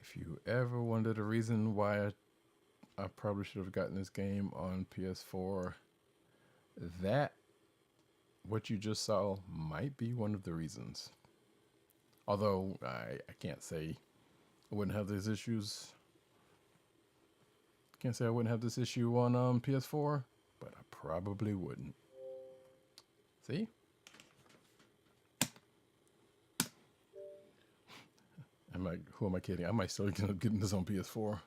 If you ever wondered a reason why I probably should have gotten this game on PS4, that what you just saw might be one of the reasons. Although I can't say I wouldn't have these issues. Can't say I wouldn't have this issue on PS4, but I probably wouldn't. See? Who am I kidding? I might still end up getting this on PS4.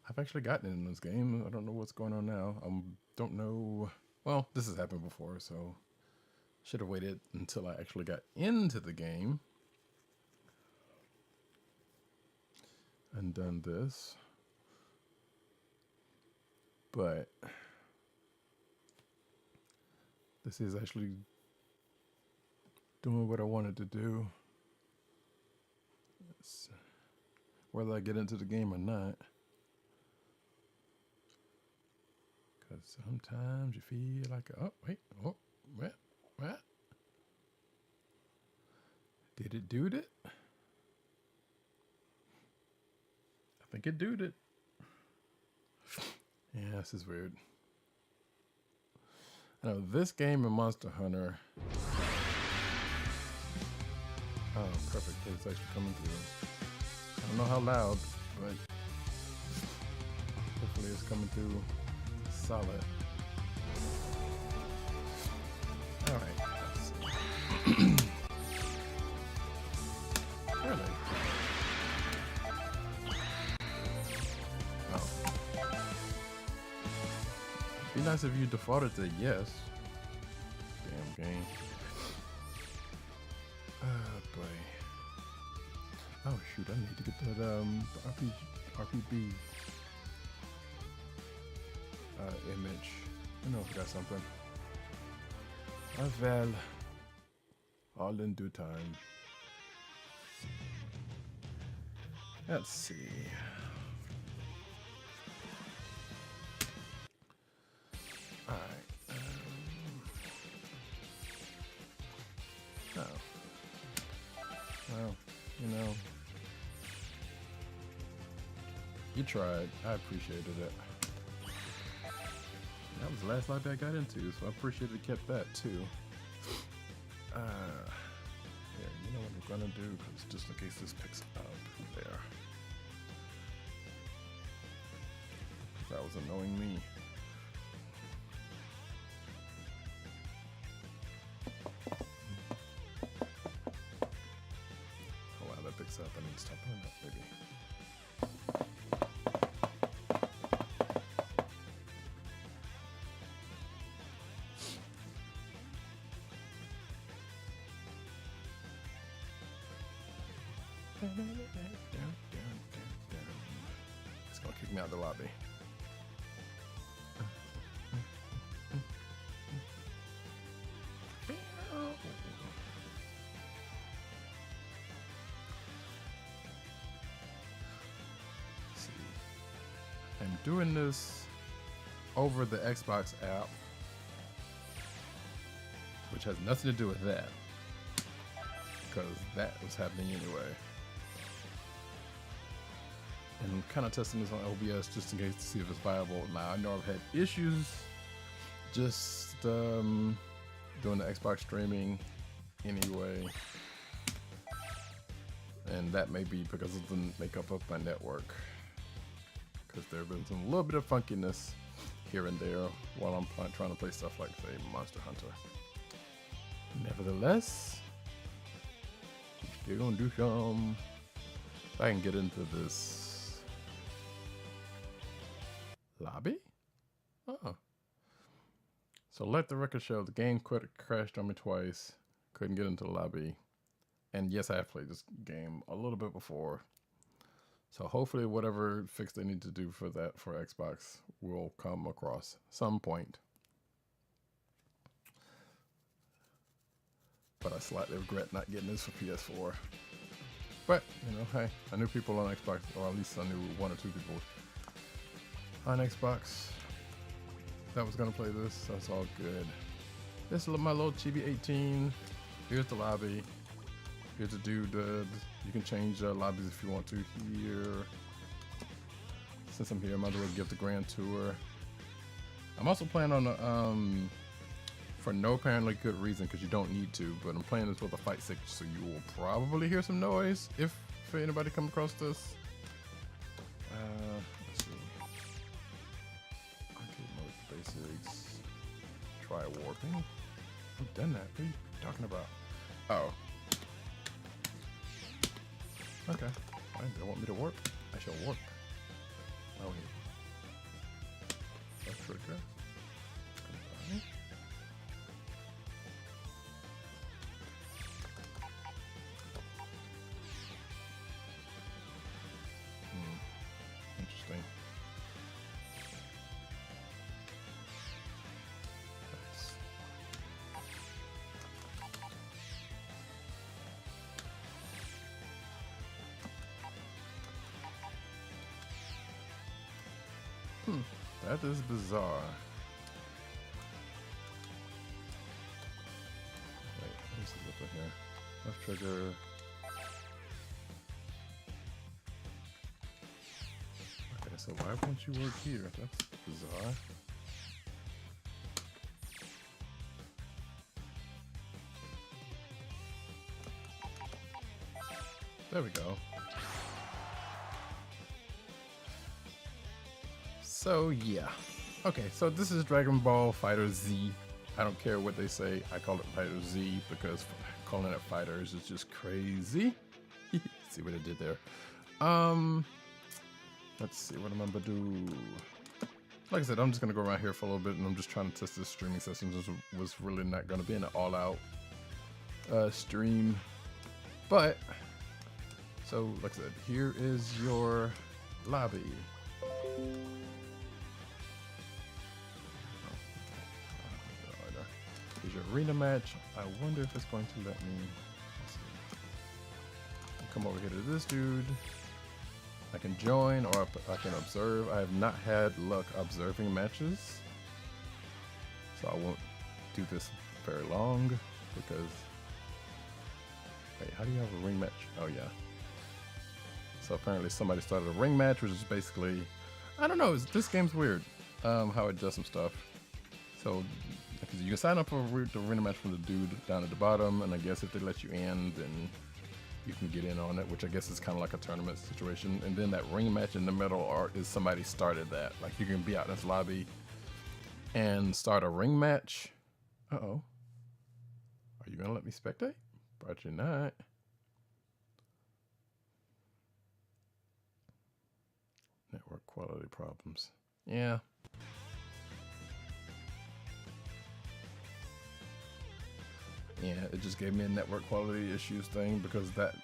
I've actually gotten it in this game. I don't know what's going on now. I don't know. Well, this has happened before, so should have waited until I actually got into the game and done this. But this is actually doing what I wanted to do. Whether I get into the game or not. Because sometimes you feel like, oh, wait, oh, what? Did it do it? I think it did it. Yeah, this is weird. I know this game and Monster Hunter. Oh, perfect. It's actually coming through. I don't know how loud, but hopefully it's coming through solid. All right. Let's see. Really? Oh. It'd be nice if you defaulted to yes. Damn game. Boy. Oh shoot, I need to get that RPB image. I know I forgot something. Well, all in due time. Let's see. Alright. Oh. Well, you know. You tried. I appreciated it. That was the last lobby I got into, so I appreciate it kept that too. Yeah, you know what I'm gonna do, because just in case this picks up there. That was annoying me. Oh wow, that picks up. I need to stop doing that, maybe. It's gonna kick me out of the lobby. See, I'm doing this over the Xbox app, which has nothing to do with that, because that was happening anyway. And I'm kind of testing this on OBS just in case to see if it's viable. Now I know I've had issues just doing the Xbox streaming anyway, and that may be because of the makeup of my network, because there's been some little bit of funkiness here and there while I'm trying to play stuff like, say, Monster Hunter. Nevertheless, still gonna do some. If I can get into this lobby? Oh. So let the record show the game crashed on me twice. Couldn't get into the lobby. And yes, I have played this game a little bit before. So hopefully whatever fix they need to do for that for Xbox will come across some point. But I slightly regret not getting this for PS4. But, you know, hey, I knew people on Xbox, or at least I knew one or two people on Xbox that was gonna play this, so it's all good. This is my little chibi 18. Here's the lobby. Here's the dude You can change lobbies if you want to here. Since I'm here, I might as well give the grand tour. I'm also playing on for no apparently good reason, because you don't need to, but I'm playing this with a FightZ, so you will probably hear some noise if anybody come across this. Let's see. Arcade mode basics. Try warping. I've done that. What are you talking about? Oh. Okay. Fine. They want me to warp. I shall warp. Oh, wait. Left trigger. Combine. Interesting. That is bizarre. Wait, this is up in here. Left trigger. Okay, so why won't you work here? That's bizarre. There we go. So yeah, okay, so this is Dragon Ball FighterZ. I don't care what they say, I call it FighterZ because calling it Fighters is just crazy. See what I did there. Let's see what I'm gonna do. Like I said, I'm just gonna go around here for a little bit, and I'm just trying to test this streaming session. This was really not gonna be an all-out stream, but so like I said, here is your lobby. Here's your arena match. I wonder if it's going to let me. Let's see. Come over here to this dude. I can join or I can observe. I have not had luck observing matches, so I won't do this very long because. Wait, how do you have a ring match? Oh yeah. So apparently somebody started a ring match, which is basically, I don't know, this game's weird, how it does some stuff. So you can sign up for the arena match from the dude down at the bottom, and I guess if they let you in, then you can get in on it, which I guess is kind of like a tournament situation. And then that ring match in the middle is somebody started that. Like you can be out in this lobby and start a ring match. Uh-oh. Are you gonna let me spectate? But you're not. Network quality problems. Yeah. Yeah, it just gave me a network quality issues thing because that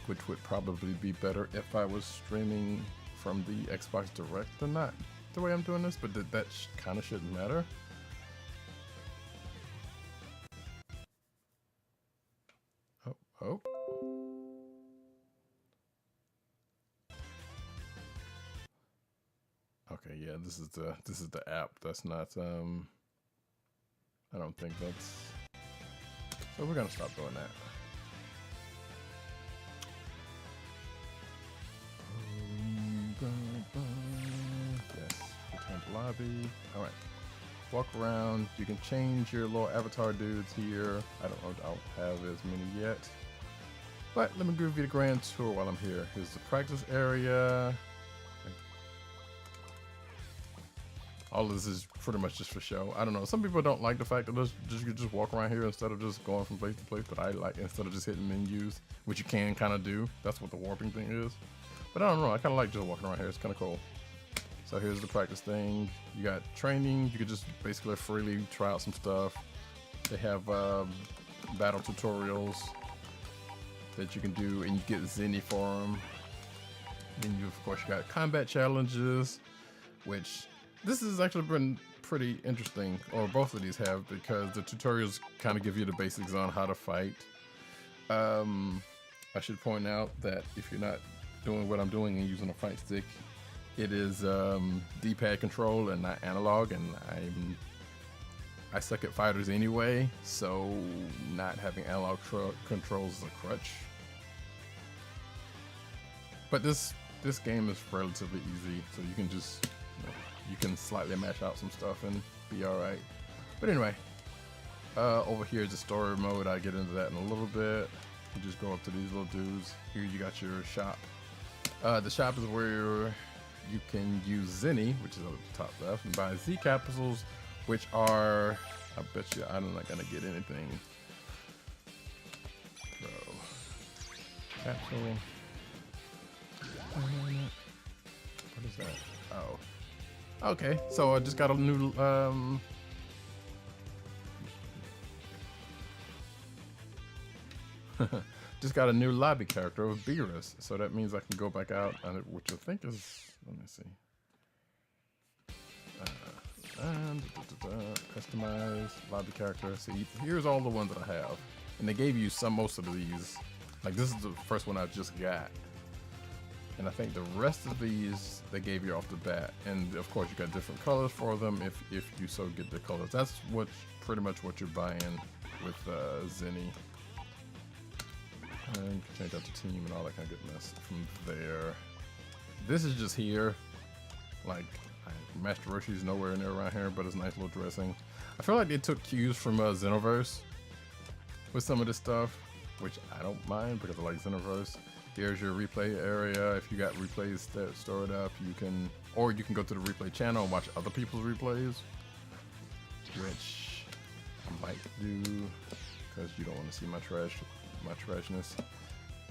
which would probably be better if I was streaming from the Xbox Direct and not the way I'm doing this, but that kind of shouldn't matter. Oh. Okay, yeah, this is the app. That's not I don't think that's, so we're gonna stop doing that. Yes, return to lobby. All right, walk around. You can change your little avatar dudes here. I don't have as many yet, but let me give you the grand tour while I'm here. Here's the practice area. All of this is pretty much just for show. I don't know. Some people don't like the fact that you can just walk around here instead of just going from place to place. But I like, instead of just hitting menus, which you can kind of do. That's what the warping thing is. But I don't know. I kind of like just walking around here. It's kind of cool. So here's the practice thing. You got training. You can just basically freely try out some stuff. They have battle tutorials that you can do, and you get Zenny for them. Then you, of course, you got combat challenges, which this has actually been pretty interesting, or both of these have, because the tutorials kind of give you the basics on how to fight. I should point out that if you're not doing what I'm doing and using a fight stick, it is D-pad control and not analog, and I suck at fighters anyway, so not having analog controls is a crutch. But this game is relatively easy, so you can just, you can slightly mash out some stuff and be alright. But anyway, over here is the story mode. I get into that in a little bit. You just go up to these little dudes. Here you got your shop. The shop is where you can use Zenny, which is on the top left, and buy Z capsules, which are, I bet you I'm not gonna get anything. Bro. Capsule. What is that? Oh. Okay, so I just got a new just got a new lobby character of Beerus, so that means I can go back out, which I think is, let me see. Customize lobby character. See, here's all the ones that I have, and they gave you most of these. Like this is the first one I just got, and I think the rest of these they gave you off the bat. And of course, you got different colors for them if you so get the colors. That's pretty much what you're buying with Zenny. And you can change out the team and all that kind of goodness from there. This is just here, like. Master Roshi's nowhere near around here, but it's nice little dressing. I feel like they took cues from Xenoverse with some of this stuff, which I don't mind because I like Xenoverse. Here's your replay area. If you got replays stored up, you can go to the replay channel and watch other people's replays, which I might do because you don't want to see my trashness.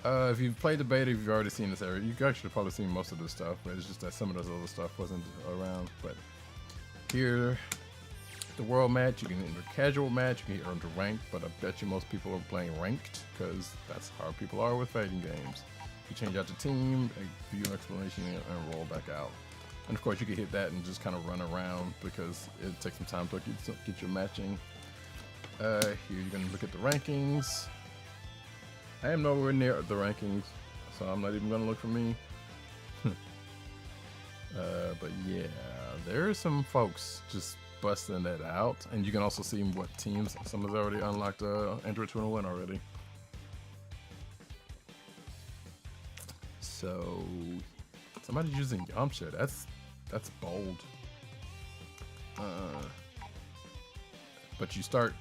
If you've played the beta, you've already seen this area. You've actually probably seen most of this stuff, but it's just that some of this other stuff wasn't around. But here, the world match, you can enter casual match, you can enter ranked, but I bet you most people are playing ranked because that's how people are with fighting games. You change out the team, view explanation, and roll back out. And of course, you can hit that and just kind of run around because it takes some time to get your matching. Here you're going to look at the rankings. I am nowhere near the rankings, so I'm not even gonna look for me. But yeah, there's some folks just busting that out, and you can also see what teams. Someone's already unlocked Android 201 already. So somebody's using Yamcha. That's bold. But you start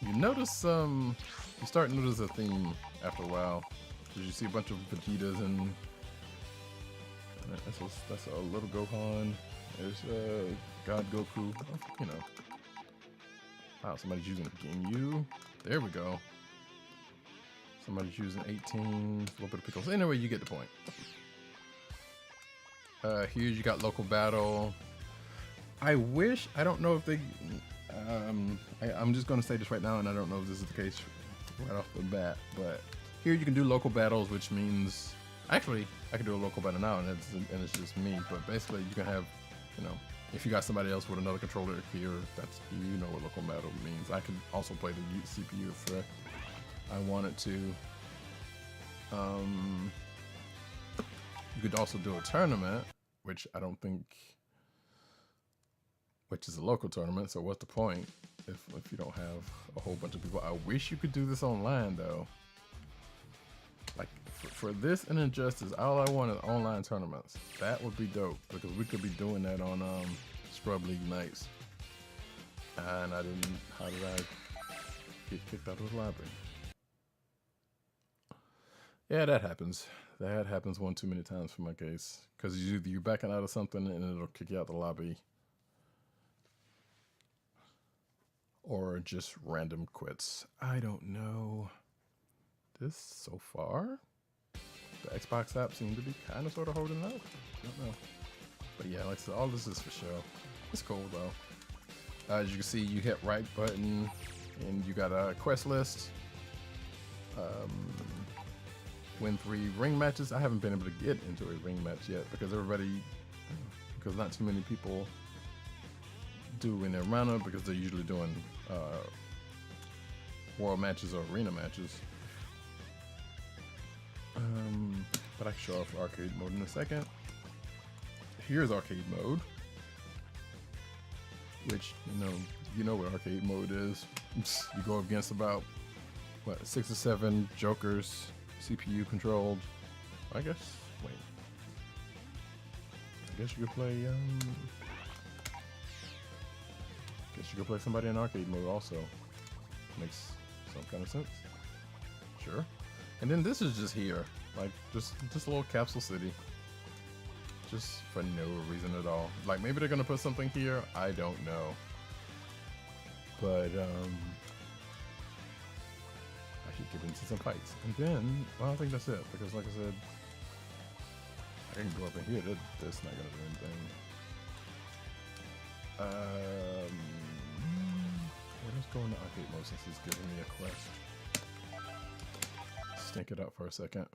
notice a theme after a while, because you see a bunch of Vegetas and that's a little Gohan. There's God Goku. You know. Wow, somebody's using Ginyu. There we go. Somebody's using 18. A little bit of pickles. Anyway, you get the point. Here you got local battle. I don't know if they. I'm just gonna say this right now, and I don't know if this is the case right off the bat, but here you can do local battles, which means actually I can do a local battle now, and it's just me. But basically, you can have, if you got somebody else with another controller here, that's what local battle means. I can also play the CPU if I wanted to. You could also do a tournament, which I don't think, which is a local tournament. So what's the point if you don't have a whole bunch of people? I wish you could do this online though. Like for this and Injustice, all I want is online tournaments. That would be dope because we could be doing that on Scrub League nights. And how did I get kicked out of the library? Yeah, that happens. That happens one too many times for my case. Because you're backing out of something and it'll kick you out the lobby. Or just random quits. I don't know. This so far, the Xbox app seemed to be kind of sort of holding out. I don't know. But yeah, like I said, all this is for show. It's cool though. As you can see, you hit right button and you got a quest list. Win 3 ring matches. I haven't been able to get into a ring match yet because not too many people do in their arena because they're usually doing world matches or arena matches. But I can show off arcade mode in a second. Here's arcade mode, which you know what arcade mode is. You go against about, what, 6 or 7 jokers, CPU controlled. I guess, wait. I guess you could play, guess you could play somebody in arcade mode also. Makes some kind of sense. Sure. And then this is just here. Like, just a little capsule city. Just for no reason at all. Like, maybe they're gonna put something here. I don't know. But, I should get into some fights. And then, well, I think that's it. Because, like I said, I can go up in here. That's not gonna do anything. Let's go into arcade mode since he's giving me a quest. Stink it up for a second.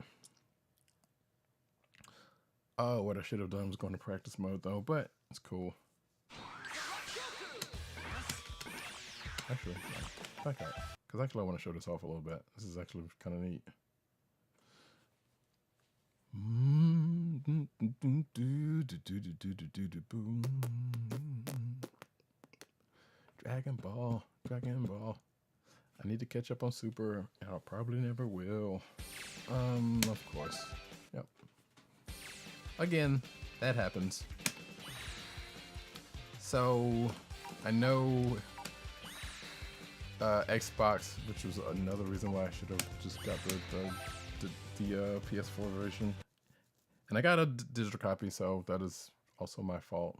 Oh, what I should have done was going to practice mode though, but it's cool. Actually, back out. Because actually I want to show this off a little bit. This is actually kind of neat. Dragon Ball, Dragon Ball. I need to catch up on Super, and I probably never will. Of course. Yep. Again, that happens. So, I know Xbox, which was another reason why I should have just got the PS4 version. And I got a digital copy, so that is also my fault.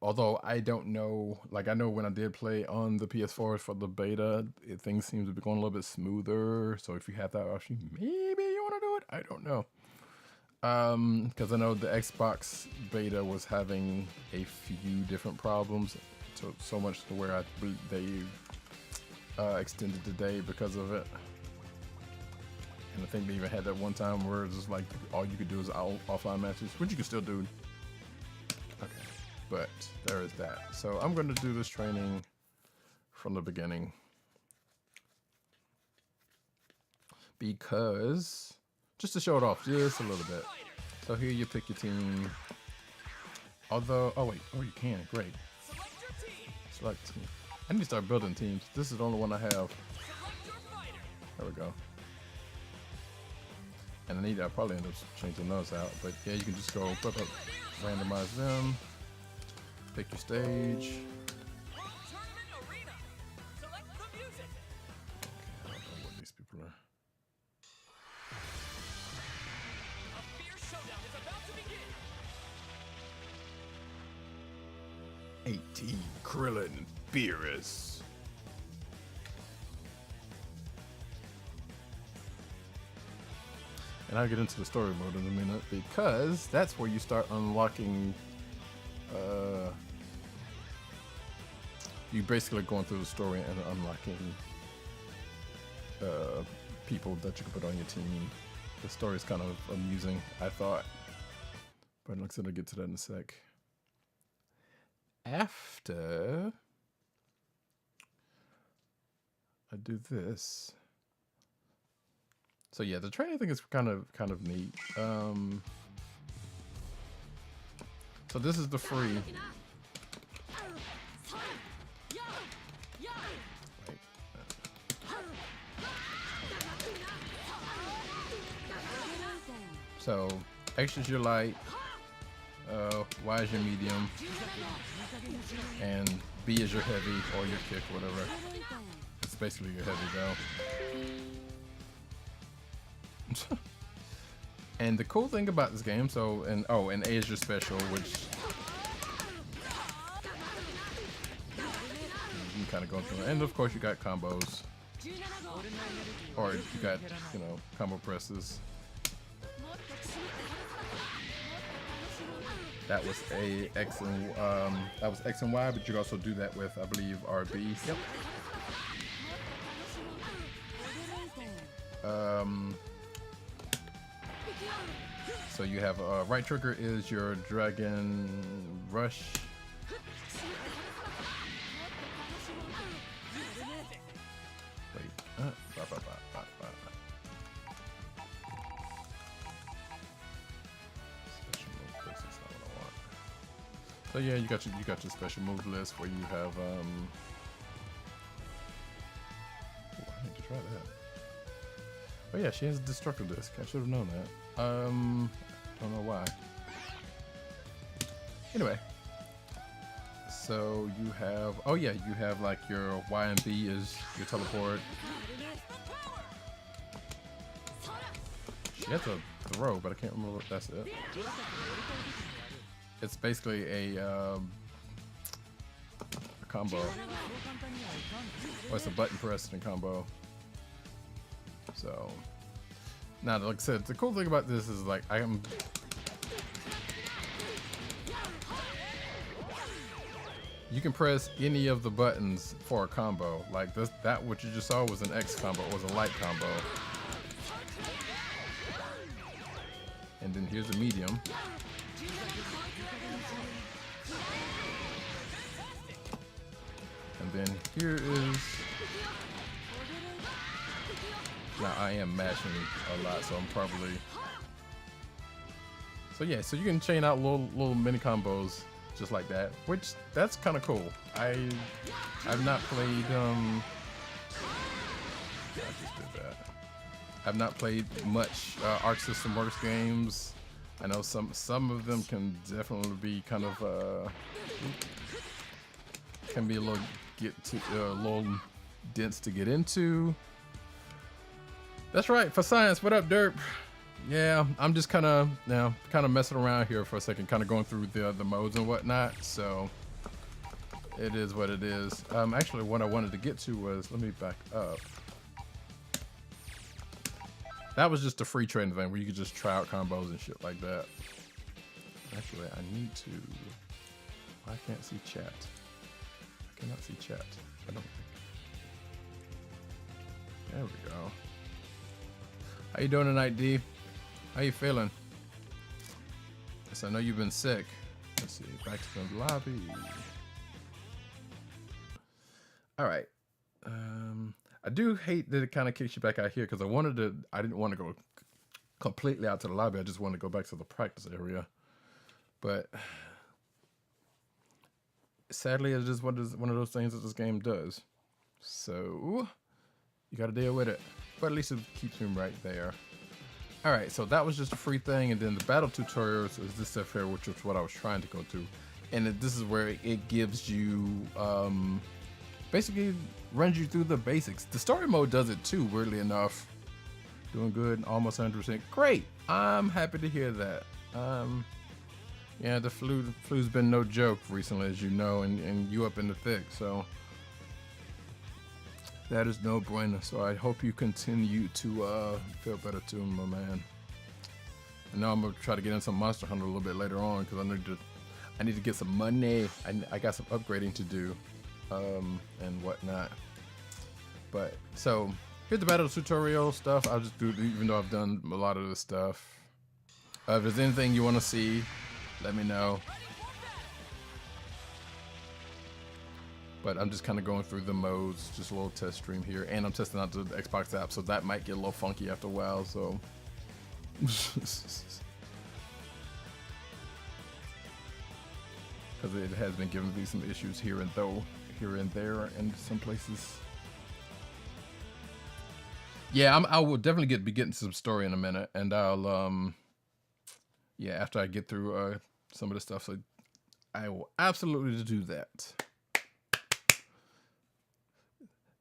Although I don't know, like I know when I did play on the PS4 for the beta, things seem to be going a little bit smoother. So if you have that option, maybe you want to do it. I don't know. Because I know the Xbox beta was having a few different problems, so much to where they extended the day because of it. And I think they even had that one time where it's just like all you could do is offline matches, which you can still do. Okay, but there is that. So I'm going to do this training from the beginning because just to show it off just a little bit. So here you pick your team. Although, oh wait, oh you can, great. Select team. I need to start building teams. This is the only one I have. There we go. And I'll probably end up changing those out. But yeah, you can just go randomize them. Pick your stage. Okay, I don't know what these people are. A fierce showdown is about to begin. 18 Krillin Beerus. And I'll get into the story mode in a minute because that's where you start unlocking. You basically going through the story and unlocking people that you can put on your team. The story is kind of amusing, I thought, but it looks like I'll get to that in a sec. After I do this. So yeah, the training thing is kind of neat. So this is the free. Wait. So X is your light, Y is your medium, and B is your heavy or your kick, whatever. It's basically your heavy though. And the cool thing about this game, so and A is your special, which you can kind of go through. And of course, you got combos, or you got combo presses. That was X and Y, but you can also do that with, I believe, RB. Yep. So you have right trigger is your Dragon Rush. Wait, Special move, this is not what I want. So yeah, you got your special move list where you have oh, I need to try that. Oh yeah, she has a destructive disc. I should have known that. Don't know why. Anyway, so you have, oh yeah, you have like your Y and B is your teleport. She has a throw, but I can't remember what that's it. It's basically a combo. Or it's a button pressing combo. So now, like I said, the cool thing about this is like you can press any of the buttons for a combo. Like this, that what you just saw was an X combo, it was a light combo. And then here's a medium. And then here is, now I am mashing a lot, so I'm probably, so yeah, so you can chain out little mini combos just like that, which that's kind of cool. I've not played I just did that. I've not played much Arc System Works games. I know some of them can definitely be kind of can be a little little dense to get into. That's right, for science. What up, Derp? Yeah, I'm just kind of messing around here for a second, kind of going through the modes and whatnot. So it is what it is. Actually, what I wanted to get to was, let me back up. That was just a free training thing where you could just try out combos and shit like that. Actually, I need to. I can't see chat. I cannot see chat. I don't. There we go. How you doing tonight, D? How you feeling? Yes, I know you've been sick. Let's see. Back to the lobby. All right. I do hate that it kind of kicks you back out here because I didn't want to go completely out to the lobby. I just wanted to go back to the practice area. But sadly, it's just one of those things that this game does. So you got to deal with it. But at least it keeps me right there. All right, so that was just a free thing. And then the battle tutorials is this stuff here, which is what I was trying to go to. And this is where it gives you, basically runs you through the basics. The story mode does it too, weirdly enough. Doing good, almost 100%. Great, I'm happy to hear that. Yeah, the flu's been no joke recently, as you know, and you up in the thick, so that is no bueno. So I hope you continue to feel better too, my man. And now I'm gonna try to get in some Monster Hunter a little bit later on because I need to get some money. I got some upgrading to do. And whatnot. But so here's the battle tutorial stuff. I'll just do, even though I've done a lot of this stuff. If there's anything you want to see, let me know. But I'm just kind of going through the modes, just a little test stream here, and I'm testing out the Xbox app, so that might get a little funky after a while. So because it has been giving me some issues here and there in some places. Yeah, I will definitely be getting some story in a minute, and I'll yeah, after I get through some of the stuff, so I will absolutely do that.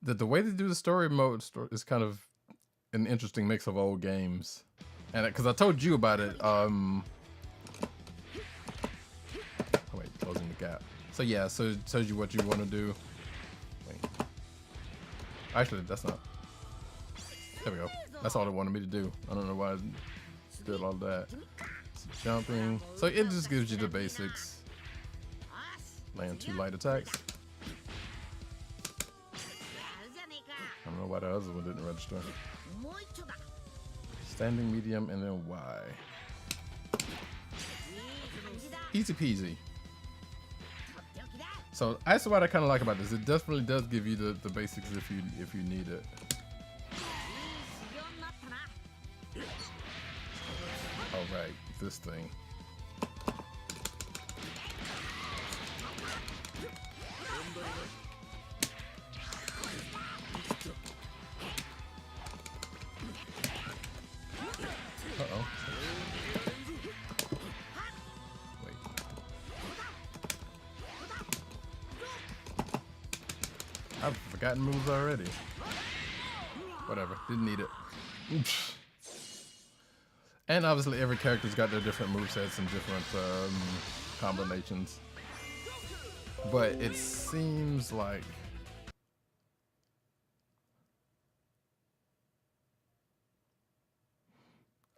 The way they do the story mode is kind of an interesting mix of old games, and because I told you about it, oh wait, closing the gap. So yeah, so it tells you what you want to do. Wait. Actually, that's not. There we go. That's all it wanted me to do. I don't know why I did all that. Jumping. So it just gives you the basics. Land 2 light attacks. I don't know why the other one didn't register. Standing, medium, and then Y. Easy peasy. So that's what I kind of like about this. It definitely does give you the basics if you need it. All right, this thing. Uh-oh. Wait. I've forgotten moves already. Whatever, didn't need it. Oops. And obviously every character's got their different movesets and different combinations. But it seems like...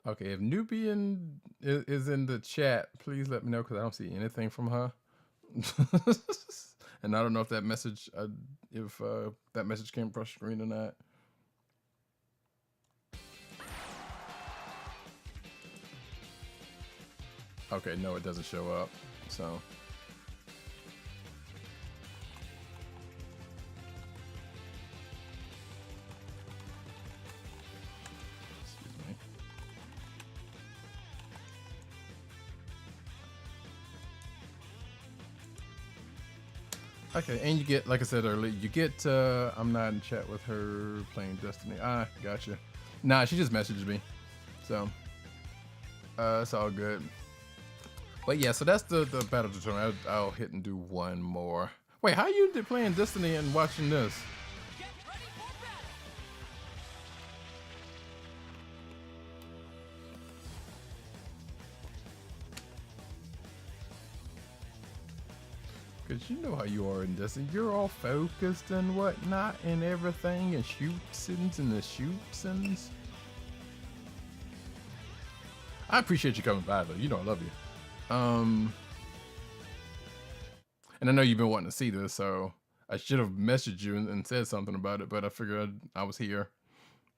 Okay, if Nubian is in the chat, please let me know because I don't see anything from her. And I don't know if that message, that message came across the screen or not. Okay, no, it doesn't show up, so. Excuse me. Okay, and you get, like I said earlier, you get, I'm not in chat with her playing Destiny. Ah, gotcha. Nah, she just messaged me, so it's all good. But yeah, so that's the battle tutorial. I'll hit and do one more. Wait, how you playing Destiny and watching this? Get ready for battle. Cause you know how you are in Destiny. You're all focused and whatnot and everything and shoots-ins and the shoots-ins. I appreciate you coming by though. You know I love you. And I know you've been wanting to see this, so I should have messaged you and said something about it, but I figured I was here.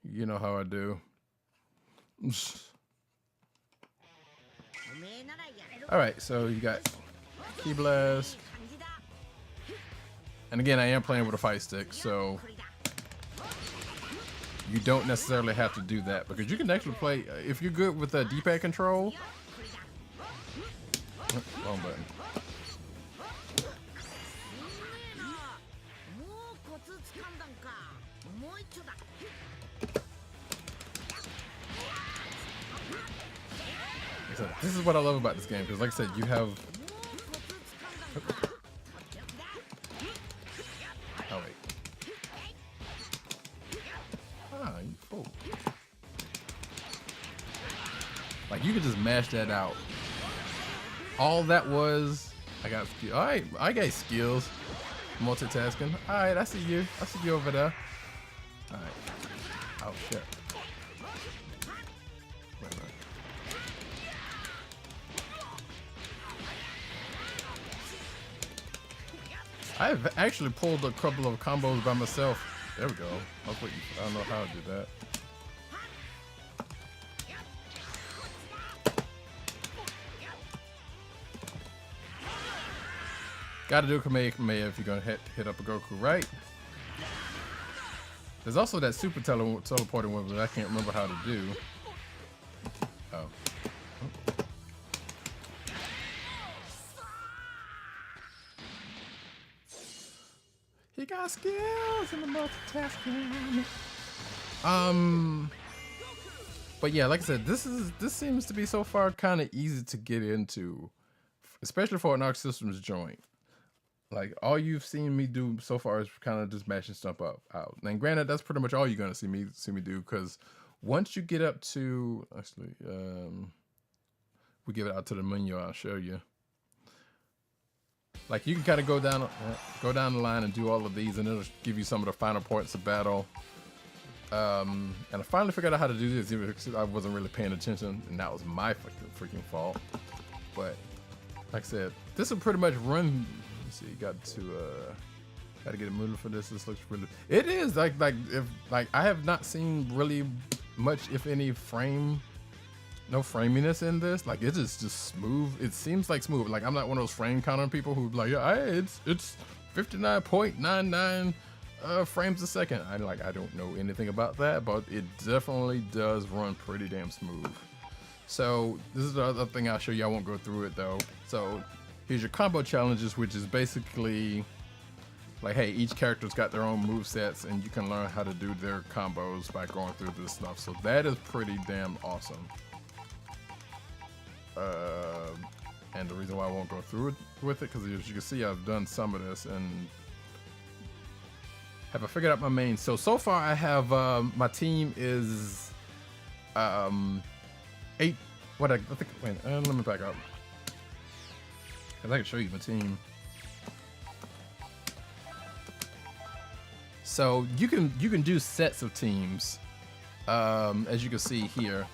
You know how I do. Alright, so you got Key Blast. And again, I am playing with a fight stick, so you don't necessarily have to do that because you can actually play, if you're good with the D-pad control. Wrong button. So this is what I love about this game because, like I said, you have. Oh wait. Ah, you fool. Like you could just mash that out. All that was, I got skill. All right, I got skills. Multitasking. All right, I see you. I see you over there. All right. Oh shit. Wait a minute. I've actually pulled a couple of combos by myself. There we go. I don't know how to do that. Gotta do Kamehameha if you're gonna hit up a Goku, right? There's also that super teleporting one that I can't remember how to do. Oh. He got skills in the multitasking. But yeah, like I said, this seems to be so far kind of easy to get into, especially for an Arc Systems joint. Like all you've seen me do so far is kind of just mashing stuff out. And granted, that's pretty much all you're gonna see me do, because once you get up to actually, we give it out to the menu. I'll show you. Like you can kind of go down the line and do all of these, and it'll give you some of the final points of battle. And I finally figured out how to do this, even because I wasn't really paying attention, and that was my freaking fault. But like I said, this will pretty much run. Let's see, gotta get a movie for this. This looks really. It is like I have not seen really much, if any, no framiness in this. Like it is just smooth. It seems like smooth. Like I'm not one of those frame counting people who like, yeah, it's 59.99 frames a second. I don't know anything about that, but it definitely does run pretty damn smooth. So this is the other thing I'll show you. I won't go through it though. So here's your combo challenges, which is basically like, hey, each character's got their own move sets, and you can learn how to do their combos by going through this stuff. So that is pretty damn awesome. And the reason why I won't go through it with it, because as you can see, I've done some of this and have I figured out my main. So far I have, my team is 8, what I think, wait, let me back up. Cause I can show you my team. So you can do sets of teams, as you can see here.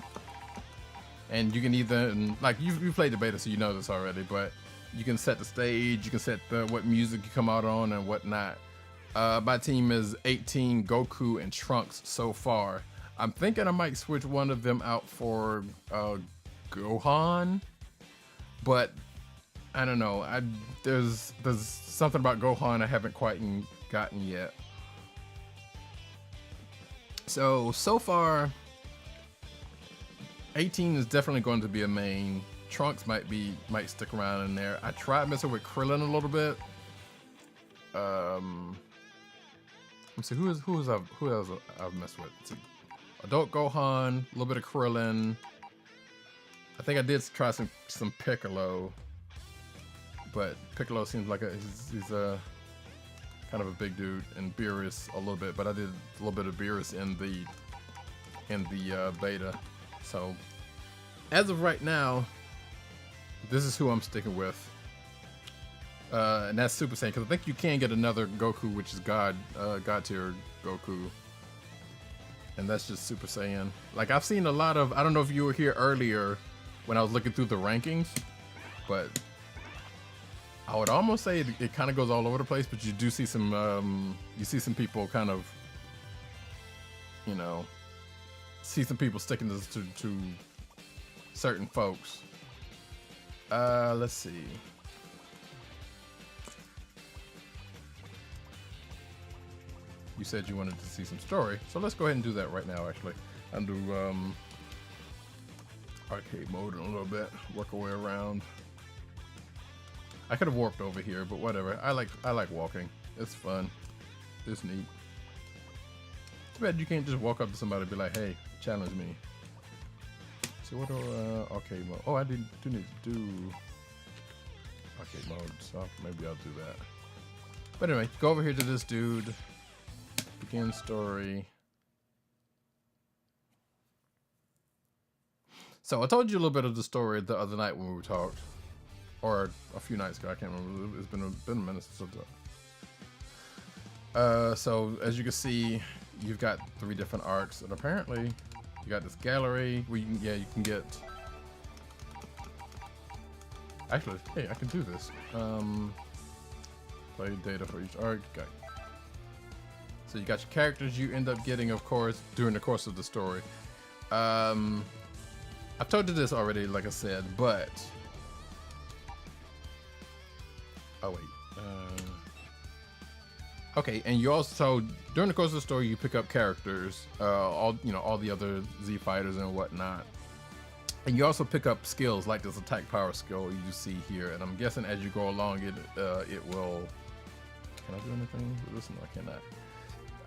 And you can either, like you played the beta, so you know this already, but you can set the stage, you can set what music you come out on and whatnot. My team is 18 Goku and Trunks so far. I'm thinking I might switch one of them out for Gohan, but I don't know. There's something about Gohan I haven't quite gotten yet. So far, 18 is definitely going to be a main. Trunks might stick around in there. I tried messing with Krillin a little bit. Let me see who else I've messed with. Let's see. Adult Gohan, a little bit of Krillin. I think I did try some Piccolo, but Piccolo seems like he's a kind of a big dude, and Beerus a little bit, but I did a little bit of Beerus in the beta. So as of right now, this is who I'm sticking with, and that's Super Saiyan, because I think you can get another Goku, which is God tier Goku, and that's just Super Saiyan. Like, I've seen a lot of, I don't know if you were here earlier when I was looking through the rankings, but I would almost say it kind of goes all over the place, but you do see some people kind of, you know, see some people sticking to certain folks. Let's see. You said you wanted to see some story, so let's go ahead and do that right now, actually. Undo arcade mode in a little bit, work our way around. I could have warped over here, but whatever. I like walking. It's fun. It's neat. Too bad you can't just walk up to somebody and be like, "Hey, challenge me." So what do arcade mode? Oh, I do need to do arcade mode, so maybe I'll do that. But anyway, go over here to this dude. Begin story. So I told you a little bit of the story the other night when we talked. Or a few nights ago, I can't remember. It's been a minute since I talked. So as you can see, you've got 3 different arcs, and apparently you got this gallery where you can get. Actually, hey, I can do this. Play data for each arc. So you got your characters you end up getting, of course, during the course of the story. I've told you this already, like I said, but. Oh wait. Okay, and you also, during the course of the story, you pick up characters, all the other Z fighters and whatnot, and you also pick up skills like this attack power skill you see here. And I'm guessing as you go along, it will. Can I do anything with this? No, I cannot.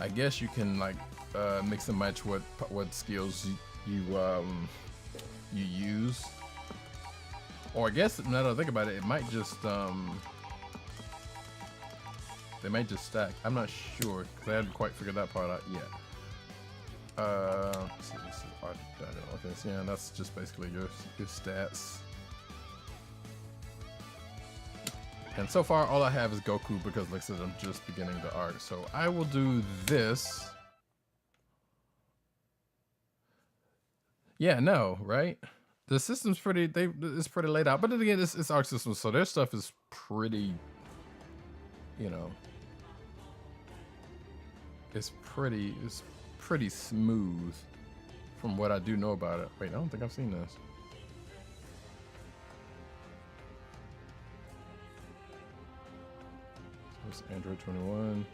I guess you can like mix and match what skills you use, or I guess now that I think about it, it might just they might just stack. I'm not sure because I haven't quite figured that part out yet. Let's see, okay, so yeah, that's just basically your stats. And so far, all I have is Goku because, like I said, I'm just beginning the arc. So I will do this. Yeah, no, right? The system's pretty. It's pretty laid out, but then again, it's arc system, so their stuff is pretty. You know, it's pretty smooth from what I do know about it. Wait, I don't think I've seen this. So it's Android 21.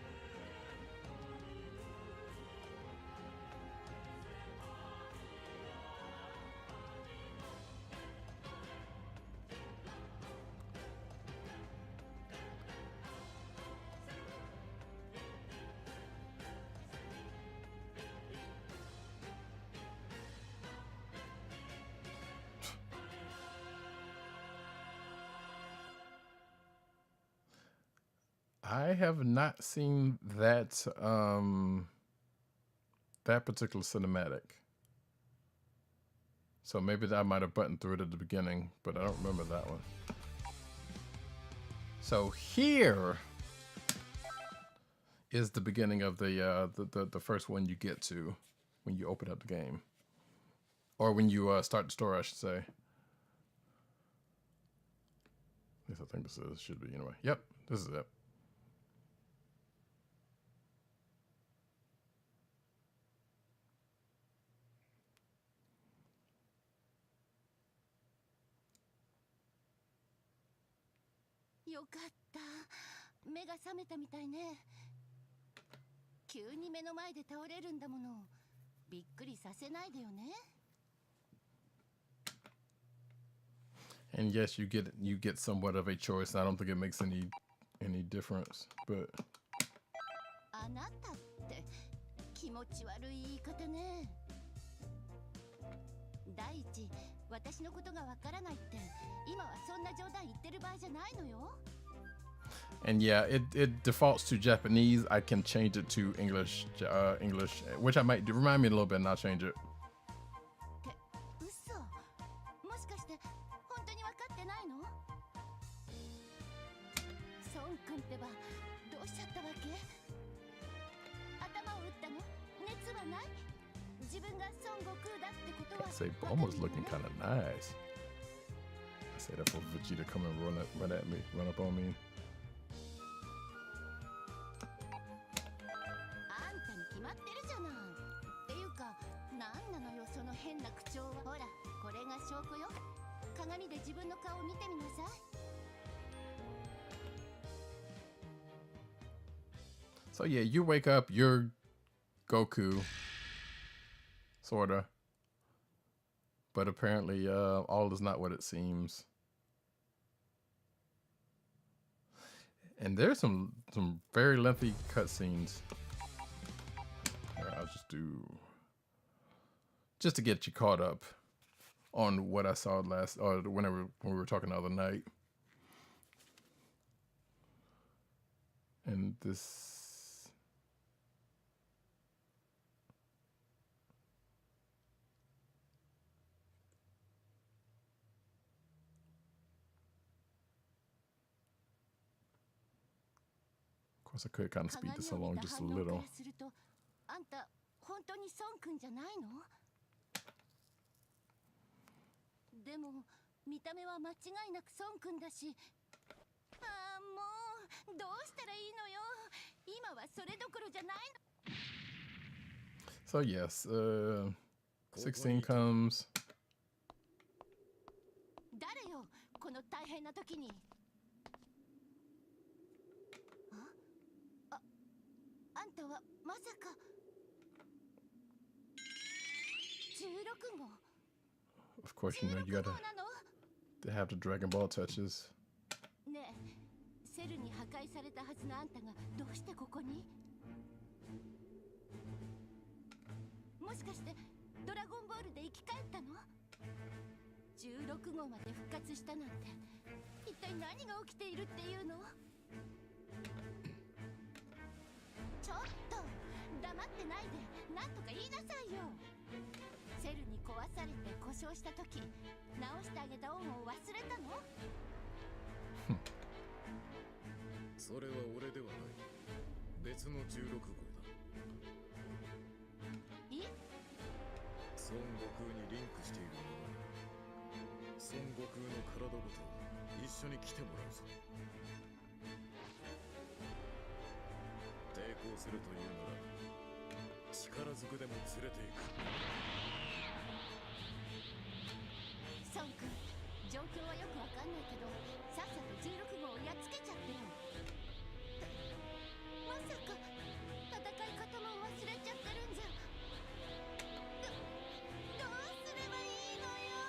I have not seen that that particular cinematic. So maybe I might have buttoned through it at the beginning, but I don't remember that one. So here is the beginning of the first one you get to when you open up the game, or when you start the story, I should say. At least I think this should be anyway. Yep, this is it.よかった。目が覚めたみたいね。急に目の前で倒れるんだもの。びっくりさせないでよね。And yes, you get somewhat of a choice. I don't think it makes any difference, but あなたって気持ち悪い言い方ね。第一、私のことがわからないって今はそんな冗談言ってる場合じゃないのよ。And yeah, it defaults to Japanese. I can change it to English, which I might do. Remind me a little bit, and I'll change it. って嘘。もしかして本当に分かってないの？ソン君ってばどうしちゃったわけ？頭を打ったの？熱はない？自分が孫悟空だってことは。Say Bulma's looking kind of nice. I say that for Vegeta come and run up on me. あんたに決まってるじゃない。っていうか、なんなのよその変な口調は。ほら、これが証拠よ。鏡で自分の顔を見てみなさい。So yeah, you wake up, you're Goku, sorta, but apparently all is not what it seems. And there's some very lengthy cutscenes. I'll just do just to get you caught up on what I saw last, or when we were talking the other night. And this. Of course, I could kind of speed this along just a little. あんた本当に孫君じゃないの？でも見た目は間違いなく孫君だし、ああもうどうしたらいいのよ。今はそれどころじゃないの。So yes, 16 comes. 誰よこの大変な時に。あんたはまさか16号。 Of course, you know you gotta have the Dragon Ball touches. ねえ、セルに破壊されたはずのあんたがどうしてここに？もしかしてドラゴンボールで生き返ったの？16号まで復活したなんて一体何が起きているっていうの？ちょっと黙ってないで何とか言いなさいよ。セルに壊されて故障した時直してあげた恩を忘れたの？それは俺ではない。別の16号だ。え？孫悟空にリンクしているもの。孫悟空の体ごと一緒に来てもらうぞ。抵抗するというなら力ずくでも連れていく。孫君、状況はよくわかんないけどさっさと16号をやっつけちゃってよ。まさか戦い方も忘れちゃってるんじゃ。どうすればいいのよ。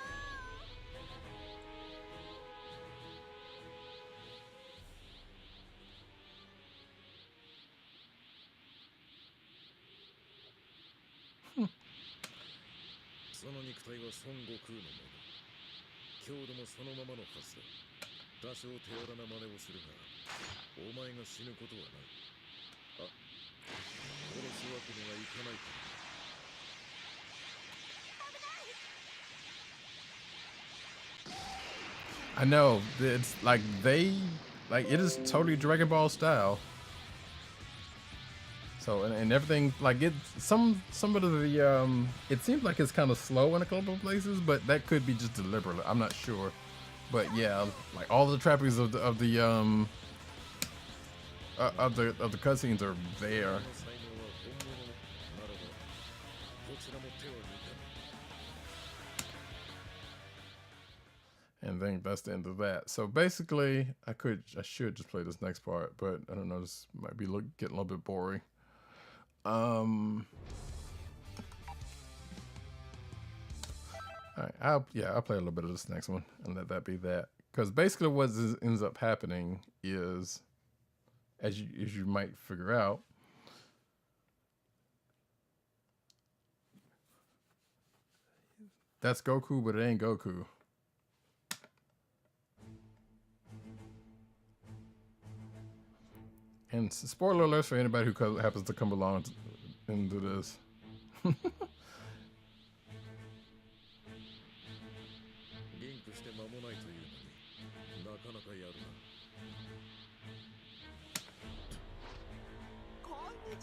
その肉体は孫悟空のもの。強度もそのままのはずだ。多少手荒な真似をするが、お前が死ぬことはない。あ、殺すわけにはいかないから。I know it's like it is totally Dragon Ball style. So and everything like it some of the it seems like it's kind of slow in a couple of places, but that could be just deliberate. I'm not sure, but yeah, like all the trappings of the cutscenes are there. And then that's the end of that. So basically, I should just play this next part, but I don't know. This might be getting a little bit boring. All right, I'll play a little bit of this next one and let that be that. Because basically, what ends up happening is, as you might figure out, that's Goku, but it ain't Goku. And spoiler alerts for anybody who happens to come along and do this.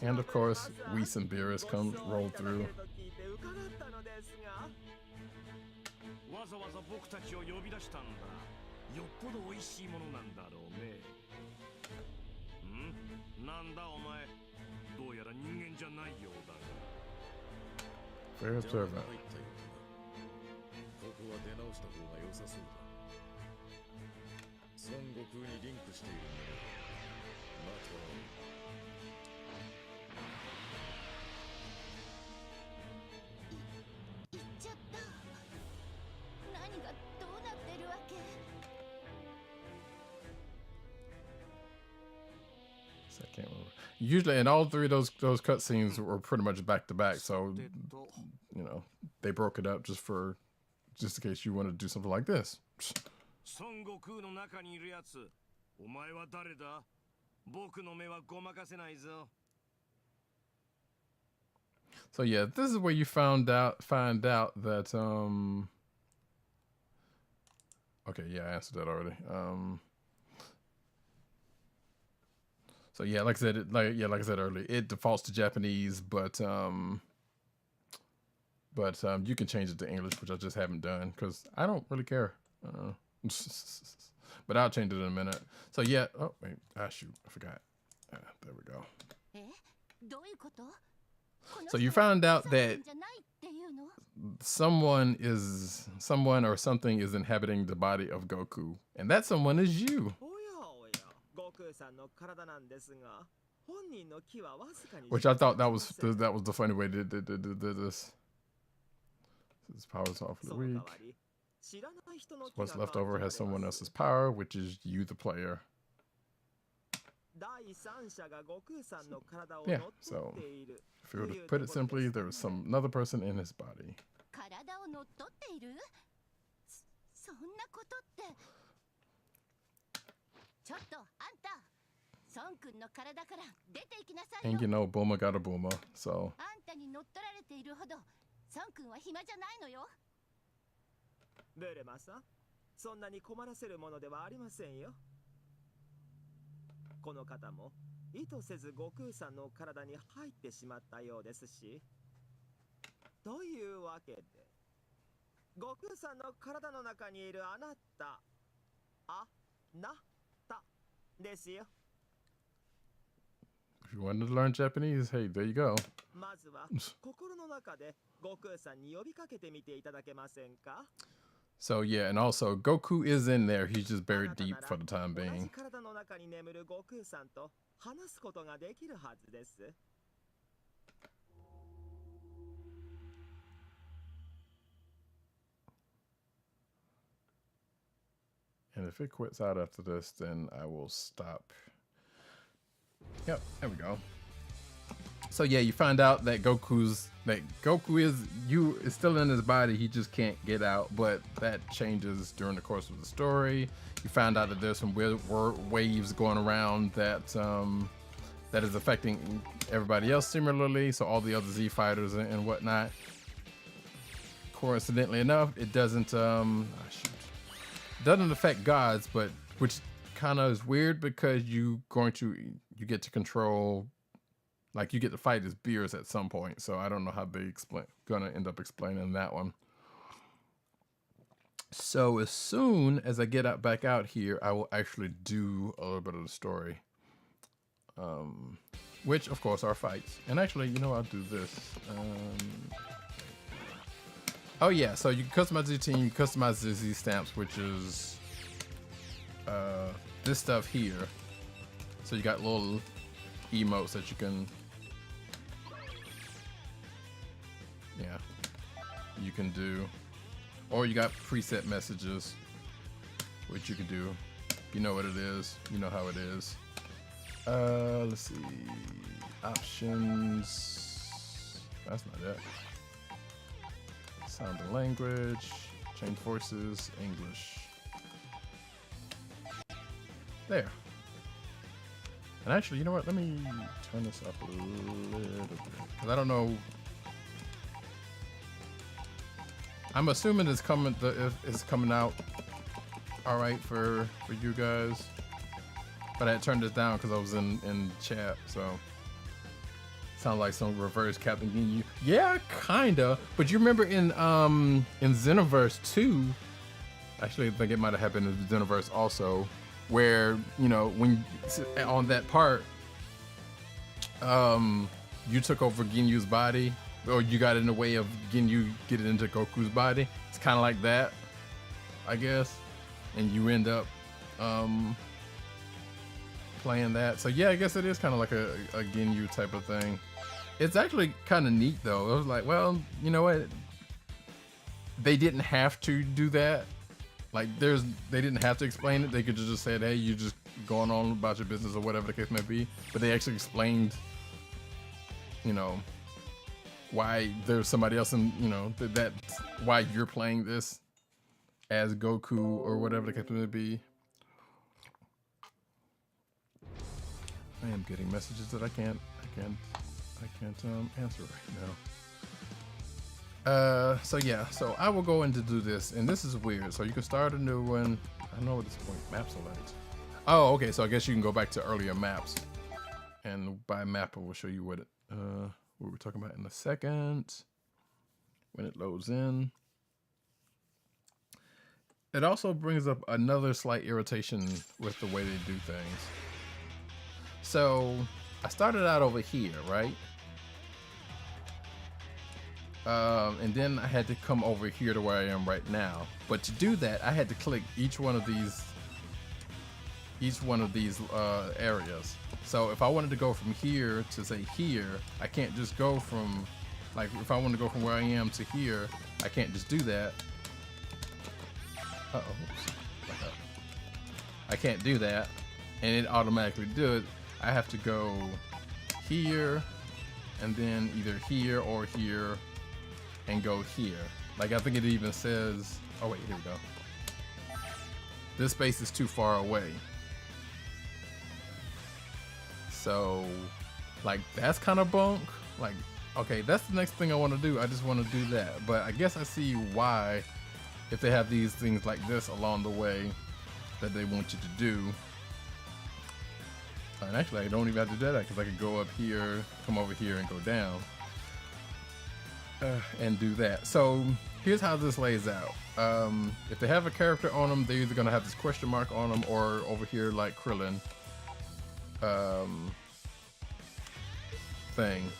And of course, Whis and Beerus roll through. わざわざ僕たちを呼び出したんだ。よっぽど美味しいものなんだろうね。なんだお前。どうやら人間じゃないようだが。Very observant. ここは出直した方が良さそうだ。孫悟空にリンクしているんだ。また。行っちゃった。何がどうなってるわけ？ I can't remember. Usually, and all three of those cutscenes were pretty much back to back. So, you know, they broke it up just in case you wanted to do something like this. Son Gokuの中にいるやつ、お前は誰だ？僕の目はごまかせないぞ。 So yeah, this is where you find out that okay, yeah, I answered that already. So yeah, like I said, like I said earlier, it defaults to Japanese, but you can change it to English, which I just haven't done because I don't really care. But I'll change it in a minute. So yeah, oh wait, shoot, I forgot. There we go. So you found out that someone or something is inhabiting the body of Goku, and that someone is you. Which I thought that was the funny way to do this. His power's awfully weak. So what's left over has someone else's power, which is you, the player. Yeah, so if you were to put it simply, there was another person in his body. And you know, Bulma got a Bulma, so. ブルマさん、そんなに困らせるものではありませんよ。この方も意図せず悟空さんの体に入ってしまったようですし。というわけで、悟空さんの体の中にいるあなた、あなたですよ。If you wanted to learn Japanese, hey, there you go. まずは心の中で悟空さんに呼びかけてみていただけませんか? So yeah, and also Goku is in there. He's just buried deep for the time being. And if it quits out after this, then I will stop. Yep, there we go. So yeah, you find out that Goku is still in his body. He just can't get out, but that changes during the course of the story. You find out that there's some weird waves going around that that is affecting everybody else similarly. So all the other Z fighters and whatnot. Coincidentally enough, it doesn't affect gods, but which kind of is weird because you get to control. Like, you get to fight his beers at some point, so I don't know how they gonna end up explaining that one. So as soon as I get back out here, I will actually do a little bit of the story, which of course are fights. And actually, you know, I'll do this. Oh yeah, so you can customize your team, customize the Z stamps, which is this stuff here. So you got little emotes that you can. Yeah, you can do, or you got preset messages, which you can do. You know what it is. You know how it is. Let's see. Options. That's not it. Sound and language. Change voices. English. There. And actually, you know what? Let me turn this up a little bit, because I don't know. I'm assuming it's coming out all right for you guys, but I had turned this down because I was in chat, so sound like some reverse Captain Ginyu. Yeah, kinda. But you remember in Xenoverse 2, actually I think it might have happened in Xenoverse also, where, you know, when on that part, you took over Ginyu's body. Or you got in the way of Ginyu getting into Goku's body. It's kind of like that, I guess. And you end up playing that. So yeah, I guess it is kind of like a Ginyu type of thing. It's actually kind of neat though. I was like, well, you know what? They didn't have to do that. Like they didn't have to explain it. They could just say, hey, you just going on about your business or whatever the case may be. But they actually explained, you know, why there's somebody else in, you know, that's why you're playing this as Goku or whatever the case may be. I am getting messages that I can't answer right now. So yeah, so I will go in to do this, and this is weird. So you can start a new one. I don't know what this point map select. Oh, okay. So I guess you can go back to earlier maps, and by map I will show you what we're talking about in a second when it loads in. It also brings up another slight irritation with the way they do things. So I started out over here, right? And then I had to come over here to where I am right now. But to do that, I had to click each one of these areas. So if I wanted to go from here to say here, I can't just go from, like, if I want to go from where I am to here, I can't just do that. I can't do that, and it automatically do it. I have to go here, and then either here or here, and go here. Like, I think it even says, oh wait, here we go. This space is too far away. So, like, that's kind of bunk. Like, okay, that's the next thing I want to do. I just want to do that. But I guess I see why, if they have these things like this along the way that they want you to do. And actually, I don't even have to do that because I could go up here, come over here, and go down. And do that. So, here's how this lays out. If they have a character on them, they're either going to have this question mark on them, or over here like Krillin. Thing.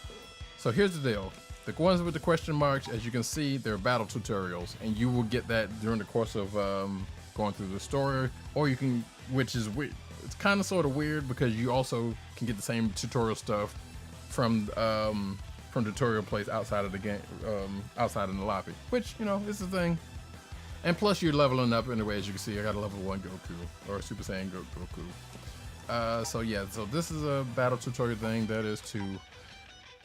So here's the deal. The ones with the question marks, as you can see, they're battle tutorials, and you will get that during the course of going through the story, or you can, which is weird. It's kind of sort of weird because you also can get the same tutorial stuff from tutorial plays outside of the game, outside in the lobby, which, you know, is the thing. And plus you're leveling up anyway. As you can see, I got a level 1 Goku, or Super Saiyan Goku. So yeah, so this is a battle tutorial thing that is to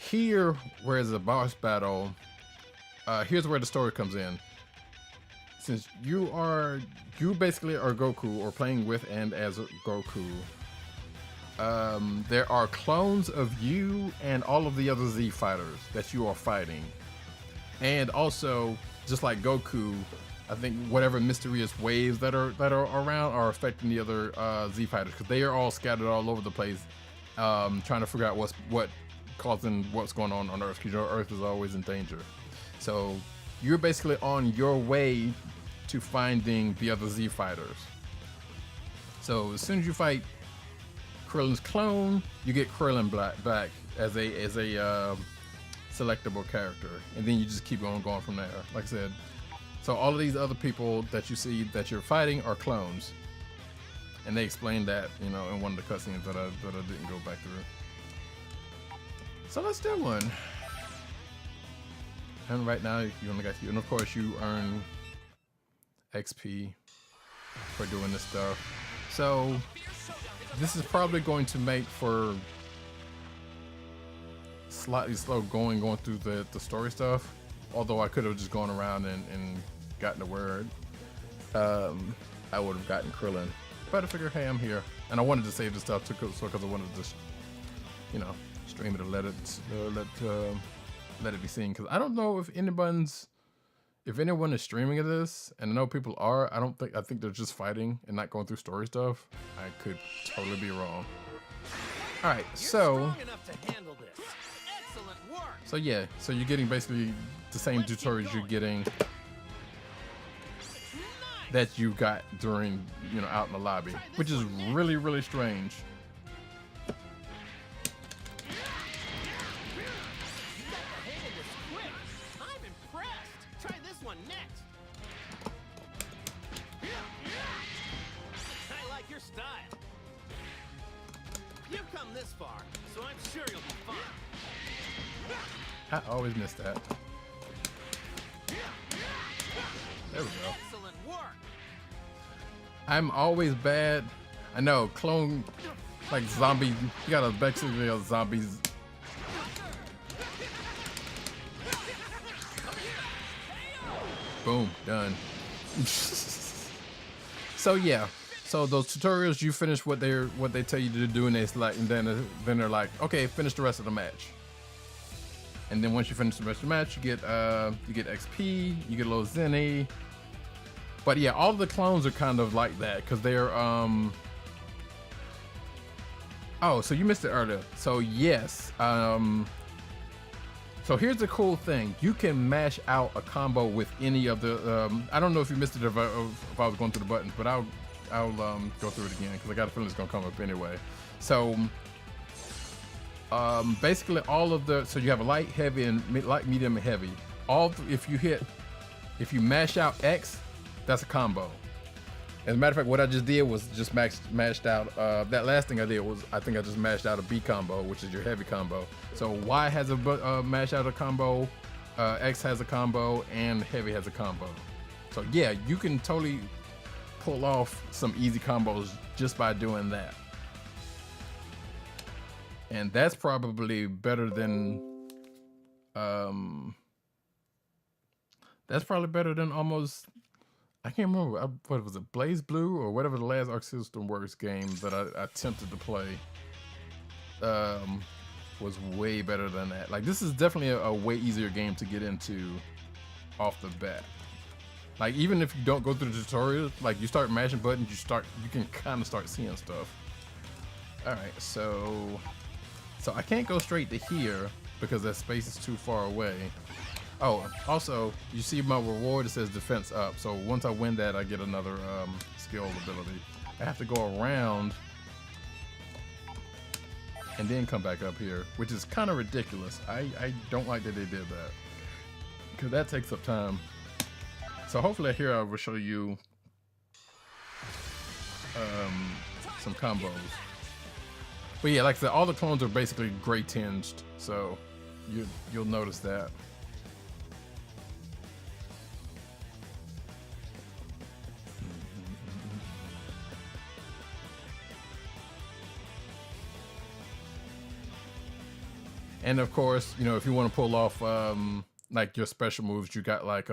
Here, whereas a boss battle, here's where the story comes in. Since you basically are Goku, or playing with and as Goku, there are clones of you and all of the other Z fighters that you are fighting. And also, just like Goku, I think whatever mysterious waves that are around are affecting the other Z fighters, because they are all scattered all over the place, trying to figure out what's going on Earth, because your Earth is always in danger. So you're basically on your way to finding the other Z fighters. So as soon as you fight Krillin's clone, you get Krillin back as a selectable character, and then you just keep going from there. Like I said, so all of these other people that you see that you're fighting are clones, and they explained that, you know, in one of the cutscenes that I didn't go back through. So let's do one. And right now you only got you, and of course you earn XP for doing this stuff. So this is probably going to make for slightly slow going through the story stuff. Although I could have just gone around and gotten the word. I would have gotten Krillin. But I figured, hey, I'm here, and I wanted to save this stuff because I wanted to just, you know, stream it and let it be seen. Because I don't know if anyone is streaming this, and I know people are. I think they're just fighting and not going through story stuff. I could totally be wrong. All right, so yeah, so you're getting basically the same tutorials you're getting that you got during, you know, out in the lobby, which is really, really strange. I always miss that. There we go. Excellent work. I'm always bad. I know, clone, like zombie. You gotta basically zombies. Boom, done. So yeah, so those tutorials, you finish what they tell you to do, and it's like, and then they're like, okay, finish the rest of the match. And then once you finish the rest of the match, you get XP, you get a little Zenny. But yeah, all of the clones are kind of like that, because they're oh, so you missed it earlier. So yes, so here's the cool thing: you can mash out a combo with any of the. I don't know if you missed it if I was going through the buttons, but I'll go through it again, because I got a feeling it's gonna come up anyway. So. Basically all of the, so you have a light, heavy, and light, medium, and heavy. If you mash out X, that's a combo. As a matter of fact, what I just did was just mashed out, that last thing I did was, I think I just mashed out a B combo, which is your heavy combo. So Y has a mash out a combo, X has a combo, and heavy has a combo. So yeah, you can totally pull off some easy combos just by doing that. And that's probably better than, almost, I can't remember, what was it, Blaze Blue or whatever the last Arc System Works game that I attempted to play, was way better than that. Like, this is definitely a way easier game to get into off the bat. Like, even if you don't go through the tutorial, like, you start mashing buttons, you can kind of start seeing stuff. All right, so I can't go straight to here because that space is too far away. Oh, also, you see my reward, it says defense up. So once I win that, I get another skill ability. I have to go around and then come back up here, which is kind of ridiculous. I don't like that they did that, because that takes up time. So hopefully here I will show you some combos. But yeah, like I said, all the clones are basically gray tinged, so you'll notice that. And of course, you know, if you want to pull off like your special moves, you got like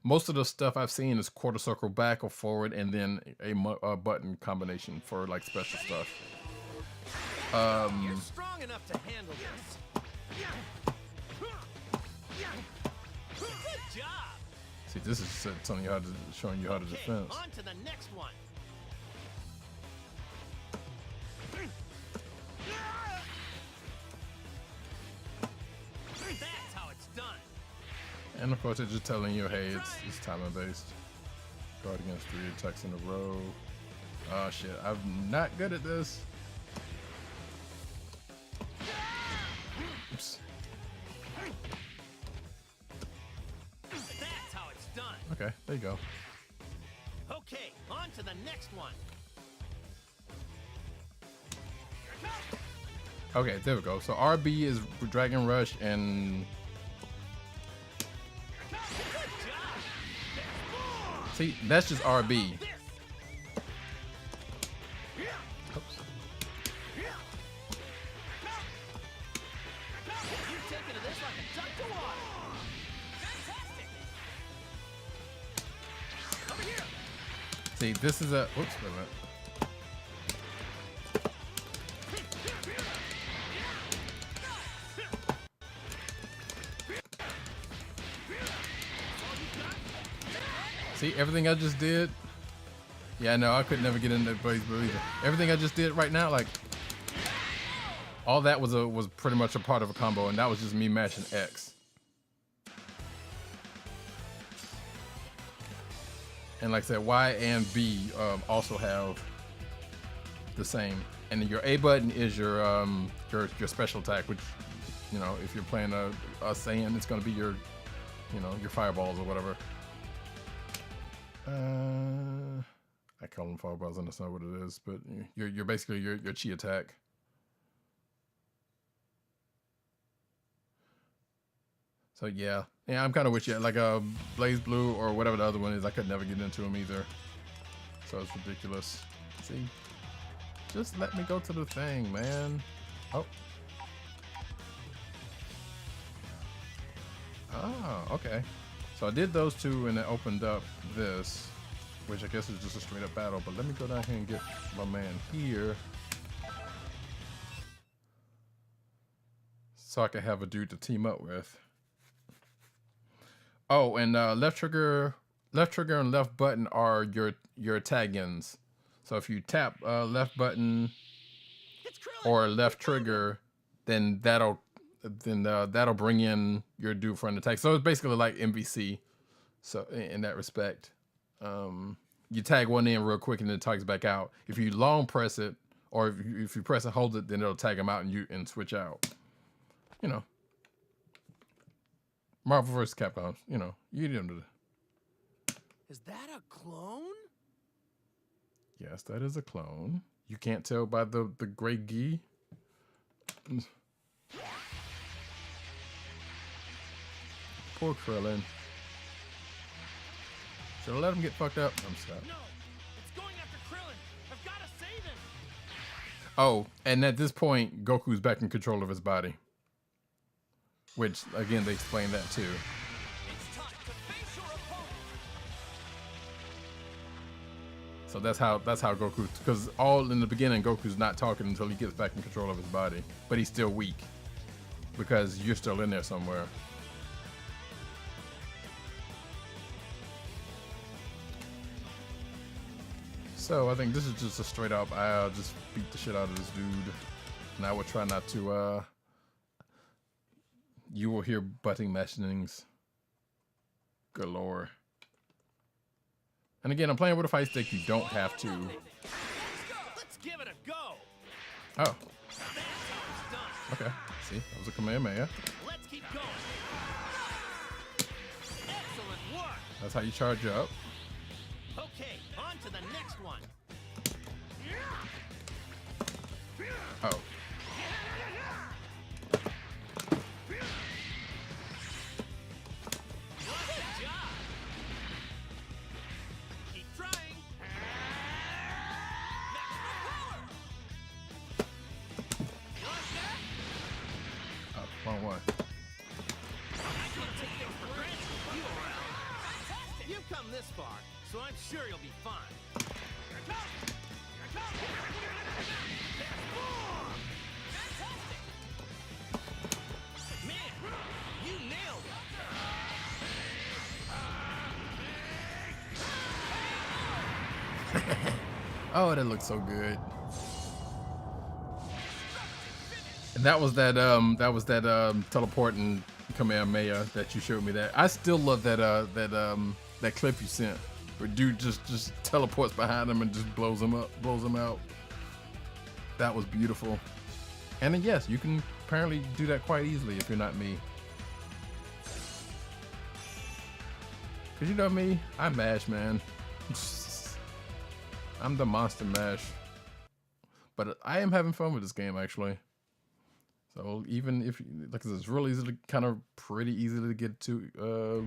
most of the stuff I've seen is quarter circle back or forward, and then a button combination for like special stuff. You're strong enough to handle this. Good job. See, this is telling you how to, showing you how to defend. On to the next one. That's how it's done. And of course, it's just telling you, hey, it's timing based. Guard against 3 attacks in a row. Oh shit, I'm not good at this. Oops. That's how it's done. Okay, there you go. Okay, on to the next one. Okay, there we go. So RB is Dragon Rush, and see, that's just RB. Oops. You've taken to this like a duck to water. Fantastic. Over here. See, this is a. Oops, wait a minute. See, everything I just did. Yeah, no, I could never get into Blaze Blue either. Everything I just did right now, like, all that was pretty much a part of a combo, and that was just me mashing X. And like I said, Y and B also have the same. And then your A button is your special attack, which, you know, if you're playing a Saiyan, it's gonna be your, you know, your fireballs or whatever. I call them fireballs, and that's not what it is, but you're basically your chi attack. So yeah, I'm kind of with you. Like Blaze Blue or whatever the other one is, I could never get into them either. So it's ridiculous. See, just let me go to the thing, man. Oh. Oh, okay. So I did those two, and it opened up this, which I guess is just a straight up battle. But let me go down here and get my man here, so I can have a dude to team up with. Oh, and left trigger and left button are your tag-ins. So if you tap left button or left trigger, then that'll bring in your dude for an attack. So it's basically like MVC. So in that respect, you tag one in real quick and then it tags back out. If you long press it, or if you press and hold it, then it'll tag them out and switch out. You know, Marvel vs. Capcom. You know, you need them to. Is that a clone? Yes, that is a clone. You can't tell by the gray gi. Poor Krillin. Should I let him get fucked up? I'm sorry. No, it's going after Krillin. I've got to save him. Oh, and at this point, Goku's back in control of his body. Which, again, they explain that too. It's time to face your opponent. So that's how Goku, because all in the beginning, Goku's not talking until he gets back in control of his body, but he's still weak because you're still in there somewhere. So I think this is just a straight up, I'll just beat the shit out of this dude, and I will try not to. You will hear butting mashings galore. And again, I'm playing with a fight stick. You don't have to. Let's give it a go. Oh, That's how it's done. okay. See, that was a Kamehameha. Let's keep going. Excellent work. That's how you charge up. Okay, on to the next one. Oh. Good job. Keep trying. Maximum power. You like that? Oh, so I'm sure you'll be fine. Here it comes! Here it comes! There's more! Fantastic! Man, you nailed it! Oh, that looks so good. And that was that teleporting Kamehameha that you showed me. That I still love that clip you sent where dude just teleports behind him and just blows him out. That was beautiful. And then yes, you can apparently do that quite easily if you're not me. Cause you know me, I mash, man. I'm the monster mash. But I am having fun with this game actually. So even if, like, it's really easy, kind of pretty easy to get to.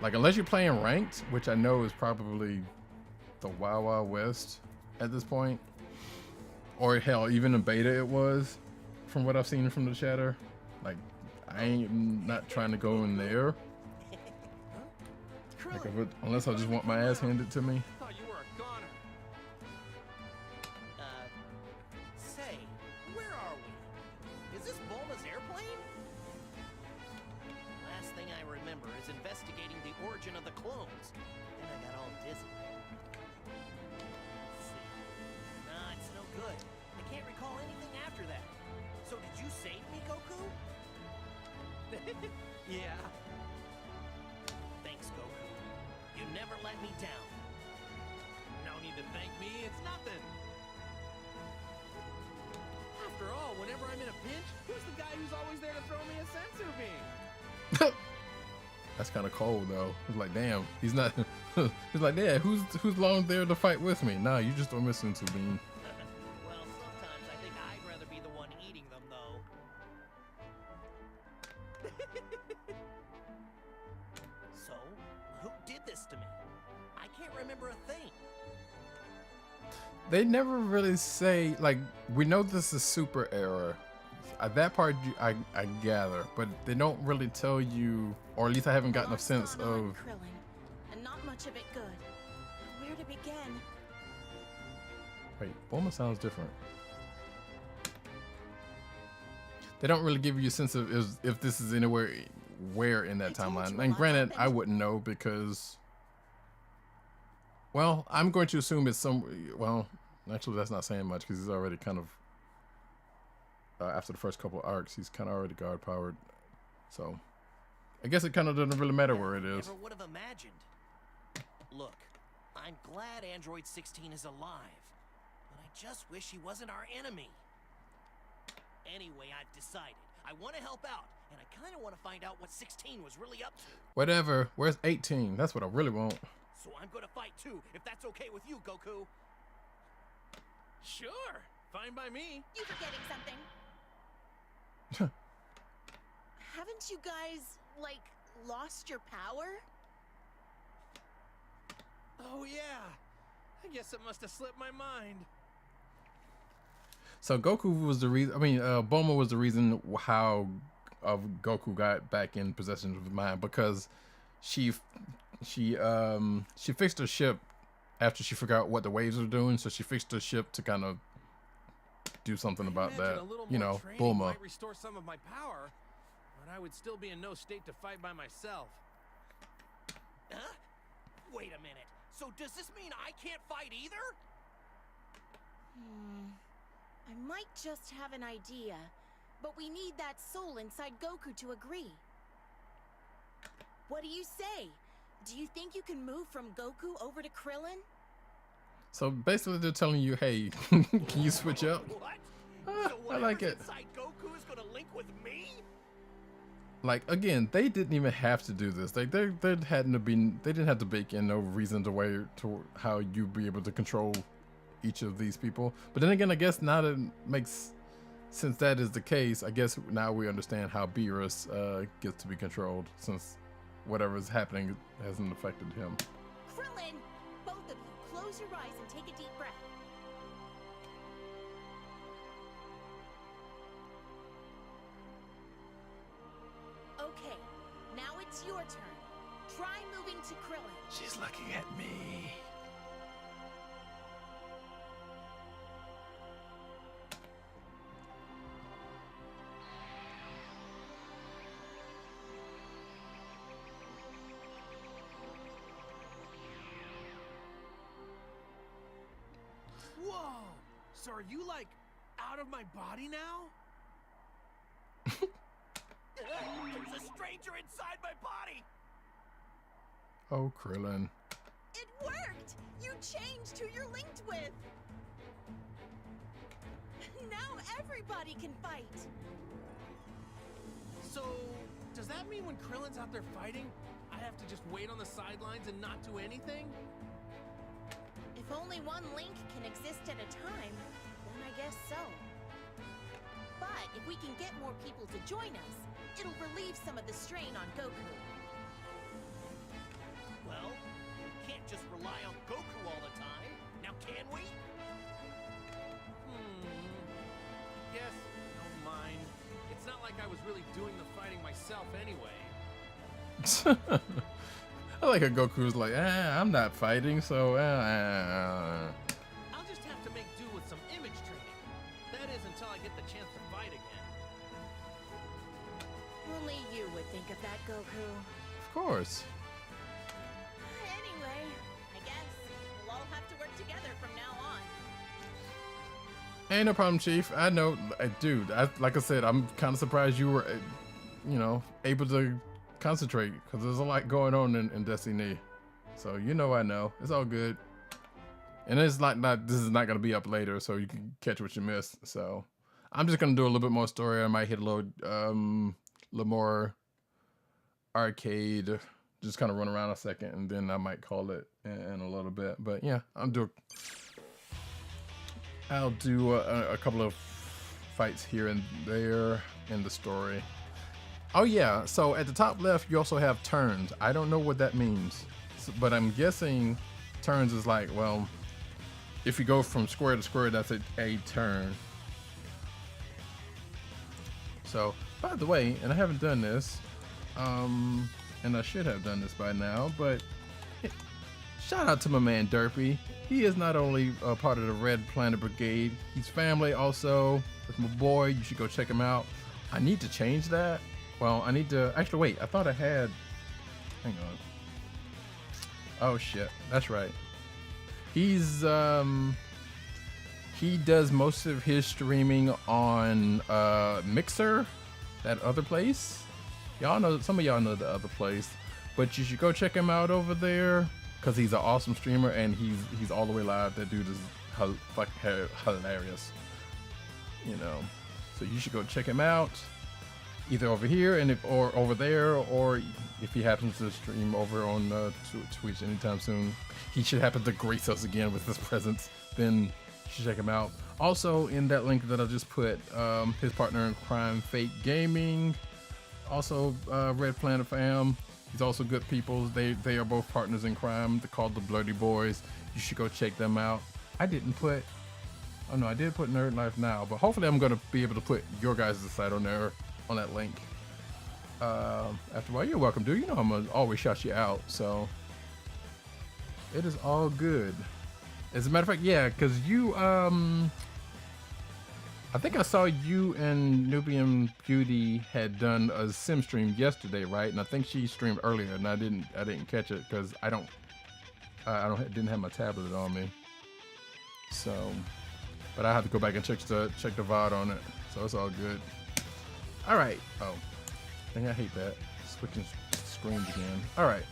Like, unless you're playing ranked, which I know is probably the Wild Wild West at this point, or hell, even in beta it was, from what I've seen from the chatter. Like, I ain't not trying to go in there. Like, unless I just want my ass handed to me. Thought you were a goner. Say, where are we? Is this Bulma's airplane? Last thing I remember is investigating the origin of the clones. Then I got all dizzy. Let's see. Nah, it's no good. I can't recall anything after that. So did you save me, Goku? Yeah. Thanks, Goku. You never let me down. No need to thank me, it's nothing. After all, whenever I'm in a pinch, who's the guy who's always there to throw me a sensu bean? That's kind of cold though. It's like, damn, he's not. He's like, yeah, who's long there to fight with me? Nah, you just don't miss into being. Well, sometimes I think I'd rather be the one eating them, though. So, who did this to me? I can't remember a thing. They never really say, like, we know this is Super Era. That part I gather, but they don't really tell you, or at least I haven't gotten a sense of. Krillin, and not much of it good. Where to begin? Wait, Bulma sounds different. They don't really give you a sense of if this is anywhere where in that timeline. And granted, I wouldn't know because, well, I'm going to assume it's some. Well, actually, that's not saying much because he's already kind of. After the first couple of arcs, he's kind of already guard powered. So, I guess it kind of doesn't really matter where it is. Never would have imagined. Look, I'm glad Android 16 is alive, but I just wish he wasn't our enemy. Anyway, I've decided. I want to help out, and I kind of want to find out what 16 was really up to. Whatever. Where's 18? That's what I really want. So I'm going to fight too, if that's okay with you, Goku. Sure. Fine by me. You forgetting something? Haven't you guys, like, lost your power? Oh, yeah. I guess it must have slipped my mind. So Goku was the reason. I mean, Bulma was the reason how Goku got back in possession of his mind, because she fixed her ship after she figured out what the waves were doing. So she fixed her ship to kind of do something about that. You know, Bulma. Might restore some of my power, but I would still be in no state to fight by myself. Huh? Wait a minute. So does this mean I can't fight either? I might just have an idea, but we need that soul inside Goku to agree. What do you say? Do you think you can move from Goku over to Krillin? So basically, they're telling you, hey, can you switch up? What? Ah, So I like it. inside Goku is gonna link with me? Like, again, they didn't even have to do this. Like, they didn't have to bake in no reason to way to how you be able to control each of these people. But then again, I guess now that makes, since that is the case, I guess now we understand how Beerus gets to be controlled, since whatever is happening hasn't affected him. Krillin, both of you, close your eyes and take a deep breath. Okay, now it's your turn. Try moving to Krillin. She's looking at me. Whoa! So are you like out of my body now? There's a stranger inside my body! Oh, Krillin. It worked! You changed who you're linked with! Now everybody can fight! So, does that mean when Krillin's out there fighting, I have to just wait on the sidelines and not do anything? If only one link can exist at a time, then I guess so. But if we can get more people to join us, it'll relieve some of the strain on Goku. Well, we can't just rely on Goku all the time. Now can we? Guess, don't mind. It's not like I was really doing the fighting myself anyway. I like how Goku's like, I'm not fighting, so I'll just have to make do with some image training. That is until I get the chance to fight again. Only you would think of that, Goku. of course. Anyway, I guess we'll all have to work together from now on. Ain't no problem, Chief. I know, dude. Like I said, I'm kind of surprised you were, able to concentrate because there's a lot going on in Destiny. So I know it's all good, and it's not this is not gonna be up later, so you can catch what you missed. So I'm just gonna do a little bit more story. I might hit a little more arcade, just kind of run around a second, and then I might call it in a little bit. But yeah, I'll do a couple of fights here and there in the story. Oh yeah, so at the top left you also have turns. I don't know what that means, but I'm guessing turns is like, well, if you go from square to square, that's a turn. So, by the way, and I haven't done this, and I should have done this by now, but shout out to my man Derpy. He is not only a part of the Red Planet Brigade, he's family also. That's my boy. You should go check him out. I need to change that. Well, I need to actually wait. I thought I had. Hang on. Oh shit, that's right. He's he does most of his streaming on Mixer, that other place. Y'all know, some of y'all know the other place, but you should go check him out over there because he's an awesome streamer and he's all the way live. That dude is fucking hilarious. So you should go check him out. Either over here or over there, or if he happens to stream over on Twitch anytime soon, he should happen to grace us again with his presence. Then you should check him out. Also, in that link that I just put, his partner in crime, Fate Gaming, also Red Planet Fam. He's also good people. They are both partners in crime. They're called the Bloody Boys. You should go check them out. I didn't put. Oh no, I did put Nerd Life Now, but hopefully I'm gonna be able to put your guys' site on there. On that link. After all, you're welcome, dude. I'm gonna always shout you out, so it is all good. As a matter of fact, yeah, because you I think I saw you and Nubian Beauty had done a sim stream yesterday, right? And I think she streamed earlier, and I didn't catch it because I didn't have my tablet on me. So, but I have to go back and check the VOD on it, so it's all good. All right. Oh, dang, I hate that. Switching screens again. All right.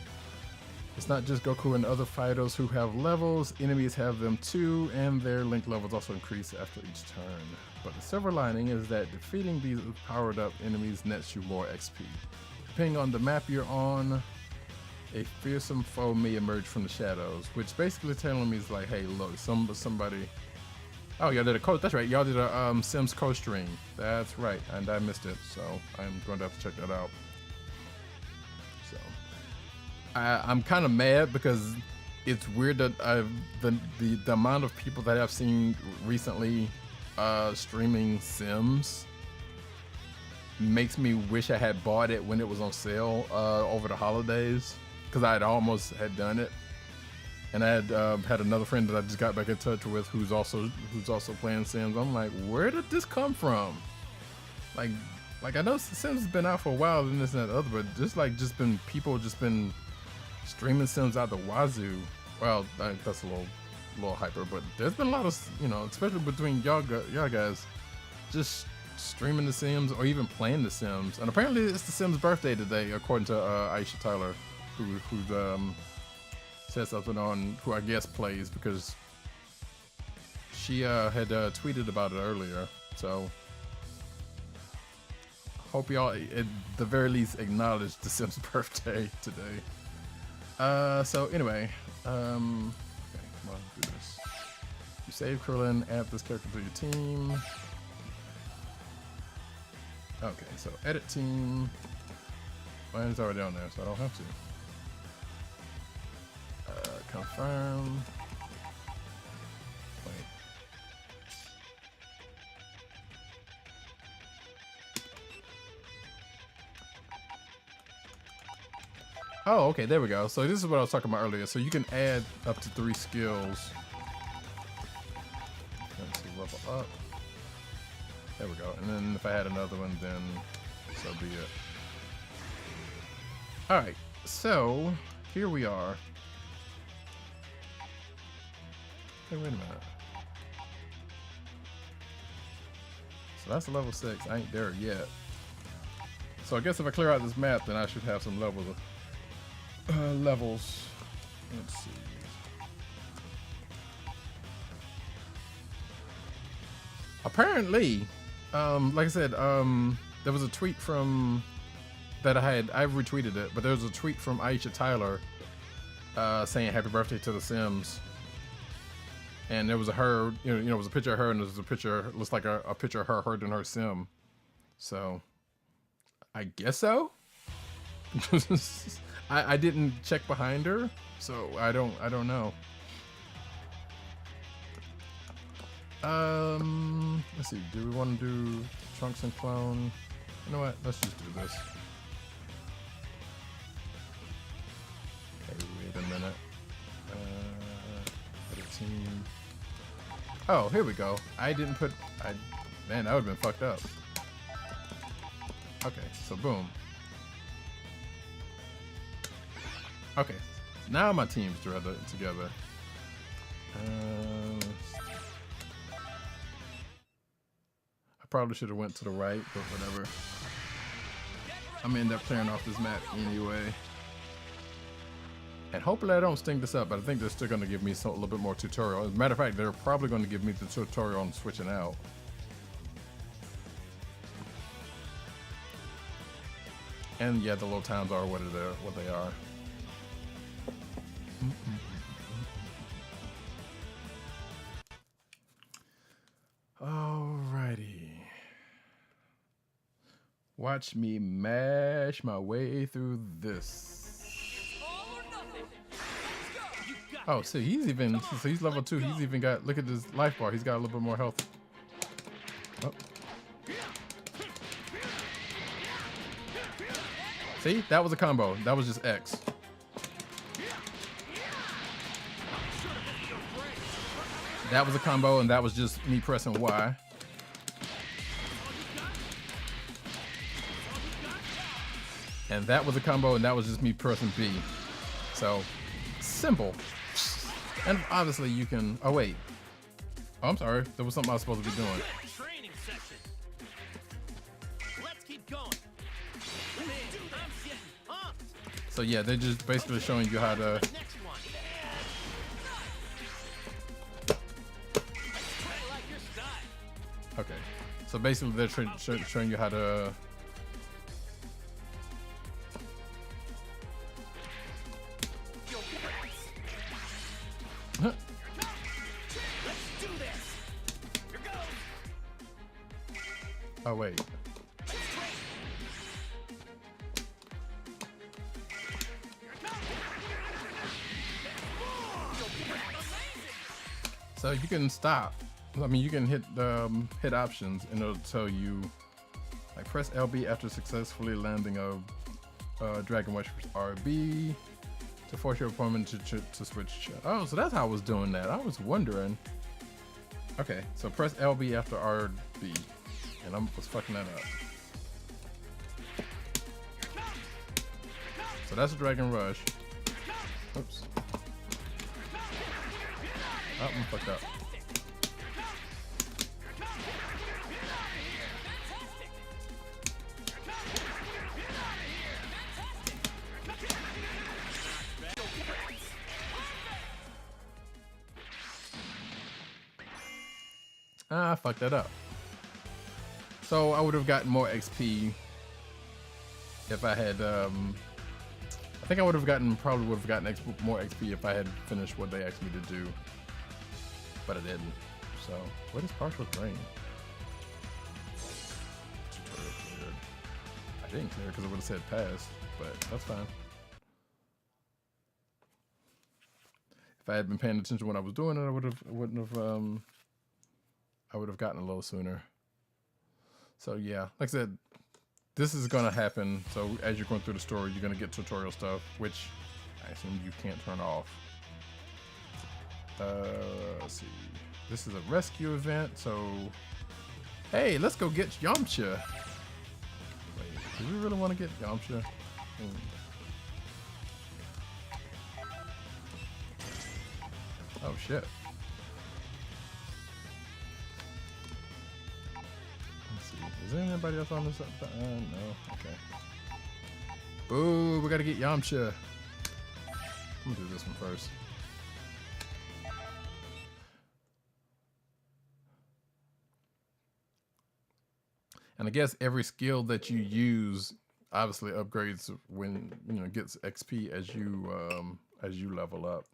It's not just Goku and other fighters who have levels. Enemies have them too, and their link levels also increase after each turn. But the silver lining is that defeating these powered up enemies nets you more XP. Depending on the map you're on, a fearsome foe may emerge from the shadows, which basically telling me is like, hey, look, somebody. Oh, y'all did a code. That's right. Y'all did a Sims co-stream. That's right, and I missed it, so I'm going to have to check that out. So I'm kind of mad because it's weird that the amount of people that I've seen recently streaming Sims makes me wish I had bought it when it was on sale over the holidays. because I had almost had done it, and I had had another friend that I just got back in touch with who's also playing Sims. I'm like, where did this come from? Like I know Sims has been out for a while and this and that other, but just been people streaming Sims out the wazoo. Well, that's a little hyper, but there's been a lot of, you know, especially between y'all guys, just streaming the Sims or even playing the Sims. And apparently it's the Sims' birthday today, according to Aisha Tyler, who said something on, who I guess plays, because she had tweeted about it earlier. So hope y'all at the very least acknowledge the Sims' birthday today. So anyway, okay, come on, do this. You save Krillin, add this character to your team. Okay, so edit team. Mine's already on there, so I don't have to. Confirm. Wait. Oh, okay, there we go. So this is what I was talking about earlier. So you can add up to 3 skills. Let's see, level up. There we go. And then if I had another one, then so be it. Alright, so here we are. Hey, wait a minute. So that's a level 6. I ain't there yet. So I guess if I clear out this map, then I should have some levels. Let's see. Apparently, like I said, there was a tweet from that I retweeted it, but there was a tweet from Aisha Tyler saying happy birthday to the Sims. And there was it was a picture of her, and there was a picture, looks like a picture of her holding her Sim. So, I guess so. I didn't check behind her, so I don't know. Let's see. Do we want to do Trunks and Clone? You know what? Let's just do this. Okay, wait a minute. Edit team. Oh, here we go. I didn't put. Man, that would have been fucked up. Okay, so boom. Okay, now my team's together. I probably should have went to the right, but whatever. I'm gonna end up clearing off this map anyway. And hopefully I don't stink this up, but I think they're still gonna give me a little bit more tutorial. As a matter of fact, they're probably gonna give me the tutorial on switching out. And yeah, the little towns are what they are. Alrighty. Watch me mash my way through this. Oh, see, he's level 2. He's even got, look at his life bar. He's got a little bit more health. Oh. See, that was a combo. That was just X. That was a combo, and that was just me pressing Y. And that was a combo, and that was just me pressing B. So, simple. And obviously you can, oh wait. Oh, I'm sorry, there was something I was supposed to be doing. Training session. Let's keep going. Man, I'm getting pumped. So yeah, they're just basically showing you how to. Next one. I like your style. Okay, so basically they're showing you how to. Oh wait. So you can stop. I mean, you can hit hit options, and it'll tell you, like, press LB after successfully landing a Dragon Rush RB. to force your opponent to switch. Oh, so that's how I was doing that. I was wondering. Okay, so press LB after RB, and I was fucking that up. So that's a Dragon Rush. Oops. Oh, I'm fucked up. I fucked that up. So I would have gotten more XP if I had, I think I would have gotten, probably would have gotten more XP if I had finished what they asked me to do. But I didn't. So, what is partial drain? Tutorial cleared. I didn't clear because it would have said pass, but that's fine. If I had been paying attention to what I was doing, I would have, I would have gotten a little sooner. So yeah, like I said, this is gonna happen. So as you're going through the story, you're gonna get tutorial stuff, which I assume you can't turn off. Let's see. This is a rescue event, so hey, let's go get Yamcha. Wait, do we really want to get Yamcha? Oh shit. Let's see. Is there anybody else on this? No. Okay. Boo! We gotta get Yamcha. I'm gonna do this one first. And I guess every skill that you use obviously upgrades when gets XP as you level up.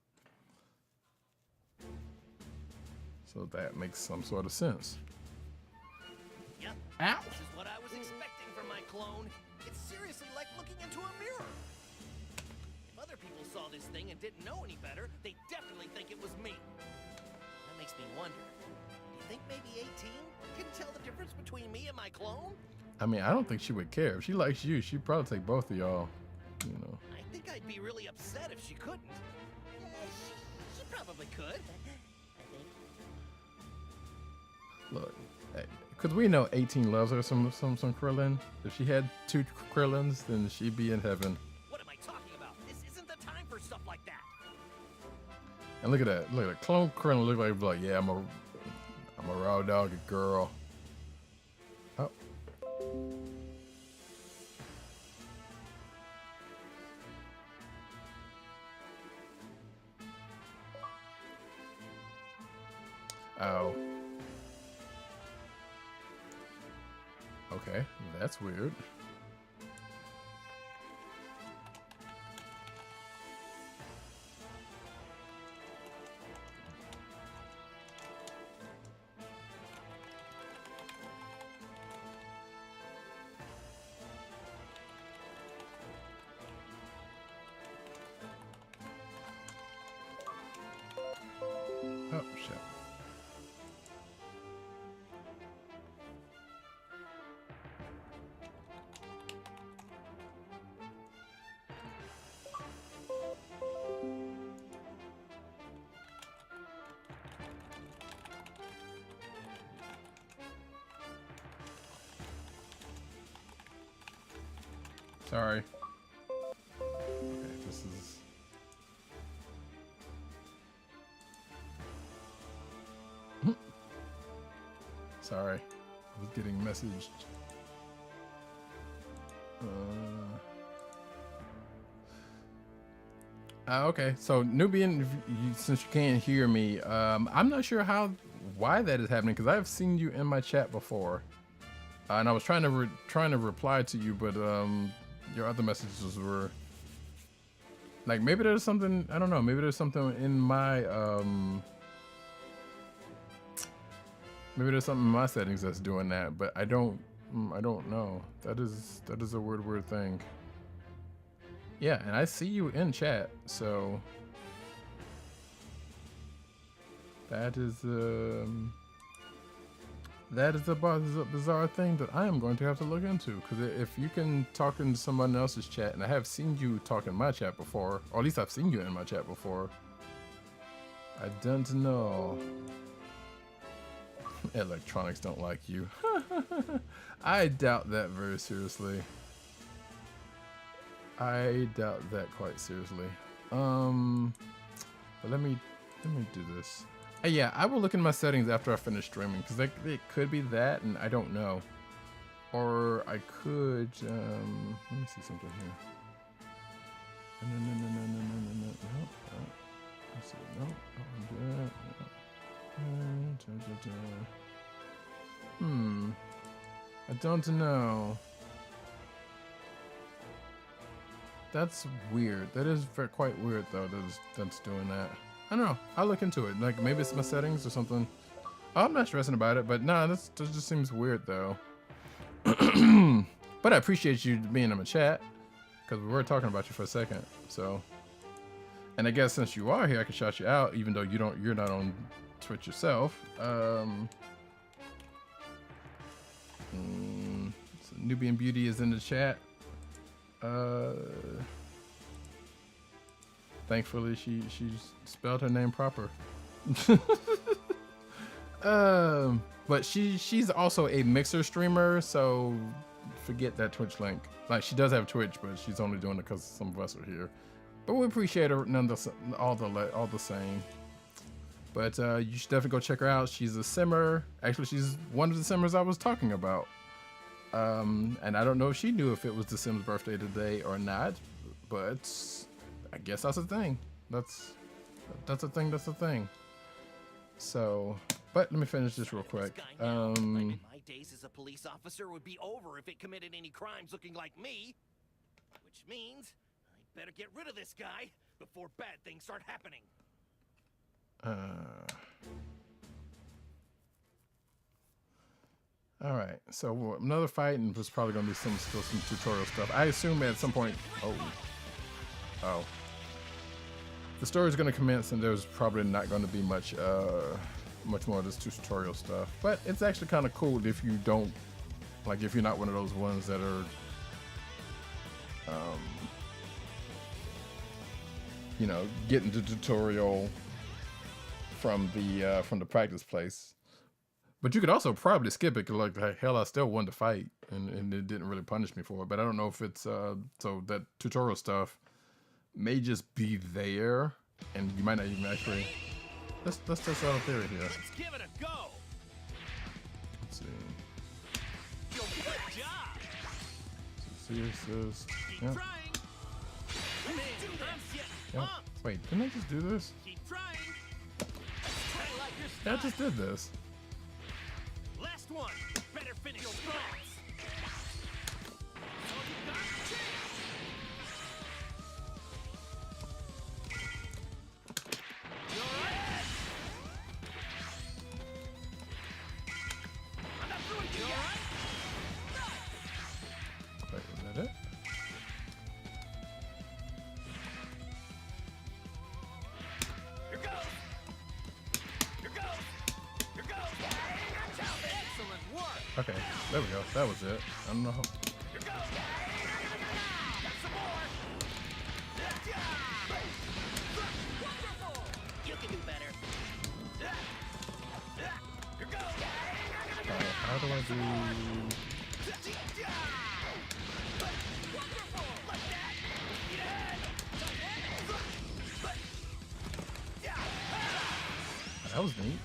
So that makes some sort of sense. Yep. Ow! This is what I was expecting from my clone. It's seriously like looking into a mirror. If other people saw this thing and didn't know any better, they'd definitely think it was me. That makes me wonder. Do you think maybe 18 can tell the difference between me and my clone? I mean, I don't think she would care. If she likes you, she'd probably take both of y'all, I think I'd be really upset if she couldn't. She probably could. Look, because we know 18 loves her some Krillin. If she had 2 Krillins, then she'd be in heaven. What am I talking about? This isn't the time for stuff like that. And look at that. Look at that. Clone Krillin look like yeah, I'm a raw dog girl. Oh. Oh. Okay, that's weird. Oh, shit. Sorry. Okay, this is... Sorry. I was getting messaged. Okay, so Nubian, since you can't hear me, I'm not sure why that is happening, because I've seen you in my chat before. And I was trying to reply to you, but your other messages were like, maybe there's something, I don't know, maybe there's something in my maybe there's something in my settings that's doing that, but I don't know. That is a weird thing. Yeah, and I see you in chat, so that is That is a bizarre thing that I am going to have to look into. Because if you can talk in someone else's chat, and I have seen you talk in my chat before, or at least I've seen you in my chat before. I don't know. Electronics don't like you. I doubt that very seriously. I doubt that quite seriously. But let me do this. Yeah, I will look in my settings after I finish streaming, because it could be that, and I don't know. Or I could, let me see something here. No. Let's see, no, I don't know. That's weird. That is quite weird, though, that's doing that. I don't know. I'll look into it. Like, maybe it's my settings or something. Oh, I'm not stressing about it, but nah, that just seems weird, though. But I appreciate you being in my chat, because we were talking about you for a second, so. And I guess since you are here, I can shout you out, even though you're not on Twitch yourself. So Nubian Beauty is in the chat. Thankfully, she spelled her name proper. But she's also a Mixer streamer, so forget that Twitch link. Like, she does have Twitch, but she's only doing it because some of us are here. But we appreciate her all the same. But you should definitely go check her out. She's a simmer. Actually, she's one of the simmers I was talking about. And I don't know if she knew if it was the Sim's birthday today or not, but I guess that's a thing. That's a thing. That's a thing. So, but let me finish this real quick. My days as a police officer would be over if it committed any crimes looking like me. Which means I better get rid of this guy before bad things start happening. All right, so another fight, and there's probably gonna be still some tutorial stuff. I assume at some point. Oh. The story's gonna commence, and there's probably not gonna be much more of this tutorial stuff. But it's actually kind of cool if you don't, like, if you're not one of those ones that are, you know, getting the tutorial from the practice place. But you could also probably skip it, 'cause like hell, I still won the fight, and it didn't really punish me for it. But I don't know if it's so that tutorial stuff may just be there, and you might not even actually. Let's test out a theory here. Let's give it a go. Let's see. Good job. See assist. Keep Yeah. trying. Man, I'm getting Yeah. pumped. Wait, didn't I just do this? Keep trying. I like your Yeah, I style. just did this. Last one. Better finish your thoughts. All you got. You all right? I'm not through with you. You all right? Wait, is that it? Here goes. Here goes. Here goes. Excellent work. Okay, there we go. That was it. I don't know how. Here goes. Got some more. Wonderful. You can do better. Here goes. How do I do? Wonderful. Like that. That was neat.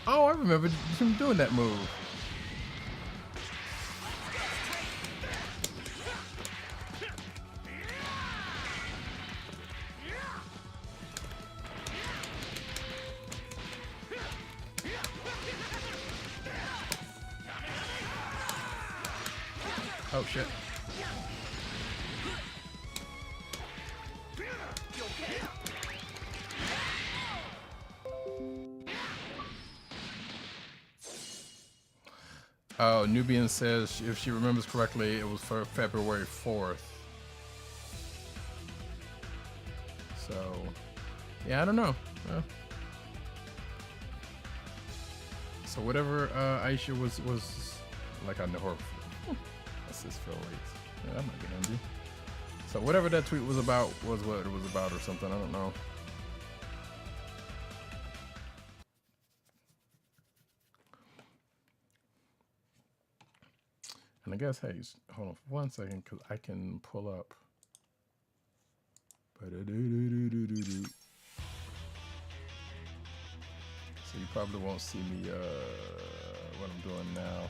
Oh, I remember him doing that move. Oh shit. You okay? Oh, Nubian says if she remembers correctly, it was for February 4th. So, yeah, I don't know. So whatever Aisha was like, I know her. Assist fill rates. Yeah, that might be handy. So whatever that tweet was about was what it was about or something. I don't know. And I guess, hey, hold on for 1 second, because I can pull up. So you probably won't see me what I'm doing now.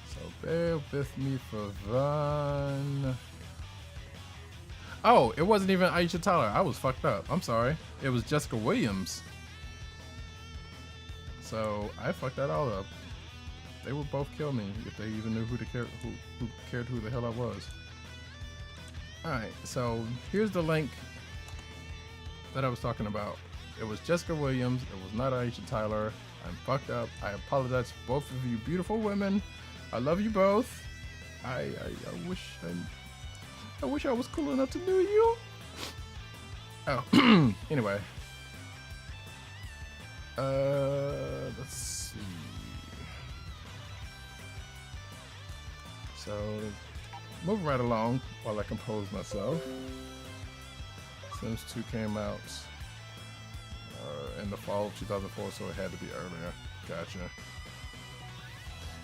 So bear with me for fun. Oh, it wasn't even Aisha Tyler. I was fucked up. I'm sorry. It was Jessica Williams. So I fucked that all up. They would both kill me if they even knew who cared who the hell I was. Alright, so here's the link that I was talking about. It was Jessica Williams. It was not Aisha Tyler. I'm fucked up. I apologize to both of you beautiful women. I love you both. I wish I was cool enough to know you. Oh, anyway. Let's see. So, moving right along while I compose myself. Sims 2 came out in the fall of 2004, so it had to be earlier. Gotcha.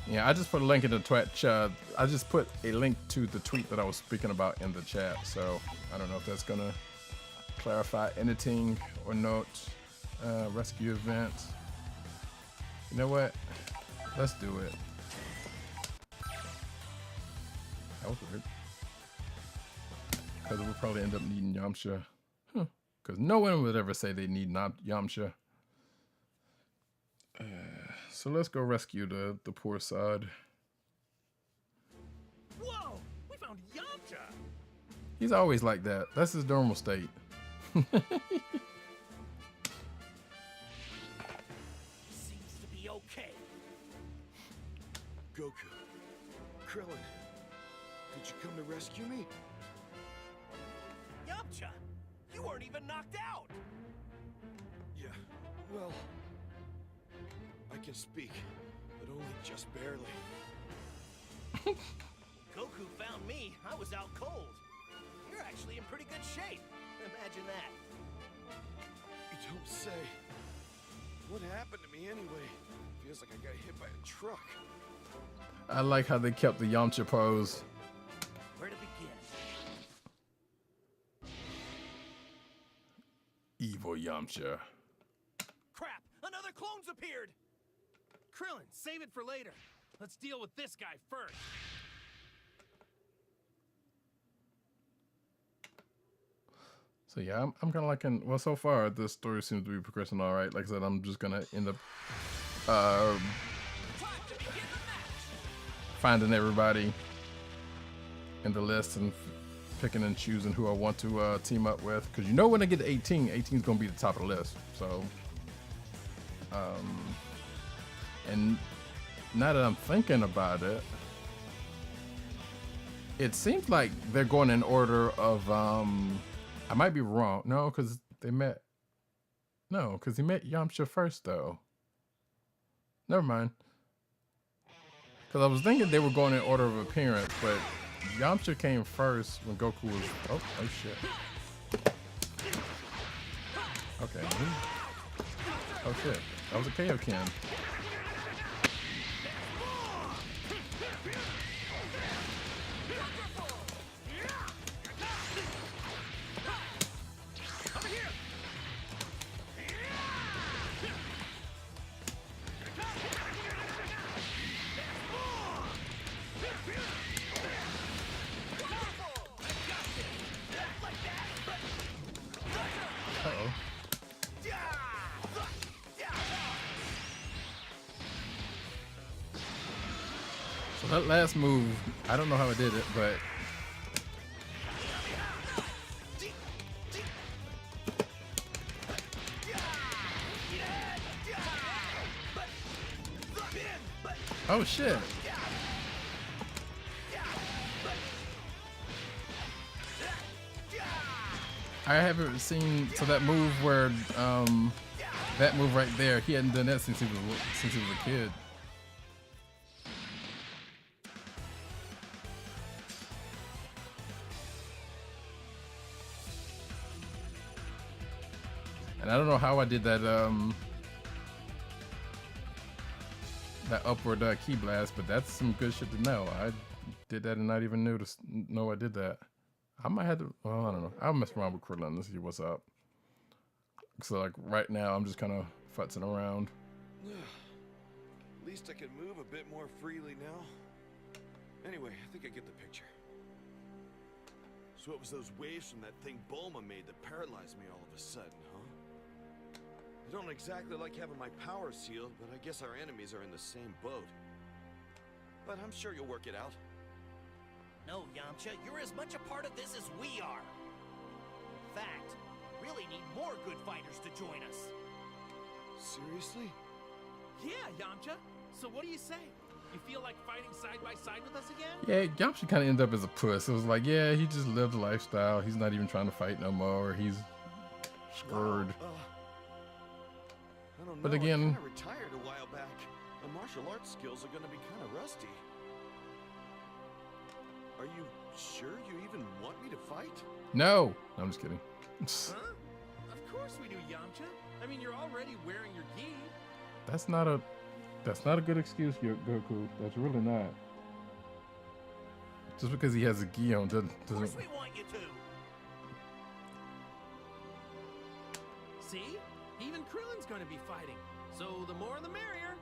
Yeah, I just put a link in the chat. I just put a link to the tweet that I was speaking about in the chat. So I don't know if that's gonna clarify anything or not. Rescue event. You know what? Let's do it. That was weird. Because we'll probably end up needing Yamcha. Because no one would ever say they need Yamcha. So let's go rescue the poor sod. Whoa! We found Yamcha! He's always like that. That's his normal state. Seems to be okay. Goku. Krillin. Did you come to rescue me? Yamcha! You weren't even knocked out! Yeah, well... I can speak, but only just barely. Goku found me. I was out cold. You're actually in pretty good shape. Imagine that. You don't say. What happened to me anyway? Feels like I got hit by a truck. I like how they kept the Yamcha pose. Where to begin? Evil Yamcha. Crap! Another clone's appeared! Krillin, save it for later. Let's deal with this guy first. So yeah, I'm kind of liking. Well, so far this story seems to be progressing all right. Like I said, I'm just gonna end up finding everybody in the list and picking and choosing who I want to team up with. Because you know when I get to 18, 18 is gonna be the top of the list. So, and now that I'm thinking about it, it seems like they're going in order of I might be wrong. No, because they met. No, because he met Yamcha first, though. Never mind. Because I was thinking they were going in order of appearance, but Yamcha came first when Goku was. Oh shit. Okay. Oh shit. That was a Kaioken. That last move, I don't know how I did it, but oh shit. I haven't seen that move where that move right there. He hadn't done that since he was a kid. And I don't know how I did that that upward key blast, but that's some good shit to know. I did that and not even know I did that. I might have to, well, I don't know. I'll mess around with Krillin and see what's up. So like right now, I'm just kind of futzing around. At least I can move a bit more freely now. Anyway, I think I get the picture. So it was those waves from that thing Bulma made that paralyzed me all of a sudden, huh? I don't exactly like having my power sealed, but I guess our enemies are in the same boat. But I'm sure you'll work it out. No, Yamcha, you're as much a part of this as we are. In fact, we really need more good fighters to join us. Seriously? Yeah, Yamcha. So what do you say? You feel like fighting side by side with us again? Yeah, Yamcha kind of ended up as a puss. It was like, yeah, he just lived a lifestyle. He's not even trying to fight no more. He's screwed. I don't know. But again, I kind of retired a while back. My martial arts skills are going to be kind of rusty. Are you sure you even want me to fight? No, I'm just kidding. Huh? Of course we do, Yamcha. I mean, you're already wearing your gi. That's not a good excuse, Goku. That's really not. Just because he has a gi on doesn't. Of course we want you to. See? Even Krillin's going to be fighting. So the more the merrier.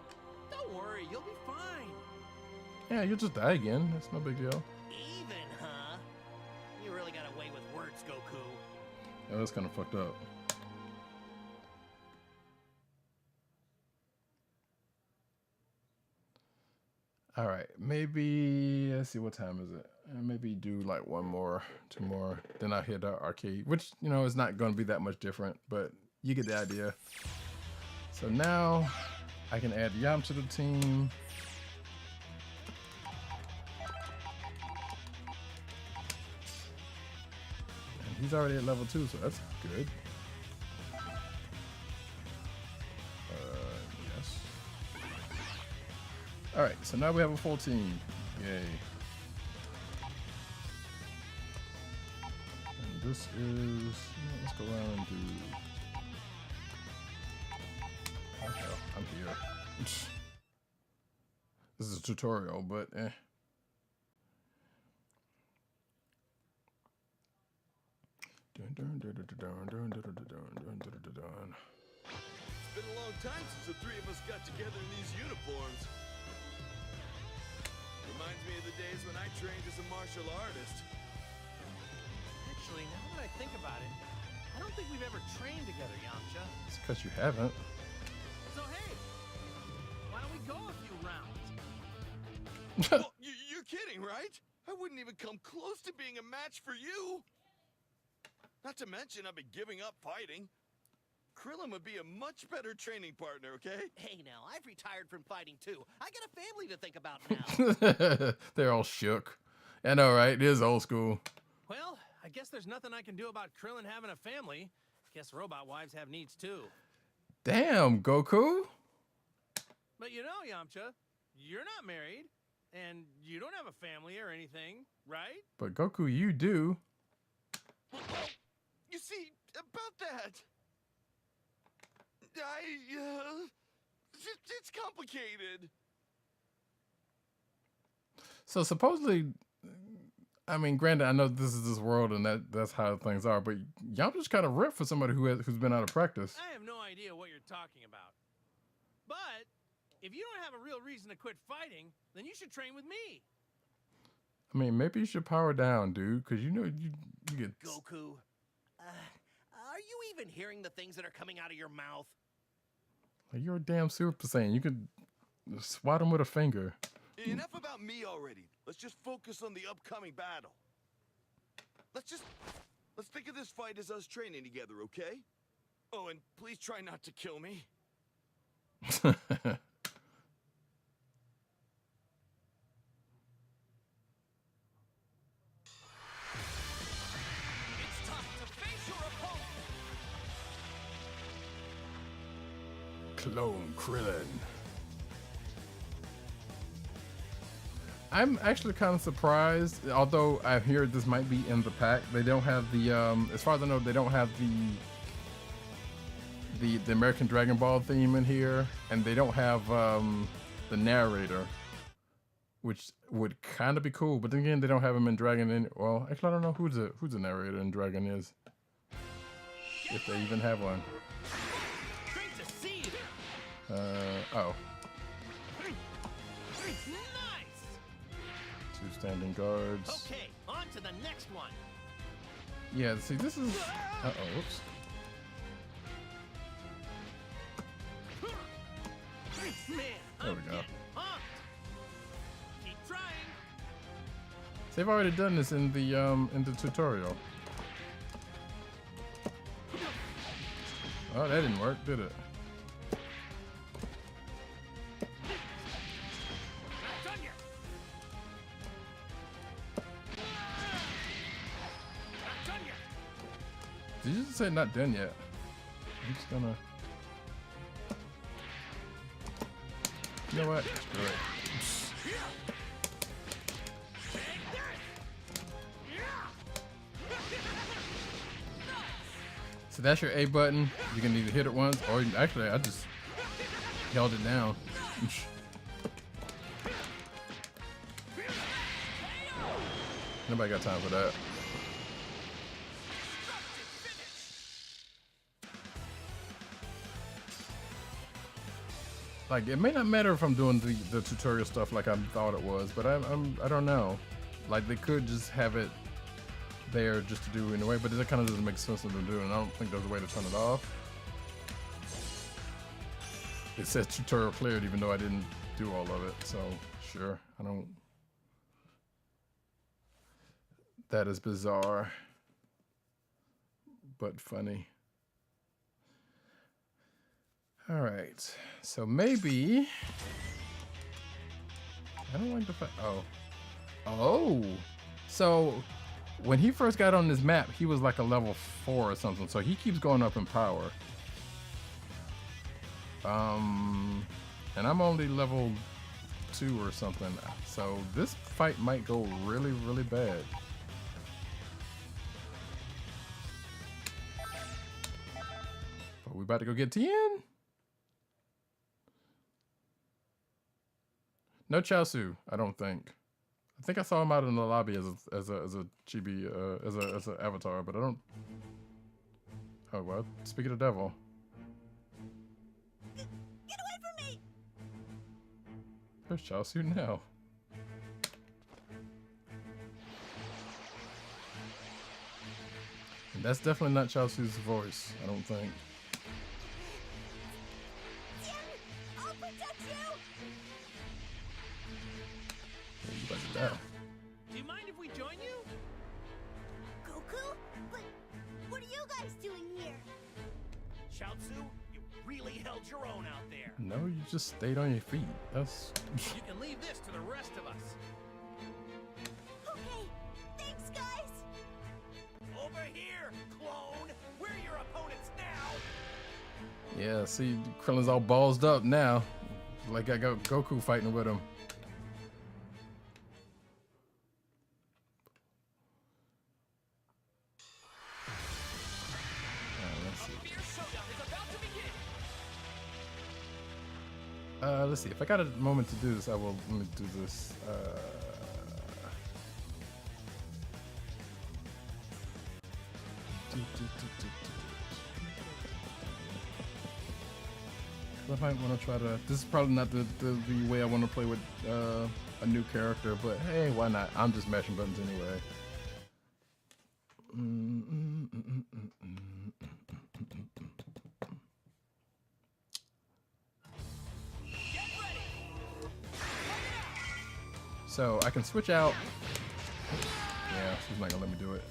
Don't worry, you'll be fine. Yeah, you'll just die again. That's no big deal. Even, huh? You really got away with words, Goku. Yeah, that's kind of fucked up. All right, maybe let's see, what time is it? Maybe do like one more, two more, then I hit arcade, which is not going to be that much different, but you get the idea. So now I can add Yamcha to the team. And he's already at level 2, so that's good. Yes. All right, so now we have a full team. Yay. And this is, let's go around and do, okay, I'm here. This is a tutorial, but eh. It's been a long time since the three of us got together in these uniforms. Reminds me of the days when I trained as a martial artist. Actually, now that I think about it, I don't think we've ever trained together, Yamcha. It's because you haven't. So hey, why don't we go a few rounds? Well, you're kidding, right? I wouldn't even come close to being a match for you. Not to mention, I've been giving up fighting. Krillin would be a much better training partner, okay? Hey now, I've retired from fighting too. I got a family to think about now. They're all shook. I know, right? It is old school. Well, I guess there's nothing I can do about Krillin having a family. Guess robot wives have needs too. Damn, Goku. But you know, Yamcha, you're not married, and you don't have a family or anything, right? But Goku, you do. Well, you see, about that, it's complicated. So supposedly, I mean, granted, I know this is this world and that's how things are, but Yamcha's kind of ripped for somebody who's been out of practice. I have no idea what you're talking about. But if you don't have a real reason to quit fighting, then you should train with me. I mean, maybe you should power down, dude, because you get... Goku, are you even hearing the things that are coming out of your mouth? Like, you're a damn Super Saiyan. You could swat him with a finger. Enough about me already. Let's just focus on the upcoming battle. Let's think of this fight as us training together, okay? Oh, and please try not to kill me. It's time to face your opponent. Clone Krillin. I'm actually kind of surprised, although I hear this might be in the pack. They don't have the, as far as I know, they don't have the American Dragon Ball theme in here, and they don't have the narrator, which would kind of be cool. But then again, they don't have him in Dragon. Well, actually, I don't know who's the narrator in Dragon is, if they even have one. Great to see you. Oh. Nice. 2 standing guards. Okay, on to the next one. Yeah, see, this is... Uh-oh, whoops. Man, There we go. pumped. Keep trying. They've already done this in the tutorial. Oh, that didn't work, did it? Done yet. Not done yet. Did you just say not done yet? I'm just gonna... You know what? Screw it. So that's your A button. You can either hit it once, or actually, I just held it down. Nobody got time for that. Like, it may not matter if I'm doing the tutorial stuff like I thought it was, but I don't know. Like, they could just have it there just to do anyway, but that kind of doesn't make sense to do, and I don't think there's a way to turn it off. It says tutorial cleared even though I didn't do all of it, so sure, I don't... That is bizarre, but funny. All right, so maybe... I don't like the fact... Oh, so when he first got on this map, he was like a level 4 or something, so he keeps going up in power. And I'm only level 2 or something, so this fight might go really, really bad. But we about to go get Tien? No Chaozu, I don't think. I think I saw him out in the lobby as a chibi, as an avatar, but I don't. Oh well, speaking of devil. Get away from me! There's Chaozu now. And that's definitely not Chaozu's voice, I don't think. Tien, I'll protect you! Yeah, you about to die. Do you mind if we join you? Goku? But what are you guys doing here? Chaozu, you really held your own out there. No, you just stayed on your feet. That's. You can leave this to the rest of us. Okay, thanks guys! Over here, clone. We're your opponents now. Yeah, see, Krillin's all ballsed up now. Like I got Goku fighting with him. Let's see. If I got a moment to do this, I will. Let me do this. I might want to try to. This is probably not the way I want to play with a new character, but hey, why not? I'm just mashing buttons anyway. So I can switch out. Yeah, she's not gonna let me do it.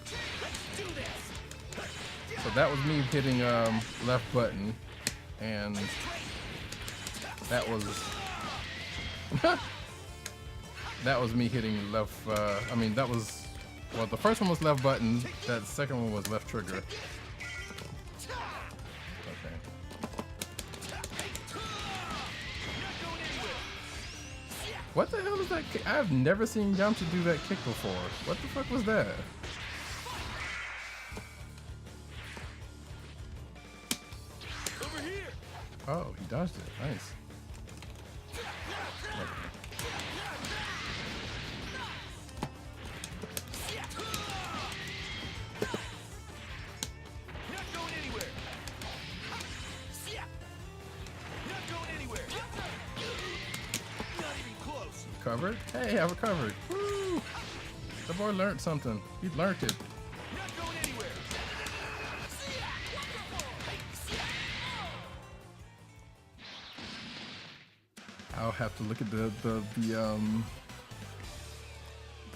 So that was me hitting left button, and that was that was me hitting left. I mean, that was, well, the first one was left button. That second one was left trigger. Okay. What the hell is that kick? I've never seen Yamcha do that kick before. What the fuck was that? Over here. Oh, he dodged it. Nice. Not going anywhere. Not going anywhere. Not even close. Recovered? Hey, I recovered. Woo! The boy learned something. He learned it. Not going anywhere. I'll have to look at the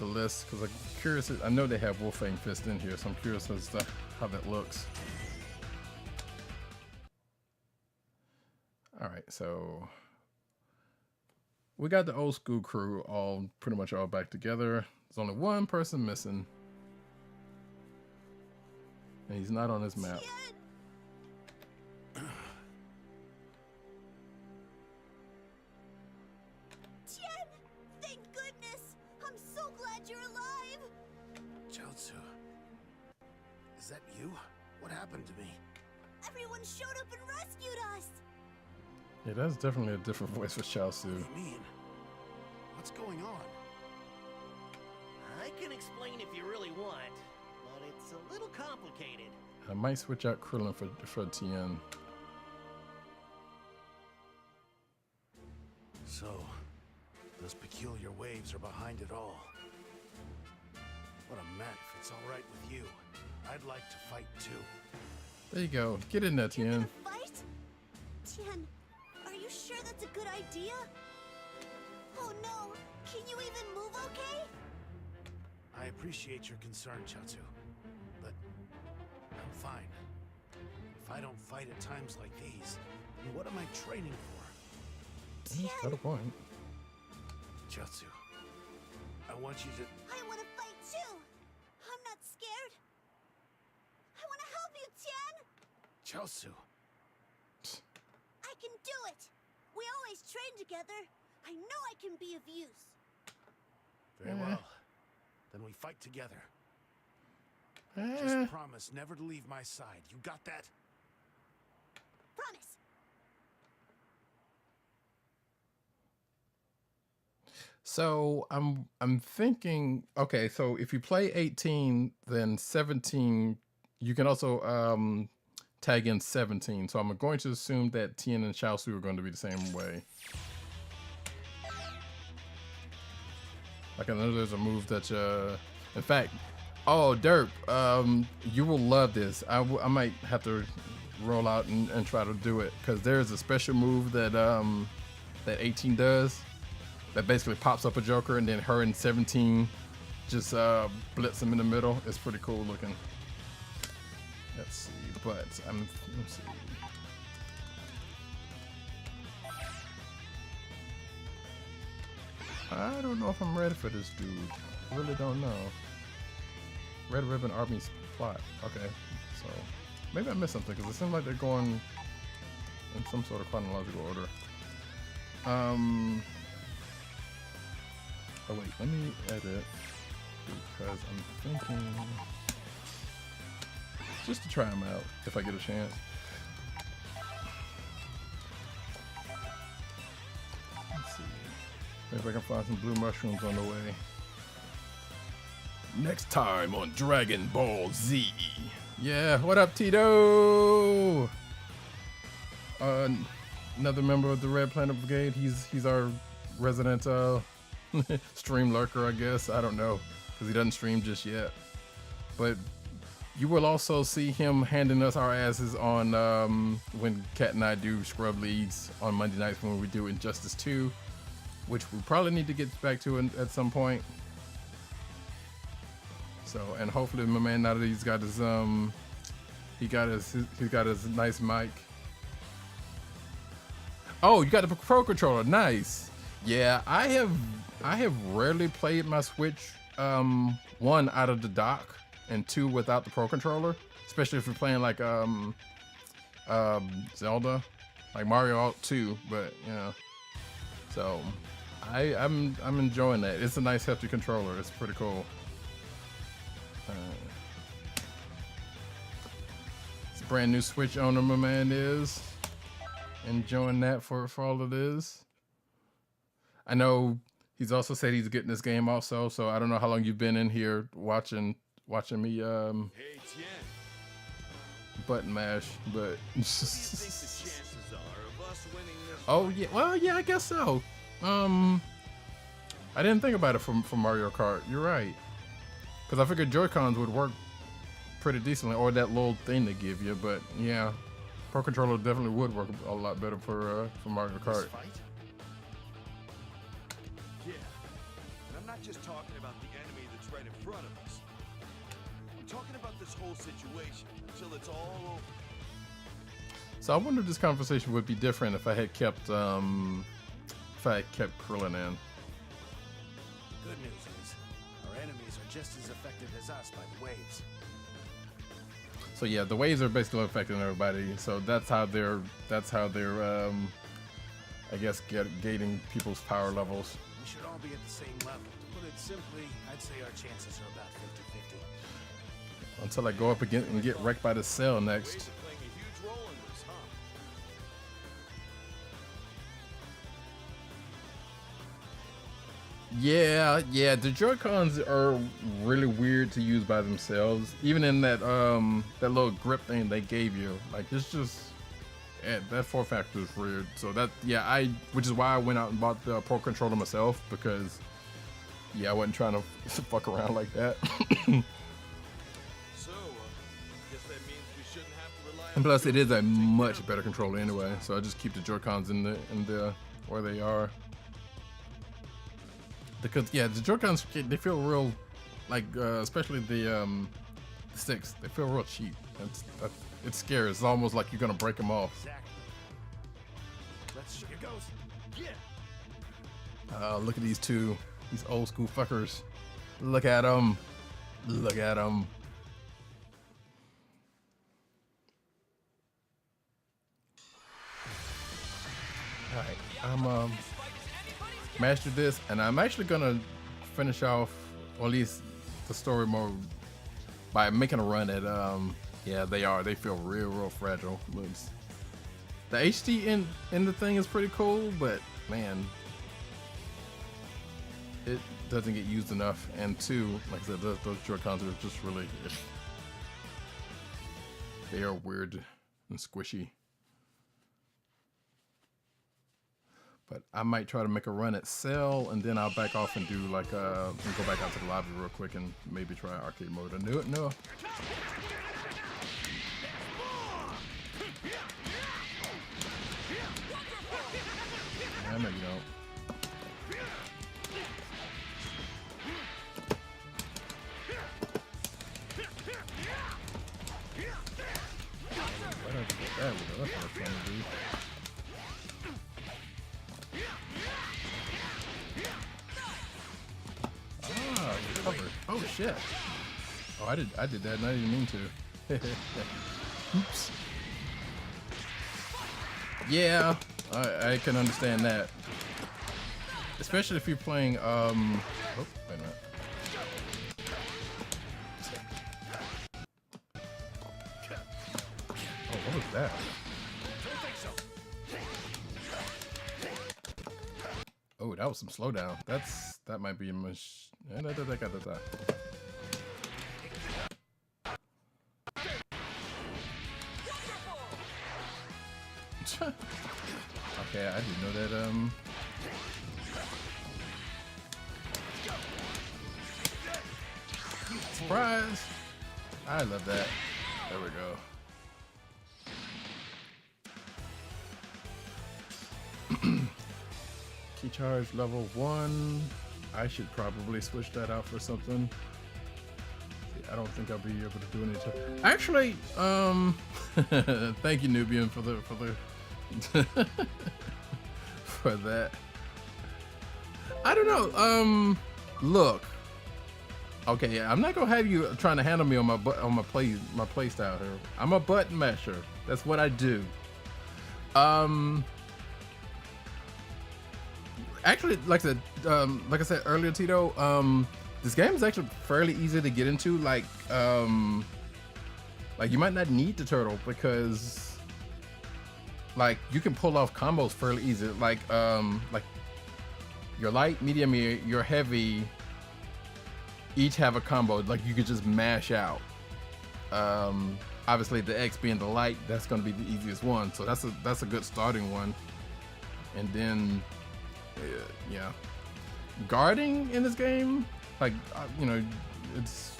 list because I'm curious. I know they have Wolfang Fist in here, so I'm curious as to how that looks. All right, so we got the old school crew all pretty much all back together. There's only one person missing, and he's not on this map. Tien! Thank goodness! I'm so glad you're alive! Chaozu, is that you? What happened to me? Everyone showed up and rescued us! Yeah, that's definitely a different voice for Chaozu. What do you mean? What's going on? I can explain if you really want, but it's a little complicated. I might switch out Krillin for Tien. So, those peculiar waves are behind it all. What a mess. If it's all right with you, I'd like to fight too. There you go. Get in there, You're Tien. gonna fight? Tien, are you sure that's a good idea? Oh no! Can you even move okay? I appreciate your concern, Chaozu, but I'm fine. If I don't fight at times like these, then what am I training for? He's got a point. Chaozu, I want you to... I want to fight too! I'm not scared! I want to help you, Tien! Chaozu! I can do it! We always train together! I know I can be of use! Very well. Then we fight together. Eh. Just promise never to leave my side. You got that? Promise! So I'm thinking, okay, so if you play 18, then 17, you can also tag in 17. So I'm going to assume that Tien and Chaozu are going to be the same way. Like I know there's a move that in fact, oh Derp, you will love this. I might have to roll out and try to do it because there's a special move that that 18 does. That basically pops up a Joker and then her and 17 just blitz him in the middle. It's pretty cool looking. Let's see, but let's see. I don't know if I'm ready for this dude. I really don't know. Red Ribbon Army's plot. Okay, so maybe I missed something because it seems like they're going in some sort of chronological order. Oh wait, let me edit because I'm thinking just to try them out if I get a chance. Let's see. Maybe if I can find some blue mushrooms on the way. Next time on Dragon Ball Z. Yeah, what up, Tito? Another member of the Red Planet Brigade. He's our resident stream lurker, I guess. I don't know, because he doesn't stream just yet. But you will also see him handing us our asses on when Kat and I do Scrub Leagues on Monday nights when we do Injustice 2, which we probably need to get back to at some point. So, and hopefully my man, now that he's got his he's got his nice mic. Oh, you got the Pro Controller, nice. Yeah, I have rarely played my Switch, one out of the dock and two without the Pro Controller, especially if you're playing like Zelda, like Mario 2, but yeah. So I'm enjoying that. It's a nice hefty controller. It's pretty cool. It's a brand new Switch owner, my man is enjoying that for all it is. I know he's also said he's getting this game also, so I don't know how long you've been in here watching me Hey, Tien. button mash, but What do you think the chances are of us winning this? oh yeah, well yeah, I guess so. I didn't think about it from Mario Kart. You're right, because I figured Joy-Cons would work pretty decently, or that little thing they give you. But yeah, Pro Controller definitely would work a lot better for Mario This Kart. fight? Yeah. And I'm not just talking about the enemy that's right in front of us. I'm talking about this whole situation until it's all over. So I wonder if this conversation would be different if I had kept Krillin in. Good news is, our enemies are just as affected as us by the waves. So yeah, the waves are basically affecting everybody. So that's how they're I guess gating people's power levels. We should all be at the same level. To put it simply, I'd say our chances are about 50-50. Until I go up again and get wrecked by the cell Waves next. are playing a huge role in this, huh? Yeah, the Joy-Cons are really weird to use by themselves. Even in that that little grip thing they gave you, like it's just that form factor is weird. So that which is why I went out and bought the Pro Controller myself, because I wasn't trying to fuck around like that. So, guess that means we shouldn't have to rely on. And plus, it is a much better controller anyway. So I just keep the Joy-Cons in the where they are. Because the Joy-Cons, they feel real, like especially the sticks, they feel real cheap. It's scary. It's almost like you're gonna break them off. Exactly. Here goes. Yeah. Look at these old school fuckers. Look at them. Look at them. All right, I'm mastered this, and I'm actually gonna finish off, or at least the story mode, by making a run at they feel real fragile. Looks, the HD in the thing is pretty cool, but man, it doesn't get used enough. And two, like I said, those Joy-Cons are just really they are weird and squishy. But I might try to make a run at Cell, and then I'll back off and do like and go back out to the lobby real quick and maybe try arcade mode. No. I know you don't. Why did I get that with the left one, dude? Recovered. Oh shit! Oh, I did that, and I didn't mean to. Oops. Yeah, I can understand that, especially if you're playing. Oh, wait a minute. Oh, what was that? Oh, that was some slowdown. That might be a much. Okay, I didn't know that. Surprise! I love that. There we go. Key charge level 1. I should probably switch that out for something. See, I don't think I'll be able to do anything. Actually, thank you, Nubian, for the for that. I don't know. Look. Okay, I'm not gonna have you trying to handle me on my play style here. I'm a button masher. That's what I do. actually, like I said earlier, Tito, this game is actually fairly easy to get into. Like you might not need the turtle because like you can pull off combos fairly easy. Like your light, medium, your heavy each have a combo like you could just mash out. Obviously the X being the light, that's going to be the easiest one, so that's a good starting one. And then yeah, guarding in this game, like you know, it's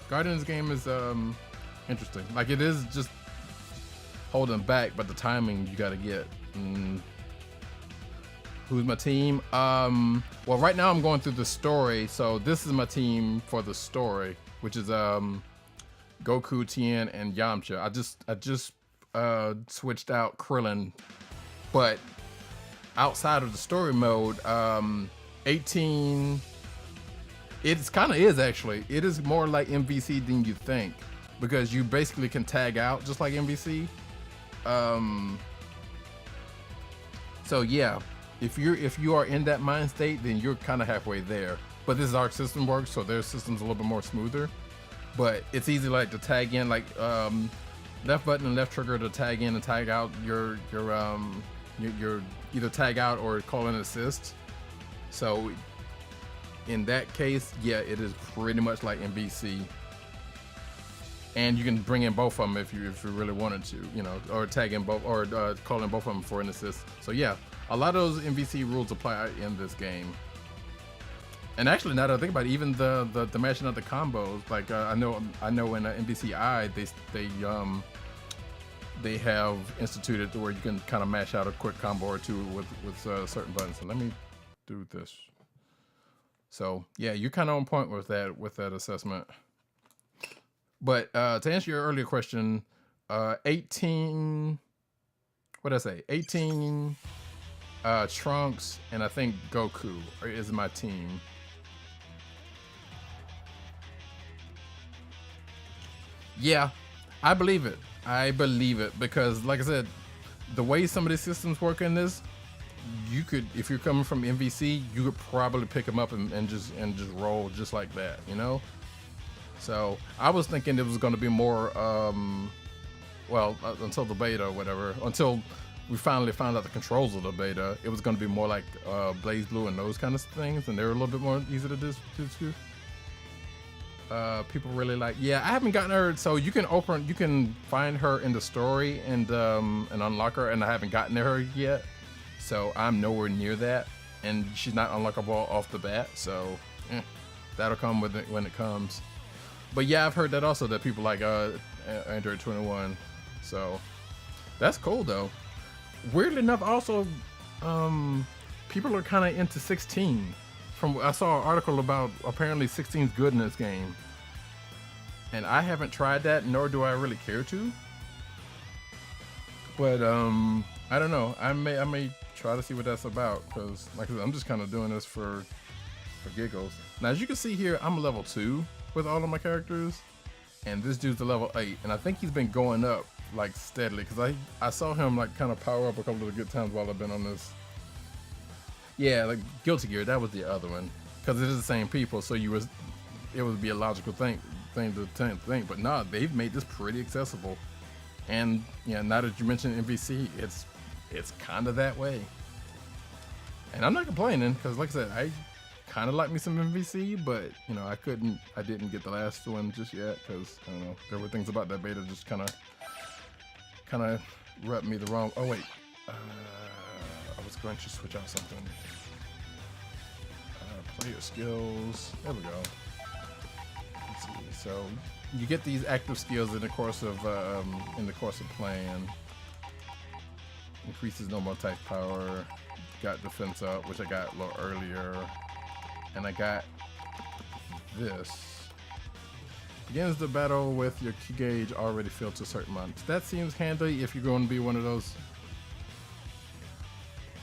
guarding in this game is interesting. Like it is just holding back, but the timing you got to get. Who's my team? Well, right now I'm going through the story, so this is my team for the story, which is Goku, Tien, and Yamcha. I just switched out Krillin, but outside of the story mode, 18. It's kind of is actually. It is more like MVC than you think because you basically can tag out just like MVC. So yeah. If you are in that mind state, then you're kind of halfway there. But this is Arc System works, so their system's a little bit more smoother. But it's easy like to tag in, like left button and left trigger to tag in and tag out your either tag out or call in assist. So in that case, yeah, it is pretty much like MVC. And you can bring in both of them if you really wanted to, you know, or tag in both or call in both of them for an assist. So yeah. A lot of those MVC rules apply in this game. And actually, now that I think about it, even the mashing of the combos, like I know in MVCI they have instituted to where you can kind of mash out a quick combo or two with certain buttons. So let me do this. So yeah, you're kind of on point with that assessment. But to answer your earlier question, 18. What did I say? 18. Trunks, and I think Goku is my team. Yeah, I believe it. Because, like I said, the way some of these systems work in this, you could, if you're coming from MVC, you could probably pick them up and just roll just like that, you know. So I was thinking it was going to be more, well, until the beta or whatever, until we finally found out the controls of the beta, it was going to be more like Blaze Blue and those kind of things, and they were a little bit more easy to do. People really like. Yeah, I haven't gotten her, so you can find her in the story and unlock her, and I haven't gotten her yet, so I'm nowhere near that, and she's not unlockable off the bat, so that'll come with it when it comes. But yeah, I've heard that also that people like Android 21, so that's cool though. Weirdly enough, also, people are kind of into 16. I saw an article about apparently 16's good in this game, and I haven't tried that, nor do I really care to. But I don't know. I may try to see what that's about because, like I said, I'm just kind of doing this for giggles. Now, as you can see here, I'm level 2 with all of my characters, and this dude's a level 8, and I think he's been going up like steadily because I saw him like kind of power up a couple of good times while I've been on this. Yeah, like Guilty Gear, that was the other one because it is the same people, so it would be a logical thing to think. But nah, they've made this pretty accessible, and yeah, now that you mentioned MVC, it's kind of that way, and I'm not complaining because, like I said, I kind of like me some MVC, but you know, I didn't get the last one just yet because I don't know, there were things about that beta just kind of rubbed me the wrong. Oh wait, I was going to switch out something. Player skills. There we go. Let's see. So you get these active skills in the course of playing. Increases normal attack power. Got defense up, which I got a little earlier, and I got this. Begins the battle with your key gauge already filled to a certain amount. That seems handy if you're going to be one of those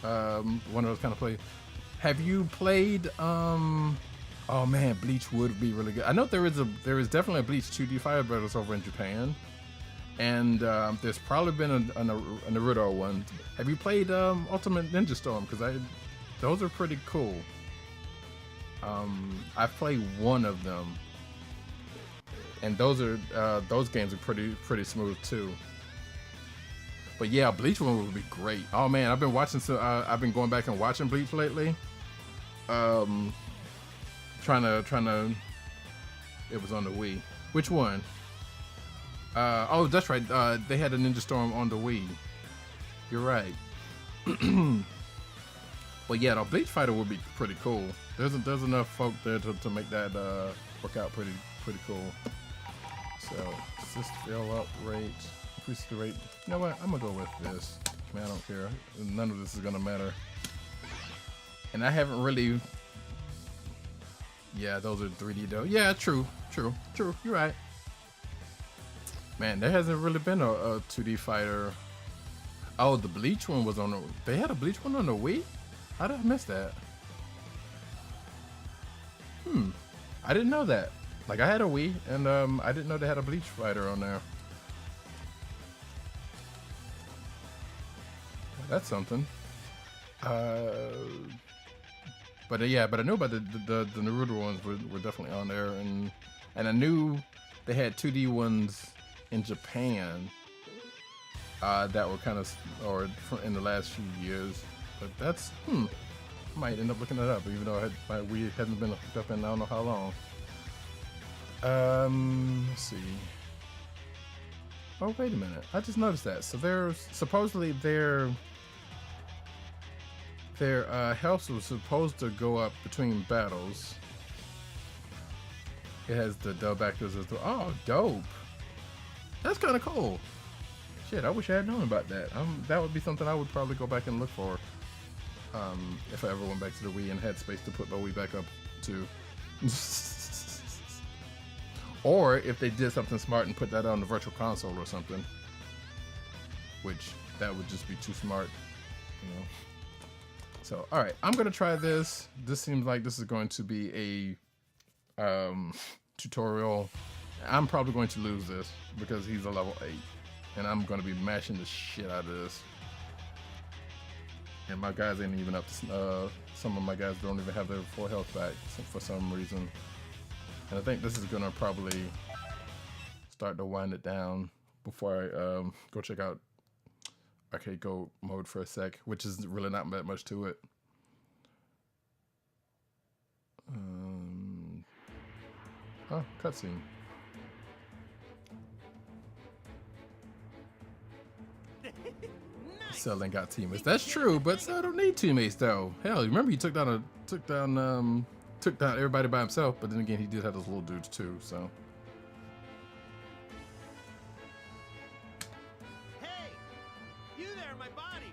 kind of players. Have you played oh man, Bleach would be really good. I know there is definitely a Bleach 2D fire battles over in Japan. And there's probably been a Naruto one. Have you played Ultimate Ninja Storm? Because those are pretty cool. I played one of them, and those games are pretty smooth too. But yeah, Bleach one would be great. Oh man, I've been watching I've been going back and watching Bleach lately. Trying to. It was on the Wii. Which one? Oh, that's right. They had a Ninja Storm on the Wii. You're right. But yeah, the Bleach Fighter would be pretty cool. There's enough folk there to make that work out pretty cool. So assist fill up rate, increase the rate. You know what? I'm gonna go with this. Man, I don't care. None of this is gonna matter. And I haven't really. Yeah, those are 3D though. Yeah, true. You're right. Man, there hasn't really been a 2D fighter. Oh, the Bleach one was on the. They had a Bleach one on the Wii? How did I miss that? I didn't know that. Like, I had a Wii, and I didn't know they had a Bleach fighter on there. That's something. But yeah, but I knew about the Naruto ones were definitely on there, and I knew they had 2D ones in Japan that were kind of, or in the last few years. But that's I might end up looking it up, even though my Wii hasn't been hooked up in I don't know how long. Let's see. Oh, wait a minute. I just noticed that. So there's supposedly their health was supposed to go up between battles. It has the dub actors as well. Oh, dope. That's kind of cool. Shit, I wish I had known about that. That would be something I would probably go back and look for. If I ever went back to the Wii and had space to put my Wii back up to. Or if they did something smart and put that on the Virtual Console or something. Which, that would just be too smart, you know. So, alright, I'm going to try this. This seems like this is going to be a tutorial. I'm probably going to lose this because he's a level 8. And I'm going to be mashing the shit out of this. And my guys ain't even up to, some of my guys don't even have their full health back for some reason. And I think this is going to probably start to wind it down before I go check out Arcade Go mode for a sec, which is really not that much to it. Oh, cutscene. Cell ain't got teammates. That's true, but Cell don't need teammates though. Hell, remember he took down everybody by himself, but then again he did have those little dudes too, so. Hey! You there, my body!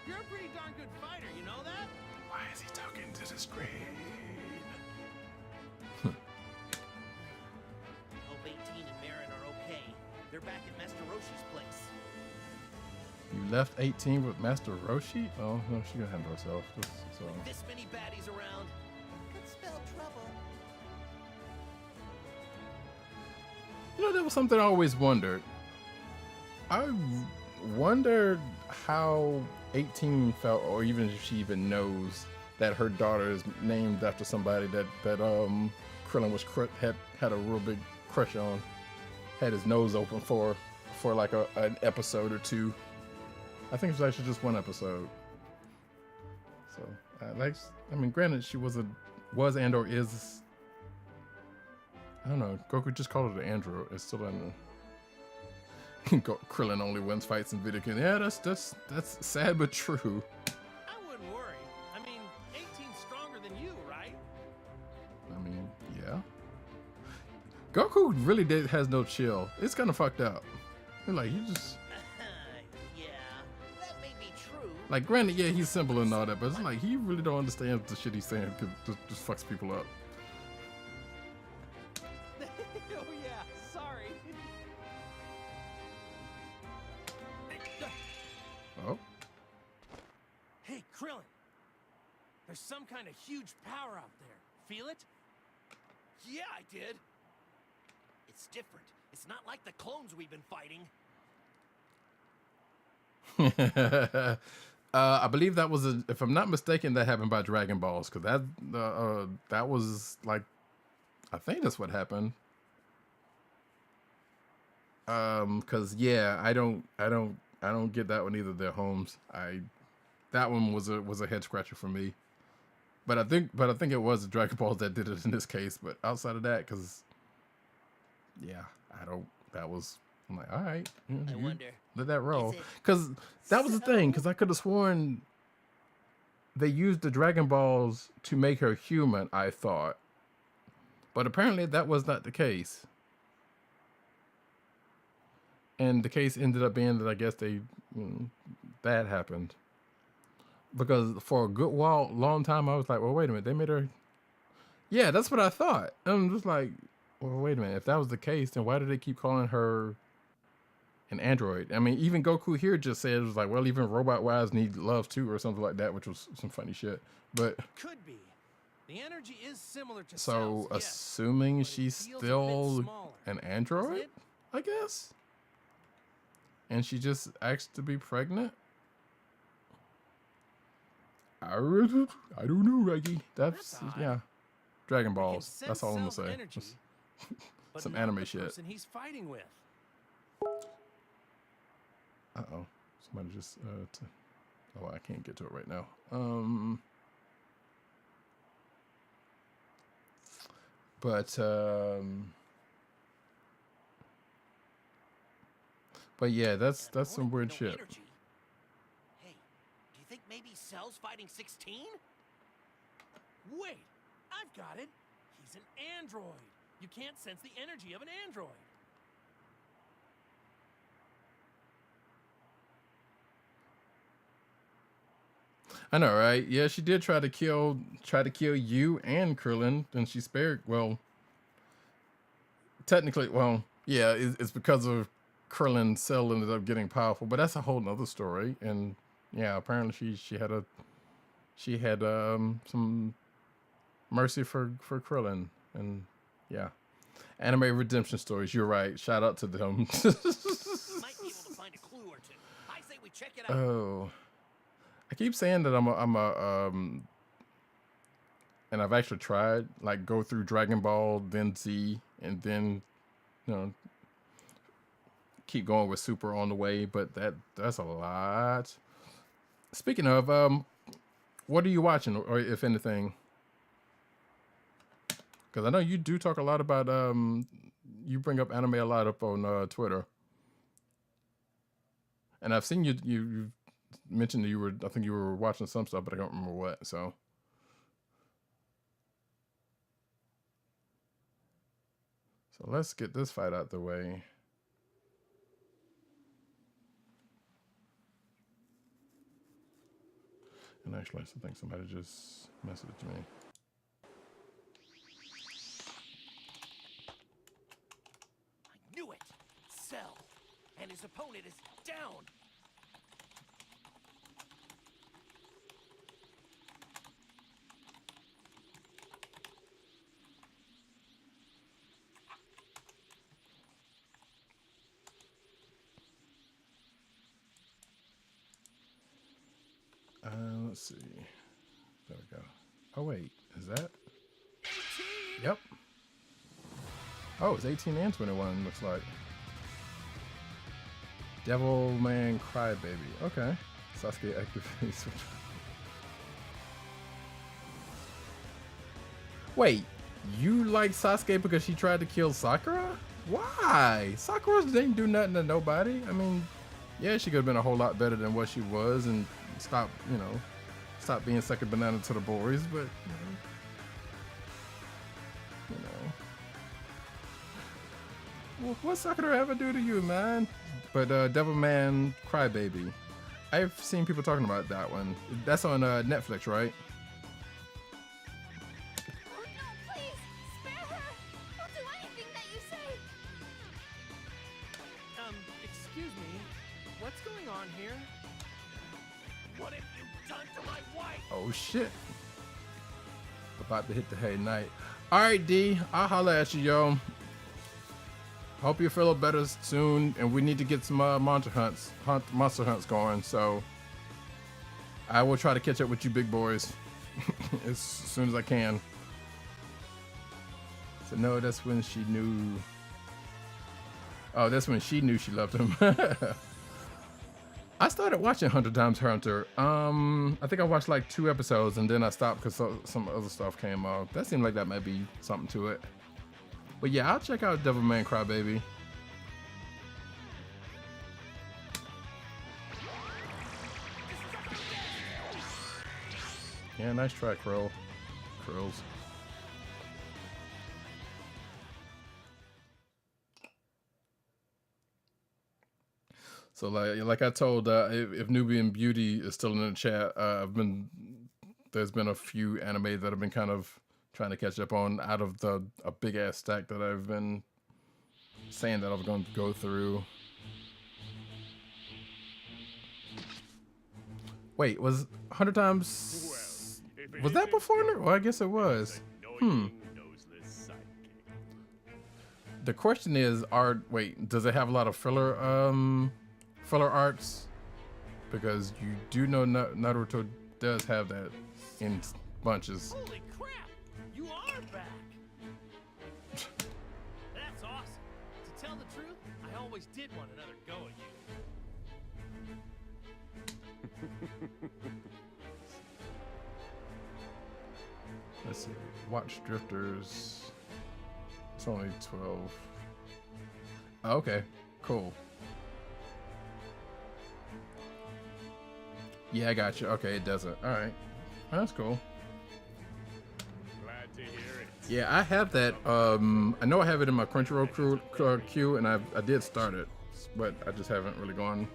You're a pretty darn good fighter, you know that? Why is he talking to the screen? Hope 18 and Marin are okay. They're back at Master Roshi's place. You left 18 with Master Roshi? Oh, no, she gonna handle herself. So. With this many baddies around, could spell trouble. You know, that was something I always wondered. I wondered how 18 felt, or even if she even knows that her daughter is named after somebody that Krillin was had a real big crush on, had his nose open for like an episode or two. I think it was actually just one episode. So, I mean, granted, she was and or is. I don't know. Goku just called her an android. It's still in the. Krillin only wins fights in video games. Yeah, that's sad but true. I wouldn't worry. I mean, 18's stronger than you, right? I mean, yeah. Goku really has no chill. It's kind of fucked up. Like, he just. Like, granted, yeah, he's simple and all that, but it's like, he really don't understand the shit he's saying because it just fucks people up. Oh, yeah, sorry. Oh? Hey, Krillin. There's some kind of huge power out there. Feel it? Yeah, I did. It's different. It's not like the clones we've been fighting. I believe that was if I'm not mistaken, that happened by Dragon Balls, because that was like, I think that's what happened. Because yeah, I don't get that one either. Their homes, that one was a head scratcher for me. But I think it was the Dragon Balls that did it in this case. But outside of that, because yeah, I'm like, all right, I wonder. let that roll, because that was the thing. Because I could have sworn they used the Dragon Balls to make her human, I thought, but apparently that was not the case. And the case ended up being that I guess that happened. Because for a good long time, I was like, well, wait a minute, they made her. Yeah, that's what I thought. And I'm just like, well, wait a minute. If that was the case, then why do they keep calling her an android? I mean, even Goku here just said, it was like, well, even robot wives need love too, or something like that, which was some funny shit. But could be. The energy is similar to so cells, yes, assuming but it she's feels a bit still smaller, an doesn't android, it? I guess. And she just asked to be pregnant. I don't know, Reggie. That's odd. yeah. Dragon We can Balls. sense That's all I'm gonna Cell's say. energy, but Some not anime the shit. person he's fighting with. Uh-oh. Somebody just oh, I can't get to it right now. But yeah, that's some weird No shit. energy. Hey, do you think maybe Cell's fighting 16? Wait, I've got it. He's an android. You can't sense the energy of an android. I know, right? Yeah, she did try to kill you and Krillin, and she spared. Well, technically, well, yeah, it's because of Krillin. Cell ended up getting powerful, but that's a whole nother story. And yeah, apparently she had some mercy for Krillin, and yeah, anime redemption stories. You're right. Shout out to them. Might be able to find a clue or two. I say we check it out. Oh. I keep saying that I'm a and I've actually tried, like, go through Dragon Ball, then Z, and then, keep going with Super on the way, but that's a lot. Speaking of, what are you watching, or if anything? Because I know you do talk a lot about, you bring up anime a lot up on Twitter. And I've seen you mentioned that I think you were watching some stuff, but I don't remember what, so. So let's get this fight out the way. And actually, I think somebody just messaged me. I knew it! Cell! And his opponent is down! Let's see. There we go. Oh, wait. Is that? 18! Yep. Oh, it's 18 and 21, looks like. Devilman Crybaby. Okay. Sasuke activates. Wait, you like Sasuke because she tried to kill Sakura? Why? Sakura didn't do nothing to nobody. I mean, yeah, she could have been a whole lot better than what she was and stop being second banana to the boys, but what's Sakura ever do to you, man? But Devilman Crybaby, I've seen people talking about that one. That's on Netflix, right? Oh no, please! Spare her! I'll do anything that you say! Excuse me. What's going on here? What have you done to my wife? Oh shit. About to hit the hay night. Alright, D, I'll holler at you, yo. Hope you feel better soon, and we need to get some monster hunts going. So I will try to catch up with you, big boys, as soon as I can. So no, that's when she knew. Oh, that's when she knew she loved him. I started watching 100 Times Hunter. I think I watched like 2 episodes, and then I stopped because some other stuff came up. That seemed like that might be something to it. But yeah, I'll check out Devilman Crybaby. Yeah, nice try, Krills. So like I told, if Nubian Beauty is still in the chat, there's been a few anime that I've been kind of trying to catch up on out of a big ass stack that I've been saying that I was going to go through. Wait, was 100 Times? Was that before? Well, I guess it was. The question is, does it have a lot of filler arcs? Because you do know Naruto does have that in bunches. Holy crap! You are back! That's awesome. To tell the truth, I always did want another go at you. Let's see. Watch Drifters. It's only 12. Oh, okay, cool. Yeah, I got you. Okay, it doesn't. All right, that's cool. Glad to hear it. Yeah, I have that. I know I have it in my Crunchyroll queue, and I did start it, but I just haven't really gone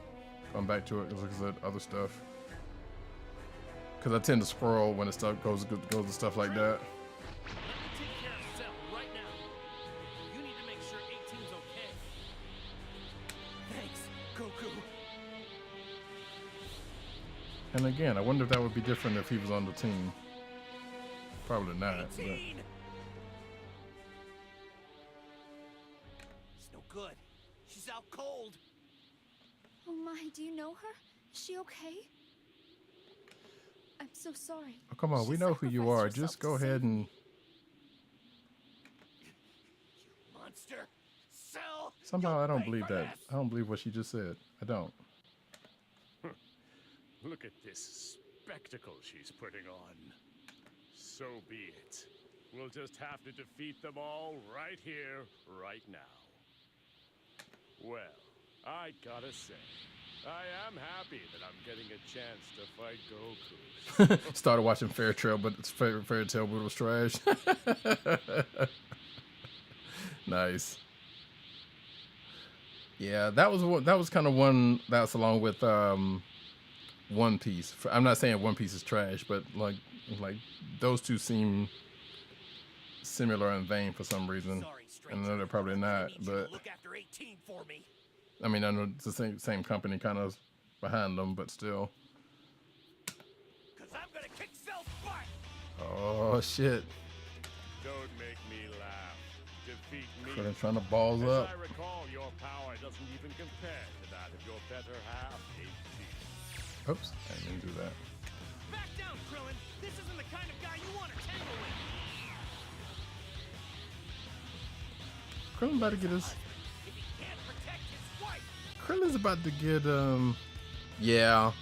back to it because of other stuff. Because I tend to scroll when the stuff goes to stuff like that. Let me take care of Cell right now. You need to make sure 18's okay. Thanks, Goku. And again, I wonder if that would be different if he was on the team. Probably not. But. 18! It's no good. She's out cold. Oh my, do you know her? Is she okay? I'm so sorry. Oh, come on, She we know who you sacrificed are. herself Just to go save ahead me. and. Monster. Cell. Somehow I don't pay believe for that. this. I don't believe what she just said. I don't. Look at this spectacle she's putting on. So be it. We'll just have to defeat them all right here, right now. Well, I gotta say, I am happy that I'm getting a chance to fight Goku. Started watching Fairy Tail, but it was trash. Nice. Yeah, that was kind of one that's along with One Piece. I'm not saying One Piece is trash, but like those two seem similar in vein for some reason. Sorry, I stranger. know they're probably not, I need you to but look after 18 for me. I mean I know it's the same company kind of behind them, but still. Cause I'm gonna kick Cell's butt. Oh shit! Don't make me laugh. Defeat me. They're trying to balls As up. I recall, your power doesn't even compare to that of your better half, 18. Oops, I didn't do that. Back down, Krillin! This isn't the kind of guy you want to tangle with! Krillin about to get his. If he can't protect his wife. Krillin's about to get yeah.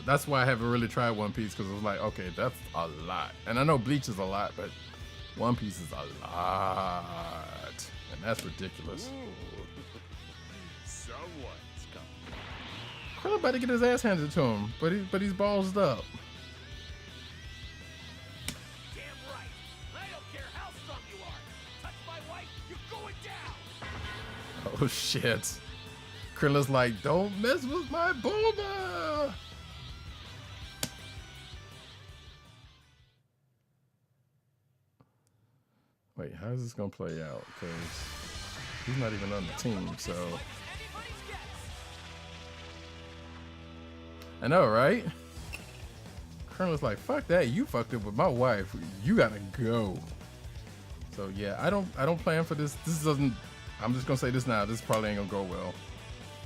That's why I haven't really tried One Piece because it was like, okay, that's a lot, and I know Bleach is a lot, but One Piece is a lot, and that's ridiculous. Someone's coming. Krillin about to get his ass handed to him, but he's ballsed up. Damn right. I don't care how strong you are. Touch my wife, you're going down. Oh shit! Krillin's like, don't mess with my Bulma. Wait, how is this gonna play out? Because he's not even on the team, so. I know, right? Krillin's like, fuck that. You fucked up with my wife. You gotta go. So yeah, I don't plan for this. This doesn't I'm just gonna say this now. This probably ain't gonna go well.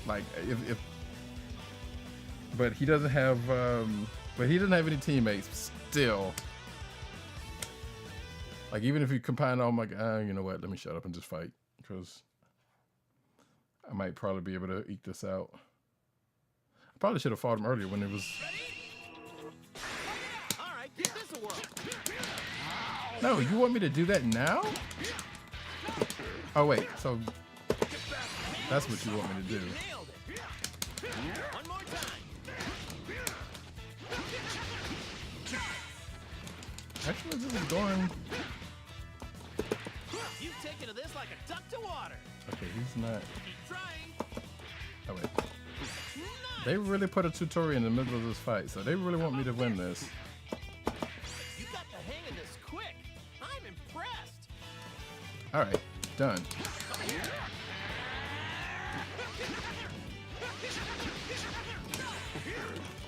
Like if but he doesn't have any teammates still. Like even if you combine all my you know what? Let me shut up and just fight because I might probably be able to eke this out. I probably should have fought him earlier when it was. All right, give this a whirl. No, you want me to do that now? Oh wait, so that's what you want me to do. Nailed it. One more time. Actually, this is going. You've taken to this like a duck to water. Okay, he's not. Keep trying. Oh wait. They really put a tutorial in the middle of this fight, so they really want me to win this. You got the hang of this quick. I'm impressed. All right, done.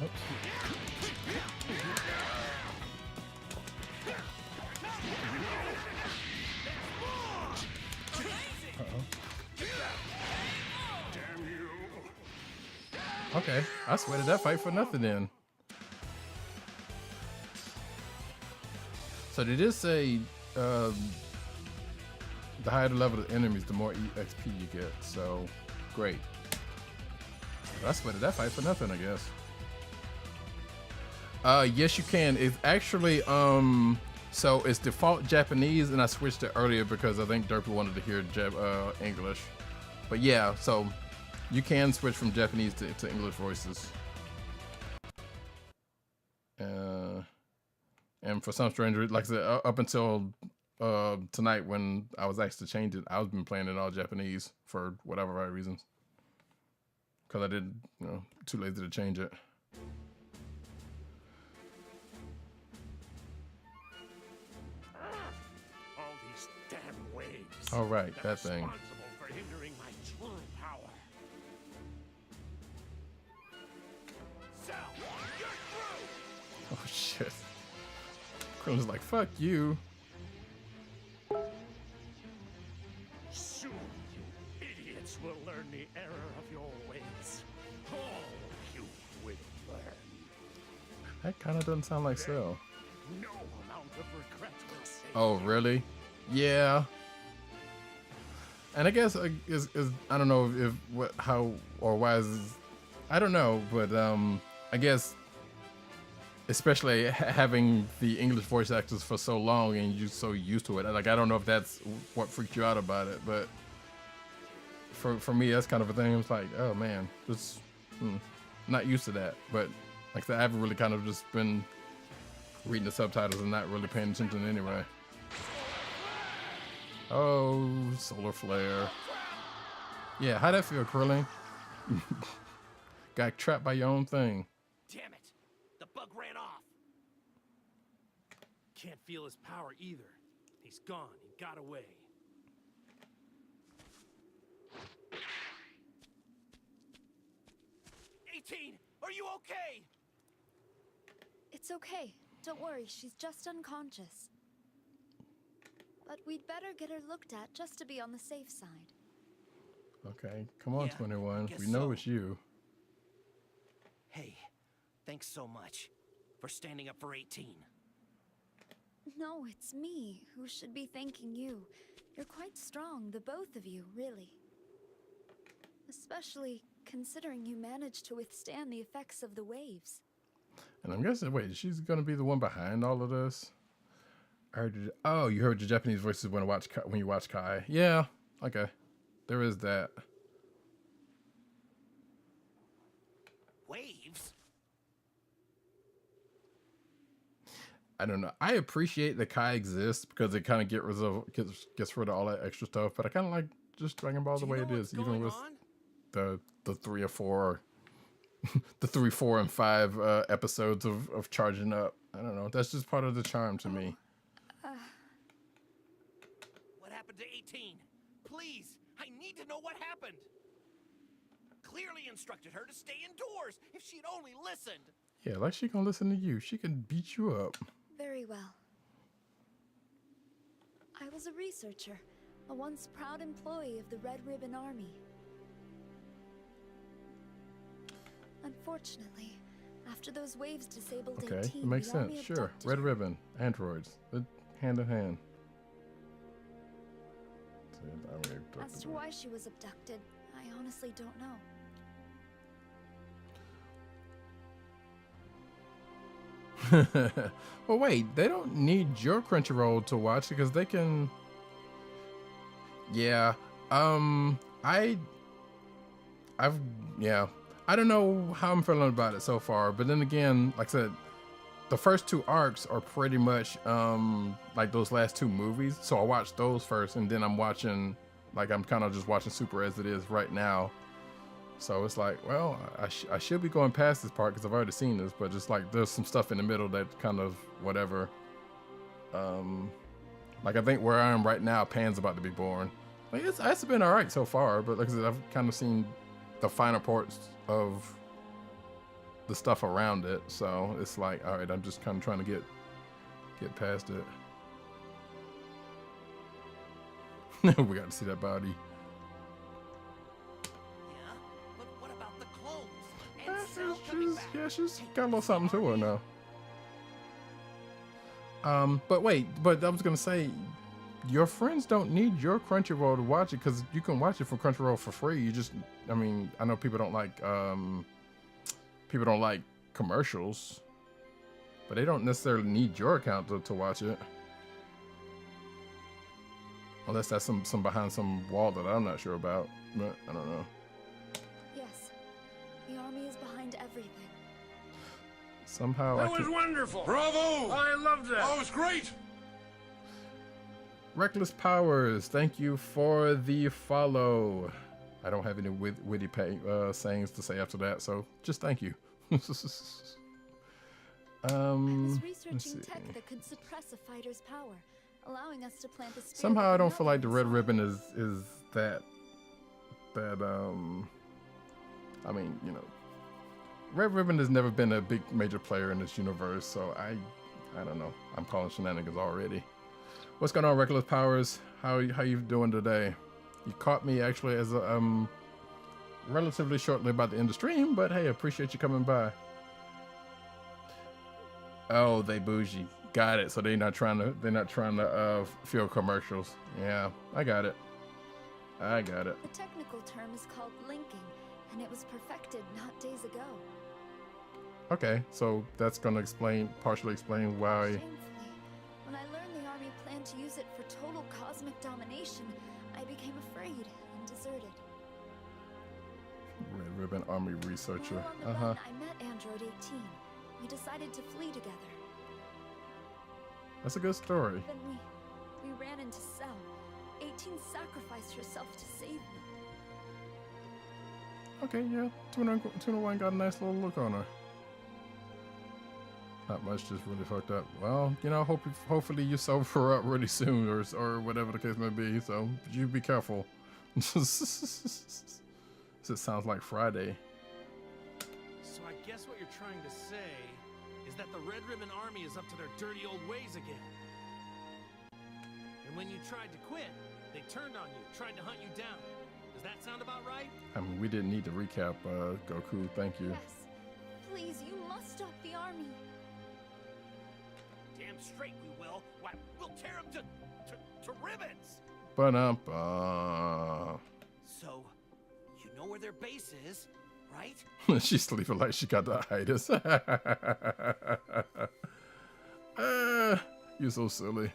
Oops. Okay, I sweated that fight for nothing then. So they did say the higher the level of the enemies, the more XP you get. So great. I sweated that fight for nothing, I guess. Yes, you can. It's actually so it's default Japanese, and I switched it earlier because I think Derpy wanted to hear English. But yeah, so you can switch from Japanese to English voices. And for some strange reason, like I said, up until tonight when I was asked to change it, I've been playing it all Japanese for whatever right reasons. Because I didn't, too lazy to change it. All these damn waves. All right, that thing. Responsible for hindering my true power. Cell, you're through. Oh shit. Krillin's like, fuck you. Soon, you idiots will learn the error of your ways. All you will learn. That kind of doesn't sound like Cell. No amount of regret will save Oh, really? Yeah. And I guess is I don't know if what how or why is I don't know, but I guess especially having the English voice actors for so long and you're so used to it. Like I don't know if that's what freaked you out about it, but for me that's kind of a thing. It's like, oh man, just not used to that. But like I said, I haven't really kind of just been reading the subtitles and not really paying attention anyway. Oh, solar flare. Yeah, how'd that feel, Krillin? Got trapped by your own thing. Damn it! The bug ran off. Can't feel his power either. He's gone. He got away. Are you okay? It's okay. Don't worry, she's just unconscious. But we'd better get her looked at just to be on the safe side. Okay, come on, Yeah, 21. guess We know so. it's you. Hey, thanks so much for standing up for 18. No, it's me who should be thanking you. You're quite strong, the both of you, really. Especially considering you managed to withstand the effects of the waves. And I'm guessing, wait, she's gonna be the one behind all of this? Oh, you heard the Japanese voices when you watch Kai. Yeah, okay. There is that. Waves? I don't know. I appreciate that Kai exists because it kind of gets rid of all that extra stuff. But I kind of like just Dragon Ball the way it is, even with the 3 or 4, the 3, 4, and 5 episodes of charging up. I don't know. That's just part of the charm to me. What happened to 18? Please, I need to know what happened. Clearly instructed her to stay indoors if she'd only listened. Yeah, like she gonna listen to you. She can beat you up. Very well. I was a researcher. a once proud employee of the Red Ribbon Army. Unfortunately, after those waves disabled Okay, 18, it makes the army sense. Sure. abducted Red her. Ribbon, androids, hand in hand. As to why she was abducted, I honestly don't know. Well, wait, they don't need your Crunchyroll to watch because they can. Yeah. I've yeah. I don't know how I'm feeling about it so far, but then again, like I said, the first two arcs are pretty much like those last two movies. So I watched those first, and then I'm watching, like I'm kind of just watching Super as it is right now. So it's like, well, I should be going past this part because I've already seen this, but just like there's some stuff in the middle that kind of whatever. Like I think where I am right now, Pan's about to be born. Like it's been all right so far, but like I said, I've kind of seen the finer parts of the stuff around it. So it's like, all right, I'm just kind of trying to get past it. We got to see that body. But what about the clothes? And Sal coming back? She's got a little something to her now. But wait, but I was gonna say, your friends don't need your Crunchyroll to watch it because you can watch it from Crunchyroll for free. You just, I mean, I know people don't like commercials, but they don't necessarily need your account to watch it. Unless that's some behind some wall that I'm not sure about, but I don't know. Yes, the army is behind everything. Somehow That was wonderful. Bravo! I loved that. Oh, it was great. Reckless Powers, thank you for the follow. I don't have any witty sayings to say after that, so just thank you. I was researching tech that could suppress a fighter's power, allowing us to plant the spirit. Somehow I of don't feel like the another Red Ribbon is that I mean, you know, Red Ribbon has never been a big major player in this universe, so I don't know. I'm calling shenanigans already. What's going on, Reckless Powers? How you doing today? You caught me actually as relatively shortly about the end of the stream, but hey, appreciate you coming by. Oh, they bougie. Got it. So they're not trying to fill commercials. Yeah, I got it. The technical term is called linking, and it was perfected not days ago. Okay, so that's gonna partially explain why. Shamefully, when I learned the army planned to use it for total cosmic domination, I became afraid and deserted. Red Ribbon Army researcher. While on the run, I met Android 18. We decided to flee together. That's a good story. Then we ran into Cell. 18 sacrificed herself to save me. Okay, yeah. Tuna One got a nice little look on her. Not much, just really fucked up. Well, you know, hopefully you sober up really soon, or whatever the case may be. So you be careful. This sounds like Friday. So I guess what you're trying to say is that the Red Ribbon Army is up to their dirty old ways again. And when you tried to quit, they turned on you, tried to hunt you down. Does that sound about right? I mean, we didn't need to recap, Goku. Thank you. Yes. Please, you must stop the army. Damn straight we will. Why, we'll tear them to ribbons. So, you know where their base is, right? She's sleeping like she got the itis. You're so silly.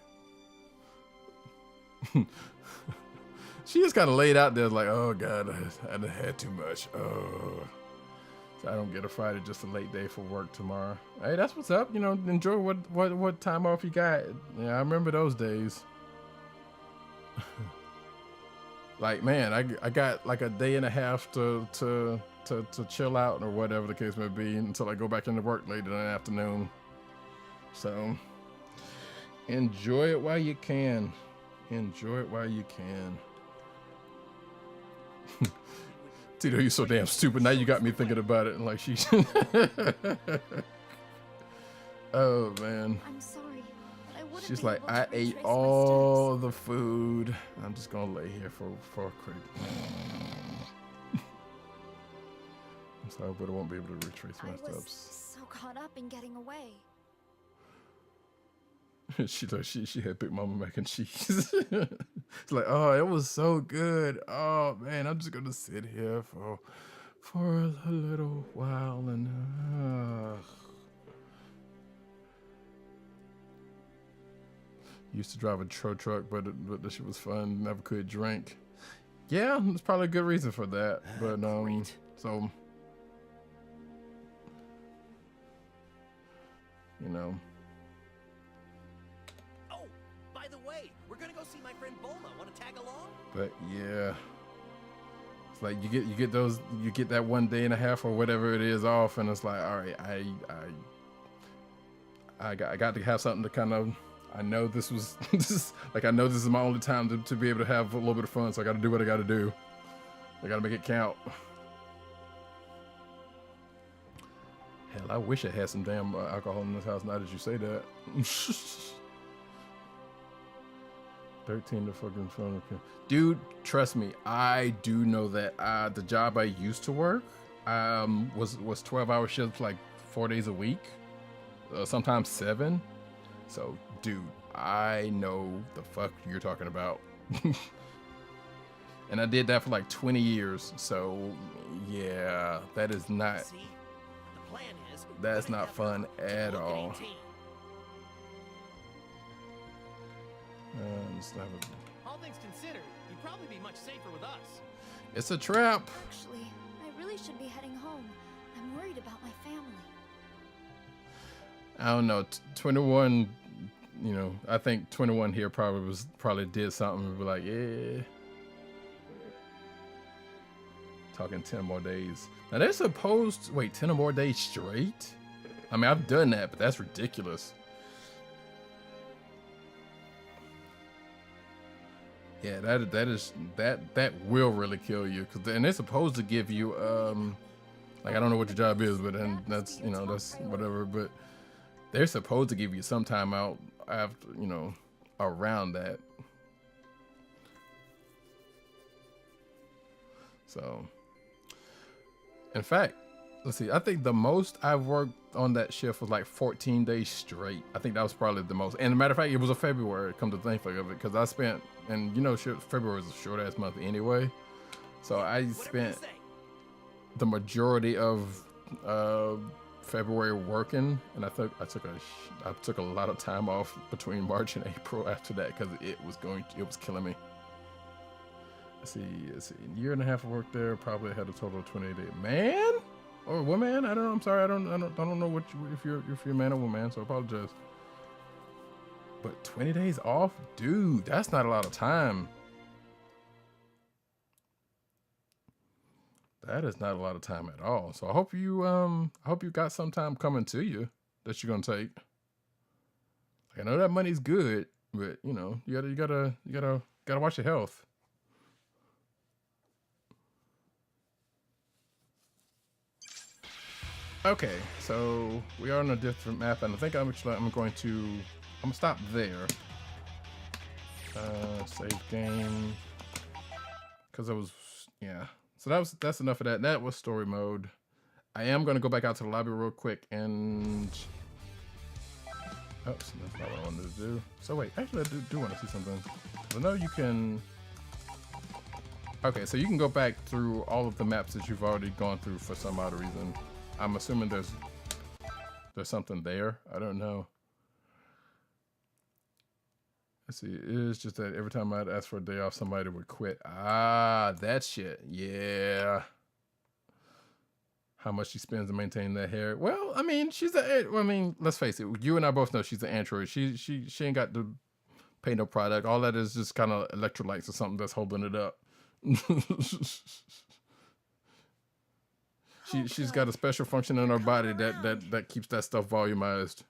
She just kind of laid out there like, oh God, I had too much. Oh, so I don't get a Friday, just a late day for work tomorrow. Hey, that's what's up. You know, enjoy what time off you got. Yeah, I remember those days. Like, man, I got like a day and a half to chill out or whatever the case may be until I go back into work later in the afternoon. So enjoy it while you can. Enjoy it while you can. Tito, you're so damn stupid. Now you got me thinking about it. Like she. Oh man. I'm sorry, but I wouldn't She's be like, able to I ate retrace my all steps. the food. I'm just gonna lay here for a quick. I'm sorry, but I won't be able to retrace my I was steps. so caught up in getting away. she had Big Mama mac and cheese. It's like, oh, it was so good. Oh man, I'm just gonna sit here for a little while and used to drive a tow truck, but the shit was fun. Never could drink. Yeah, there's probably a good reason for that. But Great. so you know. Oh, by the way, we're gonna go see my friend Bulma. Want to tag along? But yeah, it's like you get that 1 day and a half or whatever it is off, and it's like, all right, I got to have something to kind of. I know this was I know this is my only time to be able to have a little bit of fun, so I got to do what I got to do. I got to make it count. Hell, I wish I had some damn alcohol in this house. Now that you say that. 13 to fucking phone. Dude, trust me, I do know that the job I used to work was 12-hour shifts, like 4 days a week, sometimes 7. So, dude, I know the fuck you're talking about. And I did that for like 20 years. So, yeah, that is not. See, the plan is That's not fun at all. All things considered, you'd probably be much safer with us. It's a trap. Actually, I really should be heading home. I'm worried about my family. I don't know. 21, you know, I think 21 here probably did something and be like, yeah. Talking 10 more days. Now they're supposed, wait, 10 or more days straight? I mean, I've done that, but that's ridiculous. Yeah, that will really kill you, and they're supposed to give you like, I don't know what your job is, but then that's, you know, that's whatever, but they're supposed to give you some time out after, you know, around that. So, in fact, let's see, I think the most I've worked on that shift was like 14 days straight. I think that was probably the most. And as a matter of fact, it was a February, come to think of it, because I spent, and you know, February is a short ass month anyway. So I spent the majority of February working, and I took a lot of time off between March and April after that because it was killing me. Let's see, a year and a half of work there, probably had a total of 28 days. Man or woman? I don't know. I'm sorry. I don't know if you're a man or woman, so I apologize. But 20 days off, dude, that's not a lot of time. That is not a lot of time at all. So I hope you got some time coming to you that you're gonna take. Like, I know that money's good, but you know, you gotta watch your health. Okay, so we are on a different map, and I think I'm gonna stop there. Save game, because so that's enough of that. That was story mode. I am gonna go back out to the lobby real quick and oops, that's not what I wanted to do. So wait, actually I do want to see something. I know you can. Okay, so you can go back through all of the maps that you've already gone through for some odd reason. I'm assuming there's something there. I don't know. Let's see. It is just that every time I'd ask for a day off, somebody would quit. Ah, that shit. Yeah. How much she spends to maintain that hair? Well, I mean, let's face it. You and I both know she's an android. She ain't got to pay no product. All that is just kind of electrolytes or something that's holding it up. She's got a special function in her body that keeps that stuff volumized.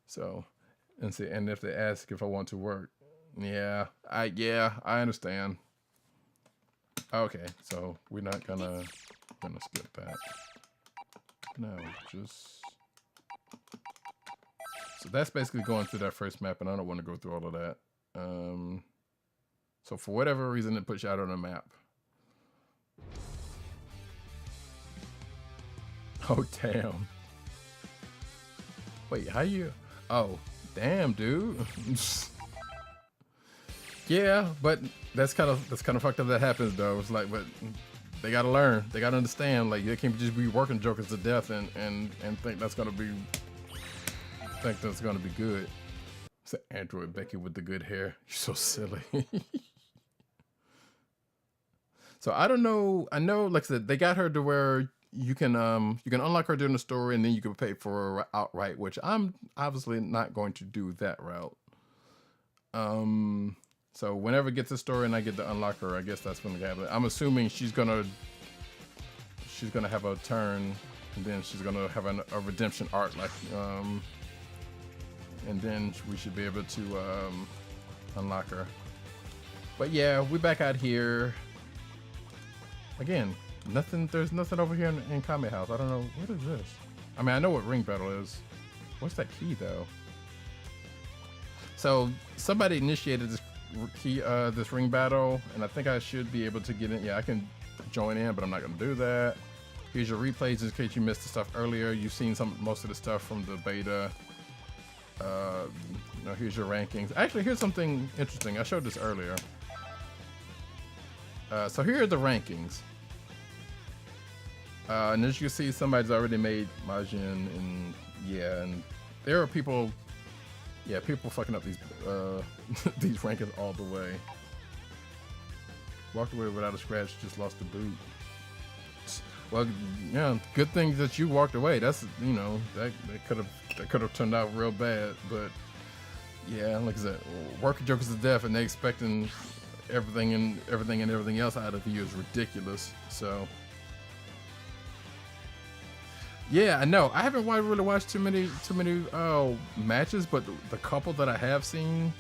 So, and if they ask if I want to work, I understand. Okay, so we're not gonna skip that. No, just So that's basically going through that first map, and I don't want to go through all of that. So for whatever reason, it puts you out on the map. Oh, damn. Wait, how you... Oh, damn, dude. Yeah, but that's kind of fucked up that happens, though. It's like, but they gotta learn. They gotta understand. Like, they can't just be working jokers to death and think that's gonna be... think that's gonna be good. It's an android Becky with the good hair. You're so silly. So I don't know. I know, like I said, they got her to where you can unlock her during the story, and then you can pay for her outright, which I'm obviously not going to do that route. So whenever it gets a story and I get to unlock her, I guess that's when it happens. I'm assuming she's gonna have a turn, and then she's gonna have a redemption arc, like and then we should be able to unlock her. But yeah, we're back out here again. There's nothing over here in Kame House. I don't know, what is this? I mean, I know what ring battle is. What's that key though? So somebody initiated this ring battle, and I think I should be able to get in. Yeah, I can join in, but I'm not gonna do that. Here's your replays in case you missed the stuff earlier. You've seen most of the stuff from the beta. Here's your rankings. Actually, here's something interesting. I showed this earlier. So here are the rankings. And as you can see, somebody's already made Majin, and yeah, and there are people, people fucking up these these rankings all the way. Walked away without a scratch, just lost the boot. Well, yeah, good thing that you walked away. That's, that could have turned out real bad, but yeah, like I said, working jokers to death, and they expecting everything else out of you is ridiculous. So. Yeah, I know. I haven't really watched too many matches, but the couple that I have seen,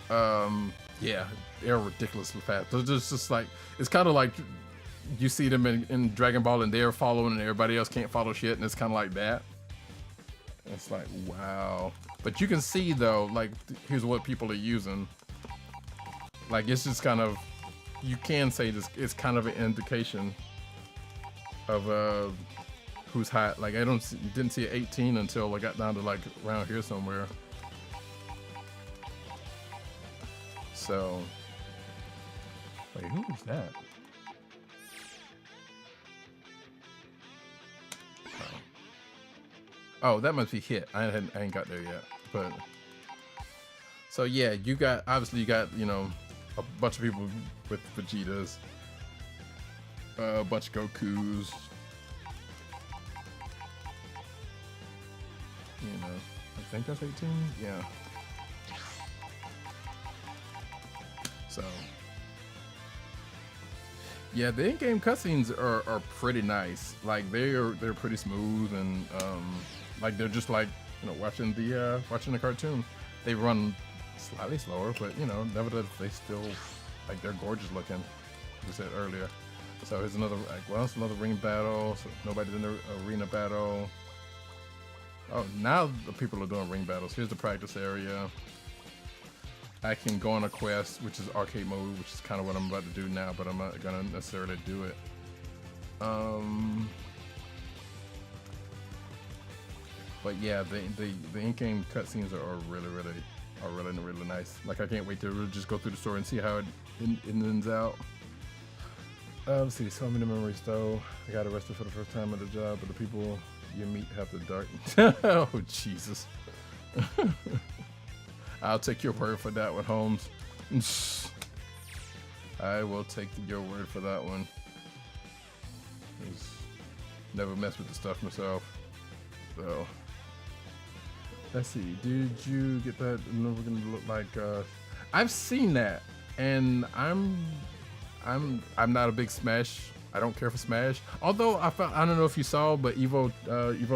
yeah, they're ridiculously fast. They're just like, it's kind of like you see them in Dragon Ball and they're following and everybody else can't follow shit, and it's kind of like that. It's like, wow. But you can see though, like, here's what people are using. Like, it's just kind of, you can say this, it's kind of an indication of who's hot. Like, I didn't see 18 until I got down to like around here somewhere. So, wait, who is that? Oh, that must be Hit. I ain't got there yet. But so yeah, you got a bunch of people with Vegetas, a bunch of Gokus. I think that's 18. Yeah. So yeah, the in-game cutscenes are pretty nice. Like, they're pretty smooth, and like, they're just like, watching the cartoon. They run slightly slower, but nevertheless they still, like, they're gorgeous looking, like I said earlier. So here's another, it's another ring battle. So nobody's in the arena battle. Oh, now the people are doing ring battles. Here's the practice area. I can go on a quest, which is arcade mode, which is kind of what I'm about to do now, but I'm not gonna necessarily do it. But yeah, the in-game cutscenes are really nice. Like, I can't wait to really just go through the story and see how it ends out. Let's see, so many memories though. I got arrested for the first time at the job, but the people you meet have the dark. Oh, Jesus. I'll take your word for that one, Holmes. I will take your word for that one. Just never mess with the stuff myself. So, let's see. Did you get that? No, we're gonna look like. I've seen that, and I'm not a big Smash. I don't care for Smash. Although I don't know if you saw, but Evo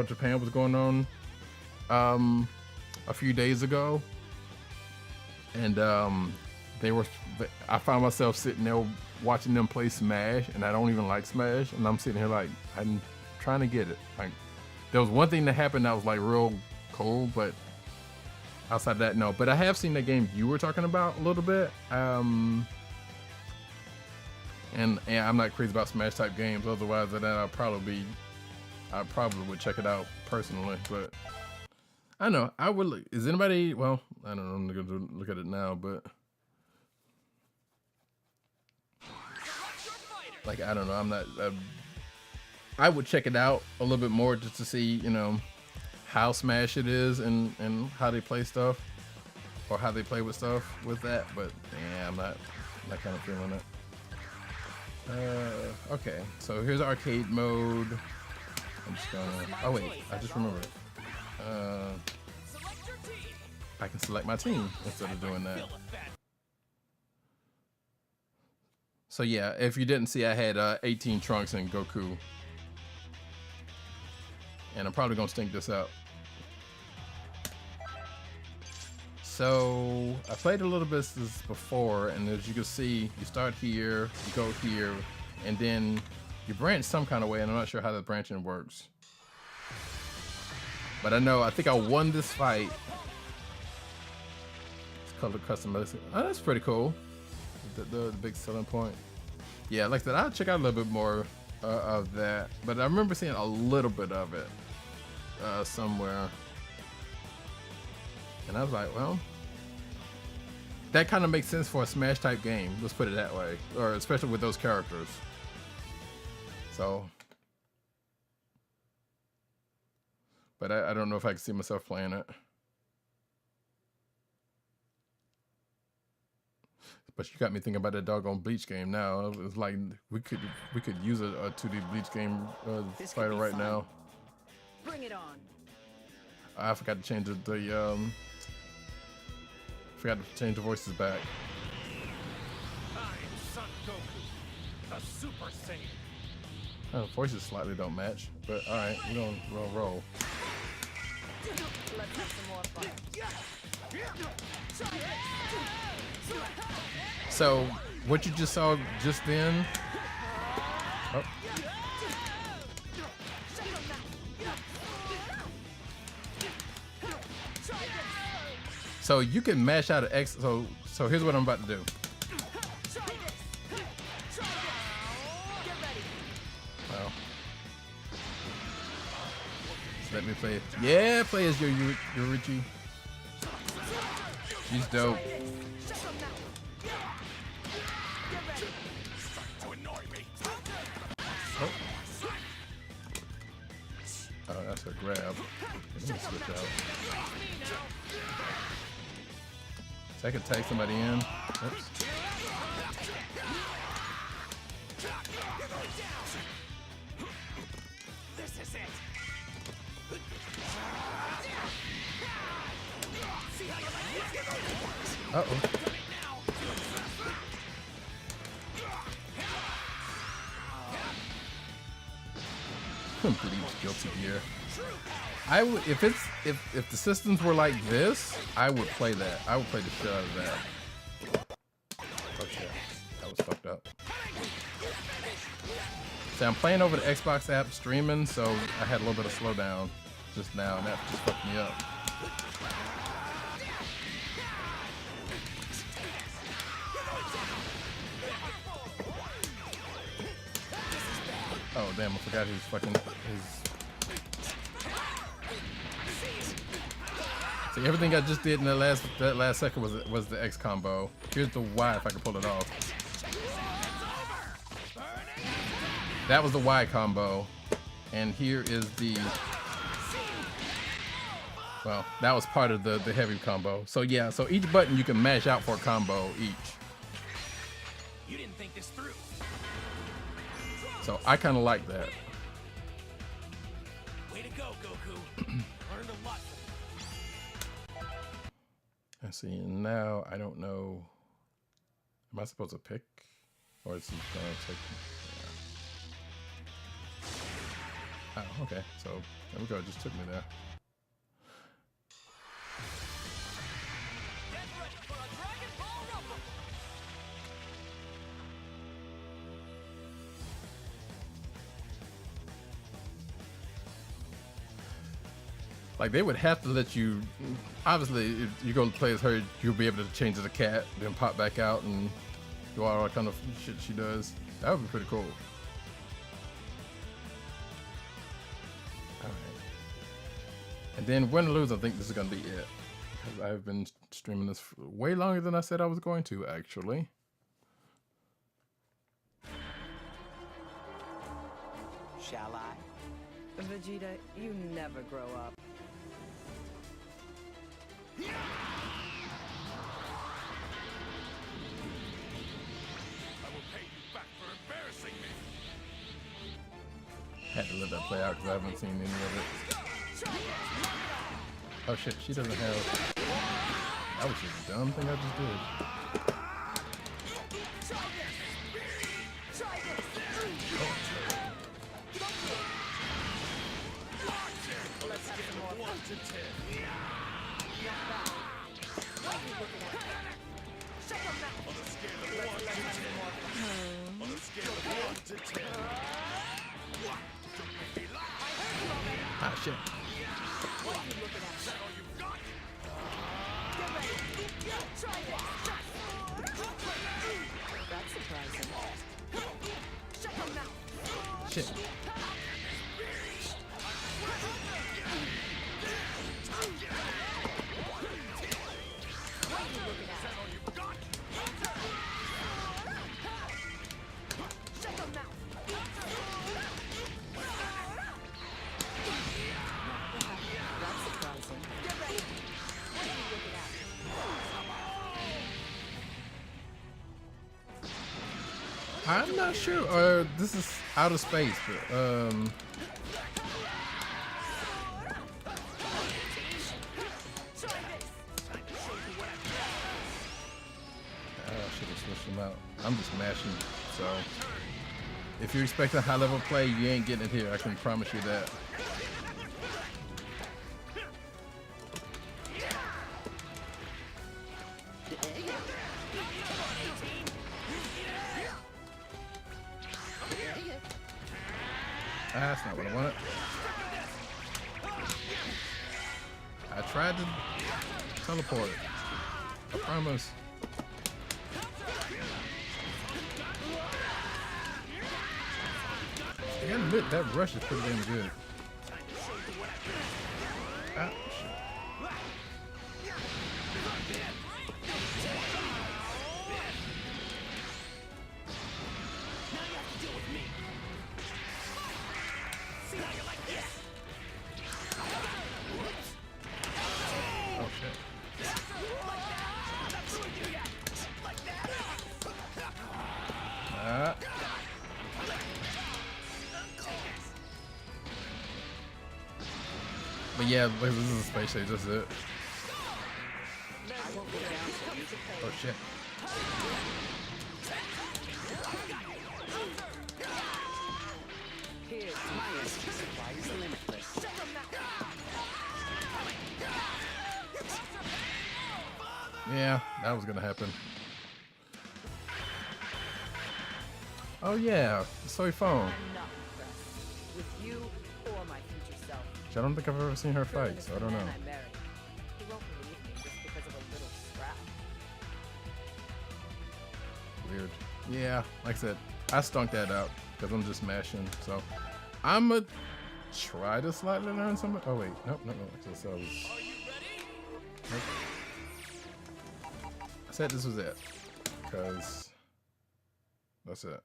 Japan was going on a few days ago, and I found myself sitting there watching them play Smash, and I don't even like Smash, and I'm sitting here like, I'm trying to get it. Like, there was one thing that happened that was like real cool, but outside of that, no. But I have seen that game you were talking about a little bit. And yeah, I'm not crazy about Smash type games. Otherwise, than that, I probably would check it out personally. But I don't know. I would. Is anybody? Well, I don't know. I'm gonna look at it now, but like I don't know. I'm not. I would check it out a little bit more just to see, you know, how Smash it is and how they play stuff or how they play with stuff with that. But yeah, I'm not kind of feeling it. Okay, so here's arcade mode. I'm just gonna. Oh wait, I just remembered. I can select my team instead of doing that. So yeah, if you didn't see, I had 18 Trunks and Goku. And I'm probably gonna stink this out. So I played a little bit this before, and as you can see, you start here, you go here, and then you branch some kind of way, and I'm not sure how the branching works. But I think I won this fight. It's color customization. Oh, that's pretty cool. The big selling point. Yeah, like I said, I'll check out a little bit more of that. But I remember seeing a little bit of it somewhere. And I was like, well, that kind of makes sense for a Smash type game. Let's put it that way. Or especially with those characters. So. But I don't know if I can see myself playing it. But you got me thinking about that doggone Bleach game now. It's like we could use a 2D Bleach game fighter right now. Bring it on. I forgot to change forgot to change the voices back. I'm Son Goku, the Super Saiyan. Oh, voices slightly don't match, but all right, we're gonna roll. Let's have some more fun. So, what you just saw just then? Oh. So you can mash out an X. So here's what I'm about to do. Wow. So let me play it. Yeah, play as your Yorichi. She's dope. Oh. Oh, that's a grab. Let me switch out. So I could tag somebody in. Oops. This is it. Uh-oh. Complete guilty gear. I would if the systems were like this, I would play that. I would play the shit out of that. Oh shit, that was fucked up. See, I'm playing over the Xbox app streaming, so I had a little bit of slowdown just now, and that just fucked me up. Oh damn, I forgot his fucking See, everything I just did in that last second was the X combo. Here's the Y if I can pull it off. That was the Y combo. And here is the well, that was part of the heavy combo. So yeah, so each button you can mash out for a combo each. You didn't think this through. So I kind of like that. Way to go, Goku. Learned a lot. Let's see, now I don't know. Am I supposed to pick? Or is he gonna take yeah. Oh, okay. So there we go, it just took me there. Like, they would have to let you. Obviously, if you go play as her, you'll be able to change to the cat, then pop back out and do all that kind of shit she does. That would be pretty cool. Alright. And then win or lose, I think this is going to be it. Because I've been streaming this for way longer than I said I was going to, actually. Shall I? Vegeta, you never grow up. I will pay you back for embarrassing me. Had to let that play out because I haven't seen any of it. Oh shit, she doesn't have. That was just a dumb thing I just did. Ah shit. That's surprising. Shit. I'm not sure. This is outer space, but oh should have switched them out. I'm just mashing, so if you're expecting high level play, you ain't getting it here. I can promise you that. That's not what I wanted. I tried to teleport. I promise. I gotta admit, that rush is pretty damn good. Ah, shit. But yeah, this is a space stage, that's it. Oh shit. Yeah, that was gonna happen. Oh yeah, the soy phone. With you or my future self. I don't think I've ever seen her fight, so I don't know. He won't believe me just because of a little scrap. Weird. Yeah, like I said, I stunk that out because I'm just mashing. So I'm gonna try to slightly learn something. Oh wait, nope. So nope. I said this was it because that's it.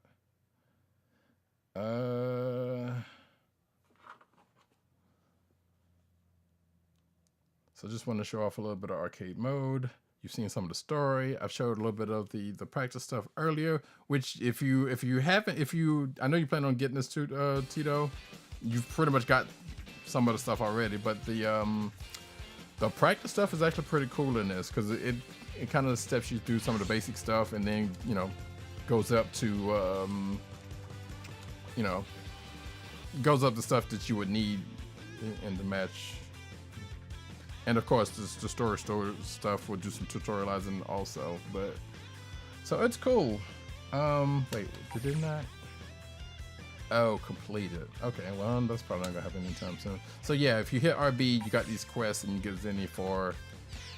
So just want to show off a little bit of arcade mode. You've seen some of the story. I've showed a little bit of the practice stuff earlier, which if you haven't, I know you plan on getting this to Tito, you've pretty much got some of the stuff already, but the practice stuff is actually pretty cool in this because it kind of steps you through some of the basic stuff and then, you know, goes up to, you know, goes up to stuff that you would need in the match. And of course, the story stuff will do some tutorializing also, but so it's cool. Wait, did it not? Oh, completed. Okay, well, that's probably not gonna happen anytime soon. So yeah, if you hit RB, you got these quests and you get Zenny for,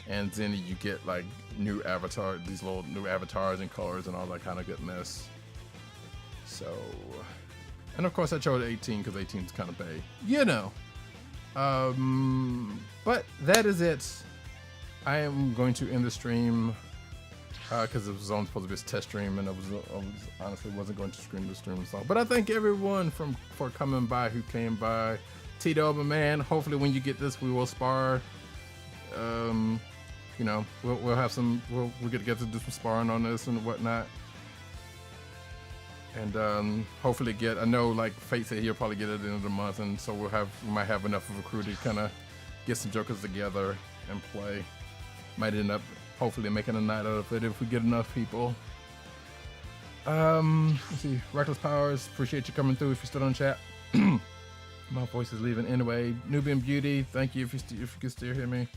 and Zenny you get like new avatar, these little new avatars and colors and all that kind of goodness. So, and of course I chose 18 because 18 is kind of big, you know. But that is it. I am going to end the stream because it was only supposed to be a test stream, and I was honestly wasn't going to stream the stream song. But I thank everyone for coming by who came by. Tito, my man. Hopefully, when you get this, we will spar. You know, we'll have some. We'll get together to do some sparring on this and whatnot. And hopefully get. I know, like Fate said, he'll probably get it at the end of the month, and so we might have enough of a crew to kind of get some jokers together and play. Might end up hopefully making a night out of it if we get enough people. Let's see. Reckless Powers, appreciate you coming through if you're still on chat. My voice is leaving anyway. Nubian Beauty, thank you if you can still hear me.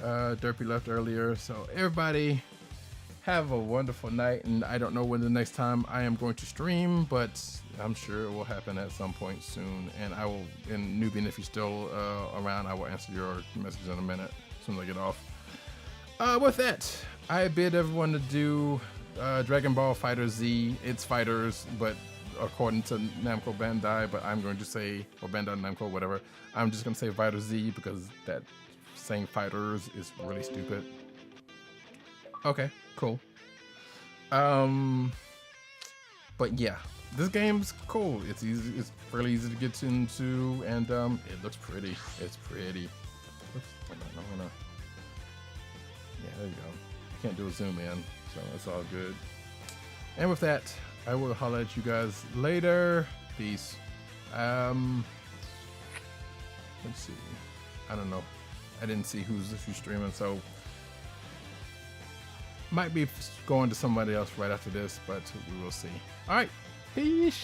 Derpy left earlier. So everybody have a wonderful night, and I don't know when the next time I am going to stream, but I'm sure it will happen at some point soon. And I will, and Nubian, if you're still around, I will answer your message in a minute as soon as I get off. With that, I bid everyone to do Dragon Ball Fighter Z. It's fighters, but according to Namco Bandai, but I'm going to say, or Bandai Namco, whatever, I'm just going to say Fighter Z because that saying fighters is really stupid. Okay, cool. But yeah, this game's cool. It's easy. It's really easy to get into, and it looks pretty. It's pretty. Oops, hold on, yeah, there you go. I can't do a zoom in, so it's all good. And with that, I will holler at you guys later. Peace. Let's see. I don't know. I didn't see who's streaming, so might be going to somebody else right after this, but we will see. All right. Peace.